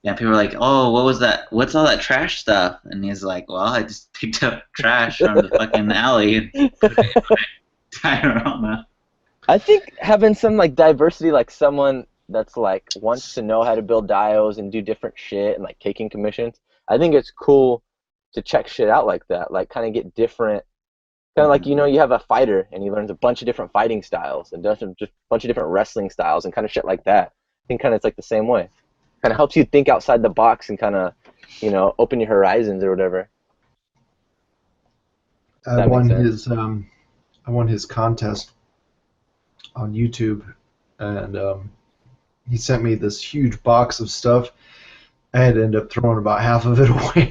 Yeah, people were like, "Oh, what was that? What's all that trash stuff?" And he's like, "Well, I just picked up trash from the fucking alley and put it in my diorama." I think having some like diversity, like someone that's like wants to know how to build dials and do different shit and like taking commissions. I think it's cool to check shit out like that, like kind of get different. Kind of like you have a fighter and he learns a bunch of different fighting styles and does just a bunch of different wrestling styles and kind of shit like that. I think kind of it's like the same way. Kind of helps you think outside the box and kind of, open your horizons or whatever. I won his contest on YouTube, and he sent me this huge box of stuff. I had to end up throwing about half of it away.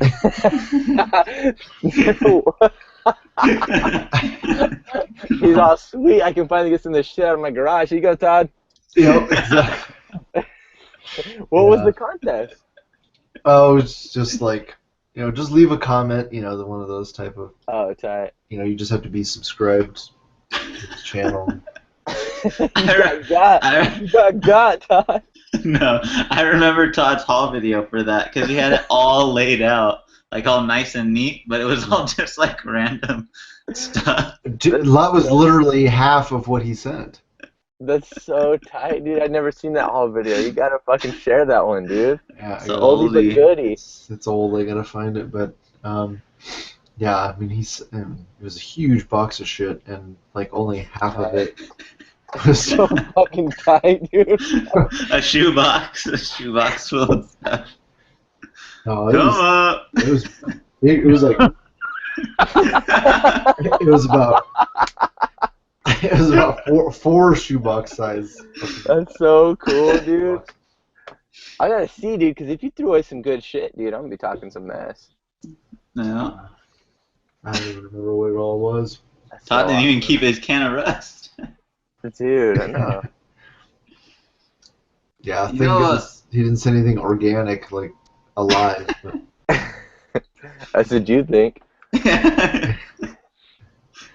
He's all sweet. I can finally get some of this shit out of my garage. Here you go, Todd. Yep, exactly. What was the contest? Oh, it's just like, just leave a comment, one of those type of, Oh, tight. you just have to be subscribed to his channel. You got, Todd. No, I remember Todd's haul video for that because he had it all laid out, like all nice and neat, but it was all just like random stuff. That was literally half of what he sent. That's so tight, dude. I've never seen that whole video. You gotta fucking share that one, dude. Yeah, So Oldie but goodie. it's old. I gotta find it, but yeah. I mean, it was a huge box of shit, and like only half of it was So fucking tight, dude. A shoebox full of stuff. No, Come up. it was like it was about four shoebox size. That's so cool, dude. I gotta see, dude, because if you threw away some good shit, dude, I'm gonna be talking some mess. No. I don't even remember what it all was. That's Todd so didn't even awesome. keep his can of rust. Dude, I know. Yeah, I think You know, he didn't say anything organic, like alive. But That's what you think.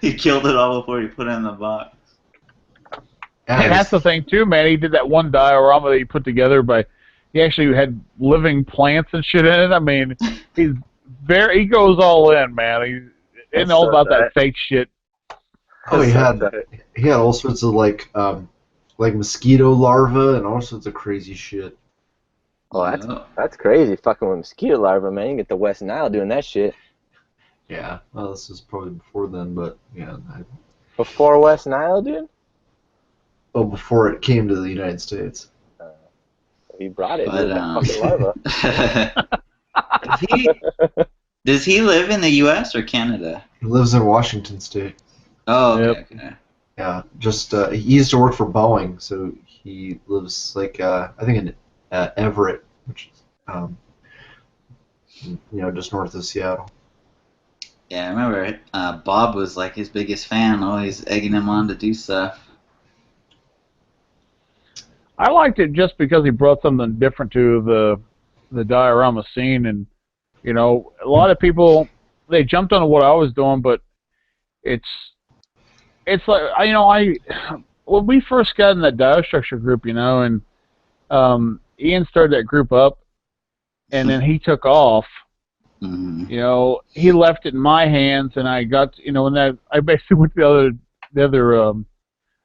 He killed it all before he put it in the box. yeah, And that's the thing too, man. He did that one diorama that he put together, but he actually had living plants and shit in it. I mean, he goes all in, man. He isn't all so about tight. that fake shit. Oh, he That's so had tight. all sorts of like mosquito larvae and all sorts of crazy shit. Oh, that's crazy. Fucking with mosquito larvae, man. You can get the West Nile doing that shit. Yeah, well, this is probably before then, but yeah, Before West Nile, dude? before it came to the United States. He brought it, But, dude. That fucking larva. Does he live in the U.S. or Canada? He lives in Washington State. Oh, okay. Yep. Okay. Yeah, just he used to work for Boeing, so he lives like I think in Everett, which is just north of Seattle. Yeah, I remember Bob was like his biggest fan, always egging him on to do stuff. I liked it just because he brought something different to the diorama scene, and a lot of people they jumped on what I was doing, but it's like when we first got in that Diostructure group, and Ian started that group up, and then he took off. Mm-hmm. He left it in my hands, and I got and I basically went to the other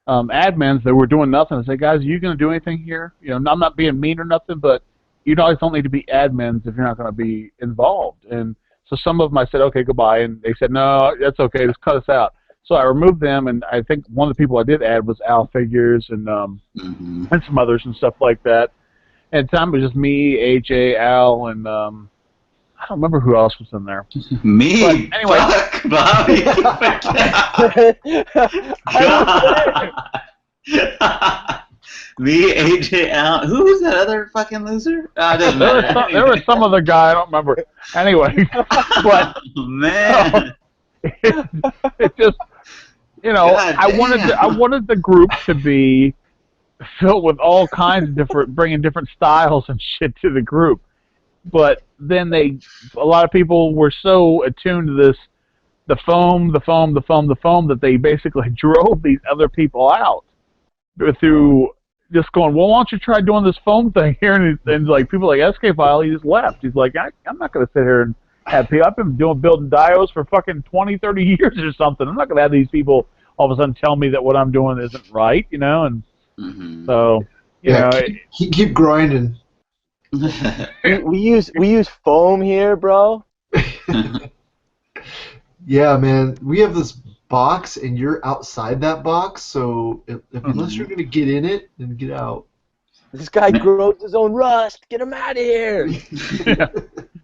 admins that were doing nothing. I said, guys, are you going to do anything here? I'm not being mean or nothing, but you guys don't need to be admins if you're not going to be involved. And so some of them I said, okay, goodbye. And they said, no, that's okay. Just cut us out. So I removed them, and I think one of the people I did add was Al Figures and some others and stuff like that. And at the time it was just me, AJ, Al, and I don't remember who else was in there. Me? But anyway. Fuck, Bobby. God. Me, AJ, Al. Who was that other fucking loser? Doesn't matter. There was some other guy, I don't remember. Anyway, but Oh, man. it just, God I wanted the group to be filled with all kinds of different, bringing different styles and shit to the group. But then a lot of people were so attuned to this, the foam, that they basically drove these other people out through just going, well, why don't you try doing this foam thing here? And like people like SK File, he just left. He's like, I'm not going to sit here and have people. I've been building diodes for fucking 20, 30 years or something. I'm not going to have these people all of a sudden tell me that what I'm doing isn't right, you know? And so, you know, keep grinding. we use foam here, bro. Yeah, man. We have this box, and you're outside that box, so unless you're gonna get in it, then get out. This guy grows his own rust. Get him out of here. yeah.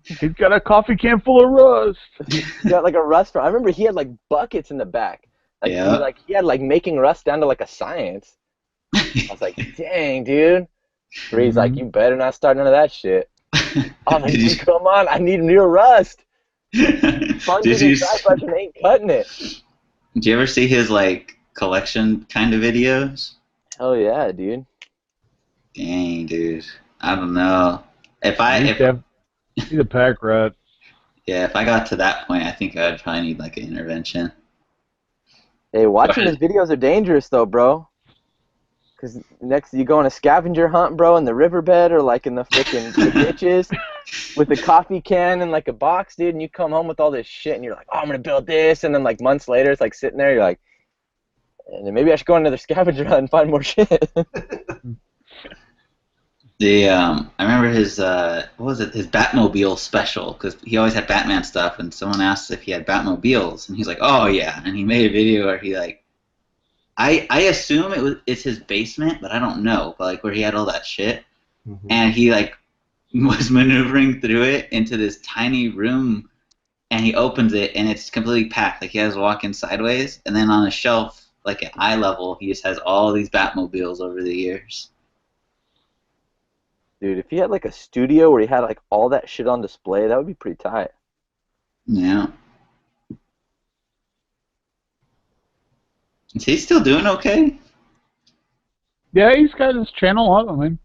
He's got a coffee can full of rust. He got like a rust farm. I remember he had like buckets in the back. Like, he had like making rust down to like a science. I was like, dang, dude. Reed's like, you better not start none of that shit. I'm like, dude, come on, I need real rust. Sponges and dry button ain't cutting it. Did you ever see his like collection kind of videos? Hell yeah, dude. Dang, dude. I don't know. He's a pack rat. Yeah, if I got to that point, I think I'd probably need like an intervention. Hey, watching his videos are dangerous though, bro. Because next you go on a scavenger hunt, bro, in the riverbed or like in the freaking ditches with a coffee can and like a box, dude, and you come home with all this shit and you're like, oh, I'm going to build this. And then like months later, it's like sitting there, you're like, and then maybe I should go on another scavenger hunt and find more shit. I remember his, what was it, his Batmobile special, because he always had Batman stuff, and someone asked if he had Batmobiles, and he's like, oh, yeah, and he made a video where he, like, I assume it's his basement, but I don't know, but, like, where he had all that shit, and he, like, was maneuvering through it into this tiny room, and he opens it, and it's completely packed, like, he has to walk in sideways, and then on a shelf, like, at eye level, he just has all these Batmobiles over the years. Dude, if he had like a studio where he had like all that shit on display, that would be pretty tight. Yeah. Is he still doing okay? Yeah, he's got his channel up. I mean,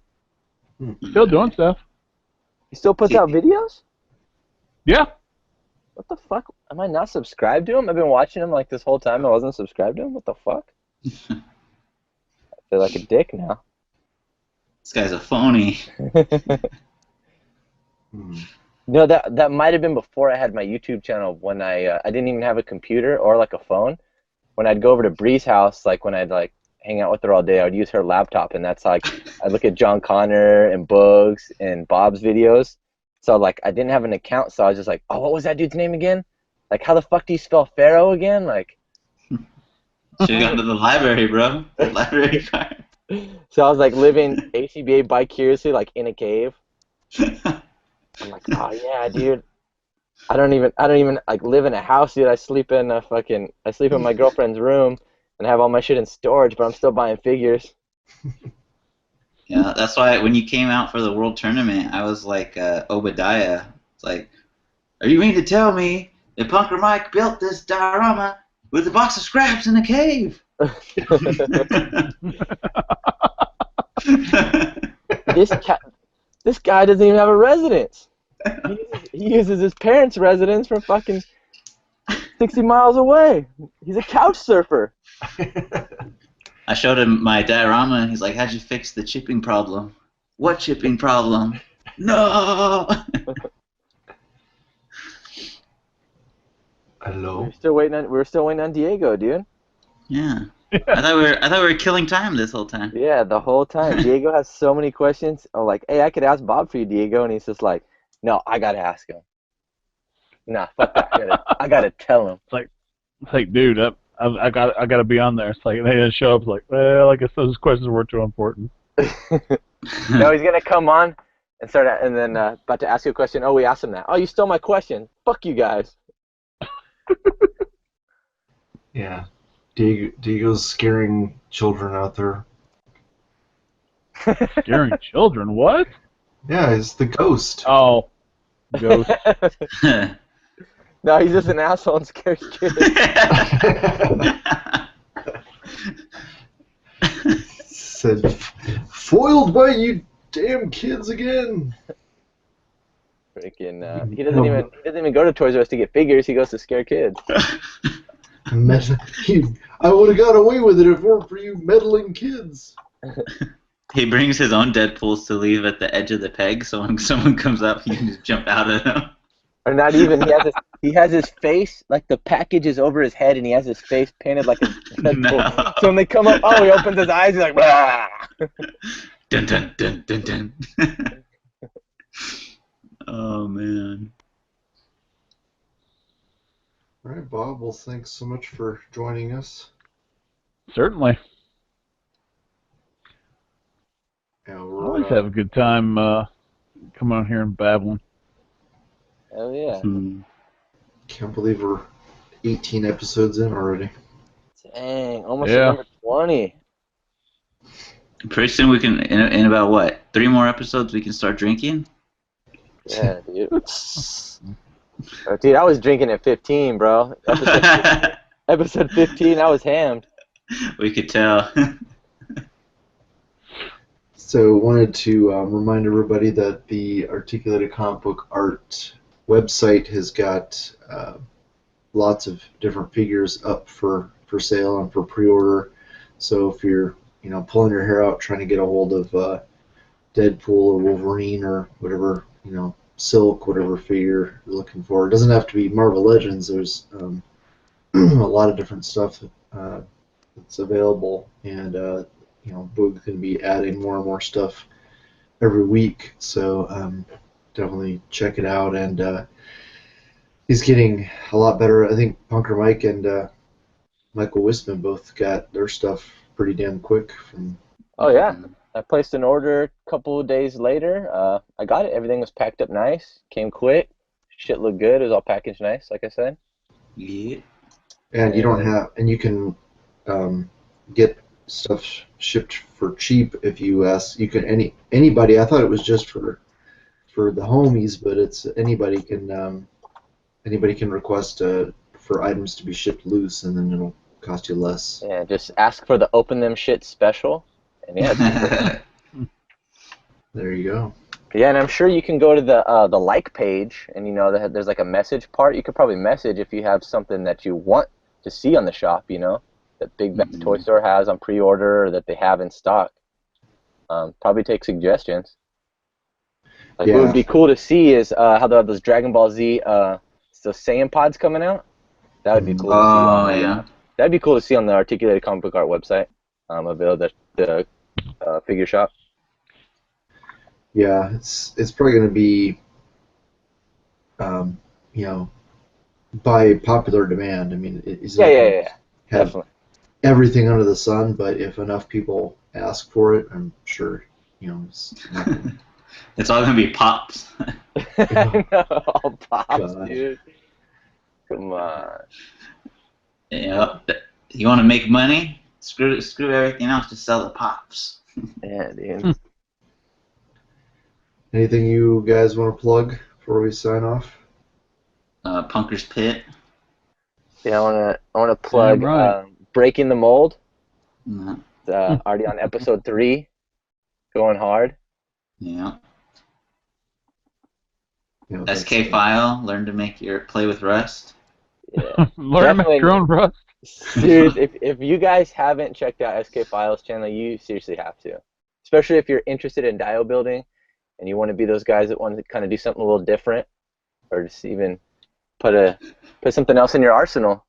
still doing stuff. He still puts out videos? Yeah. What the fuck? Am I not subscribed to him? I've been watching him like this whole time. I wasn't subscribed to him. What the fuck? I feel like a dick now. This guy's a phony. No, that might have been before I had my YouTube channel, when I didn't even have a computer or like a phone. When I'd go over to Bree's house, like when I'd like hang out with her all day, I would use her laptop, and that's like I'd look at John Connor and Bugs and Bob's videos. So like I didn't have an account, so I was just like, oh, what was that dude's name again? Like, how the fuck do you spell Pharaoh again? Like, should've gone to the library, bro. The library card. So I was like living ACBA vicariously, like in a cave. I'm like, oh yeah, dude. I don't even like live in a house, dude. I sleep in my girlfriend's room and have all my shit in storage, but I'm still buying figures. Yeah, that's why when you came out for the World Tournament, I was like Obadiah. It's like, are you mean to tell me that Punker Mike built this diorama with a box of scraps in a cave? This guy doesn't even have a residence. He uses his parents' residence from fucking 60 miles away. He's a couch surfer. I showed him my diorama, and he's like, how'd you fix the chipping problem? What chipping problem? No! Hello? We were still waiting on Diego, dude. Yeah. I thought we were killing time this whole time. Yeah, the whole time. Diego has so many questions. I'm like, hey, I could ask Bob for you, Diego, and he's just like, no, I gotta ask him. Nah, fuck that. I gotta tell him. It's like, dude, I gotta be on there. It's like they just show up. Like, well, I guess those questions weren't too important. No, he's gonna come on and start, and then about to ask you a question. Oh, we asked him that. Oh, you stole my question. Fuck you guys. Yeah. Diego's scaring children out there. Scaring children? What? Yeah, he's the ghost. Oh, ghost. No, he's just an asshole and scares kids. Said, foiled by you damn kids again. Freaking, he doesn't even go to Toys R Us to get figures. He goes to scare kids. I would have got away with it if it weren't for you meddling kids. He brings his own Deadpools to leave at the edge of the peg, so when someone comes up, he can just jump out of them. Or not even. He has his face, like the package is over his head, and he has his face painted like a Deadpool. No. So when they come up, he opens his eyes, he's like, "Rah!" Dun dun dun dun dun. Oh man. All right, Bob. Well, thanks so much for joining us. Certainly. Yeah, I we're, always have a good time coming on here and babbling. Hell yeah. can't believe we're 18 episodes in already. Dang, almost Yeah. number 20. Pretty soon we can, in about what, 3 more episodes, we can start drinking. Yeah, dude. Oh, dude, I was drinking at 15, bro. Episode 15, I was hammed. We could tell. So wanted to remind everybody that the Articulated Comic Book Art website has got lots of different figures up for sale and for pre-order. So if you're pulling your hair out trying to get a hold of Deadpool or Wolverine or whatever, Silk, whatever figure you're looking for, it doesn't have to be Marvel Legends. There's a lot of different stuff that's available, and Boog's going to be adding more and more stuff every week, so definitely check it out. And he's getting a lot better. I think Punker Mike and Michael Wisman both got their stuff pretty damn quick. Oh, yeah. I placed an order a couple of days later. I got it. Everything was packed up nice. Came quick. Shit looked good. It was all packaged nice, like I said. Yeah. And you don't have, and you can get stuff shipped for cheap if you ask. You can anybody. I thought it was just for the homies, but it's anybody can request for items to be shipped loose, and then it'll cost you less. Yeah, just ask for the Open Them Shit special. And yeah, There you go. yeah, and I'm sure you can go to the like page, and there's like a message part. You could probably message if you have something that you want to see on the shop, that Big Bad Toy Store has on pre-order or that they have in stock. Probably take suggestions. Like what would be cool to see is how those Dragon Ball Z those Saiyan pods coming out. That would be cool to see. Oh, yeah. That'd be cool to see on the Articulated Comic Book Art website. Available at the figure shop. Yeah, it's probably going to be, by popular demand. I mean, it's not gonna Yeah. have Definitely. everything under the sun, but if enough people ask for it, I'm sure, it's not gonna, It's all going to be pops. I know, all pops, God. dude. Come on. You want to make money? Screw everything else. Just sell the pops. Yeah, dude. Anything you guys want to plug before we sign off? Punker's Pit. Yeah, I wanna plug Damn right. Breaking the Mold. Mhm. It's already on episode 3, going hard. Yeah. That's, SK File. Learn to make your play with Rust. Yeah. Learn to Definitely. make your own rust. Dude, if you guys haven't checked out SK Files channel, you seriously have to. Especially if you're interested in dial building and you want to be those guys that want to kind of do something a little different, or just even put something else in your arsenal.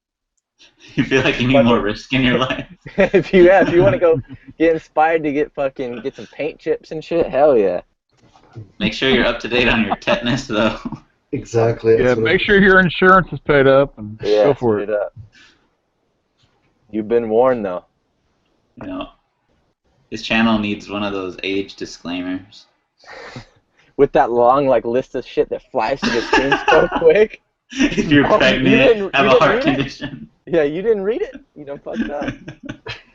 You feel like you need more risk in your life. if you want to go get inspired to get some paint chips and shit, hell yeah. Make sure you're up to date on your tetanus, though. exactly. Yeah, That's what make sure your insurance is paid up and Yeah, go for it. straight up. You've been warned though. His channel needs one of those age disclaimers. With that long list of shit that flies to the screen so quick. If you're Oh, you pregnant, didn't have a heart read it? condition. Yeah, you didn't read it. You done fucked up.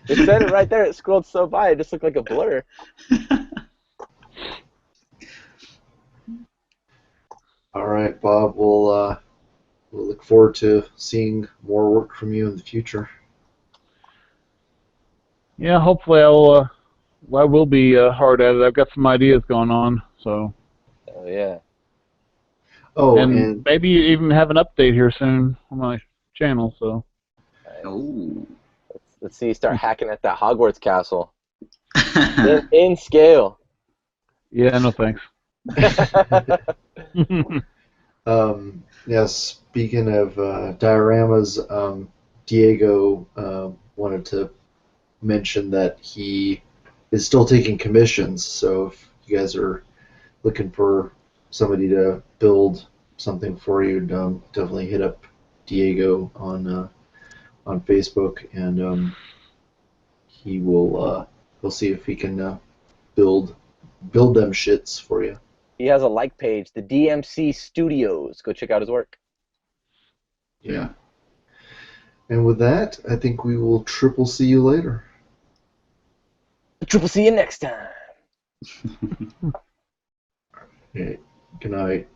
It said it right there. It scrolled so by, it just looked like a blur. All right, Bob. We'll look forward to seeing more work from you in the future. Yeah, hopefully I will be hard at it. I've got some ideas going on, so Oh yeah. Oh, and and maybe even have an update here soon on my channel. So Oh. Let's see you start hacking at that Hogwarts castle. in scale. Yeah, no thanks. Yeah, speaking of dioramas, Diego wanted to mention that he is still taking commissions. So if you guys are looking for somebody to build something for you, definitely hit up Diego on Facebook, and he'll see if he can build them shits for you. He has a like page, the DMC Studios. Go check out his work. Yeah. And with that, I think we will triple see you later. Triple see you next time. Okay. Good night.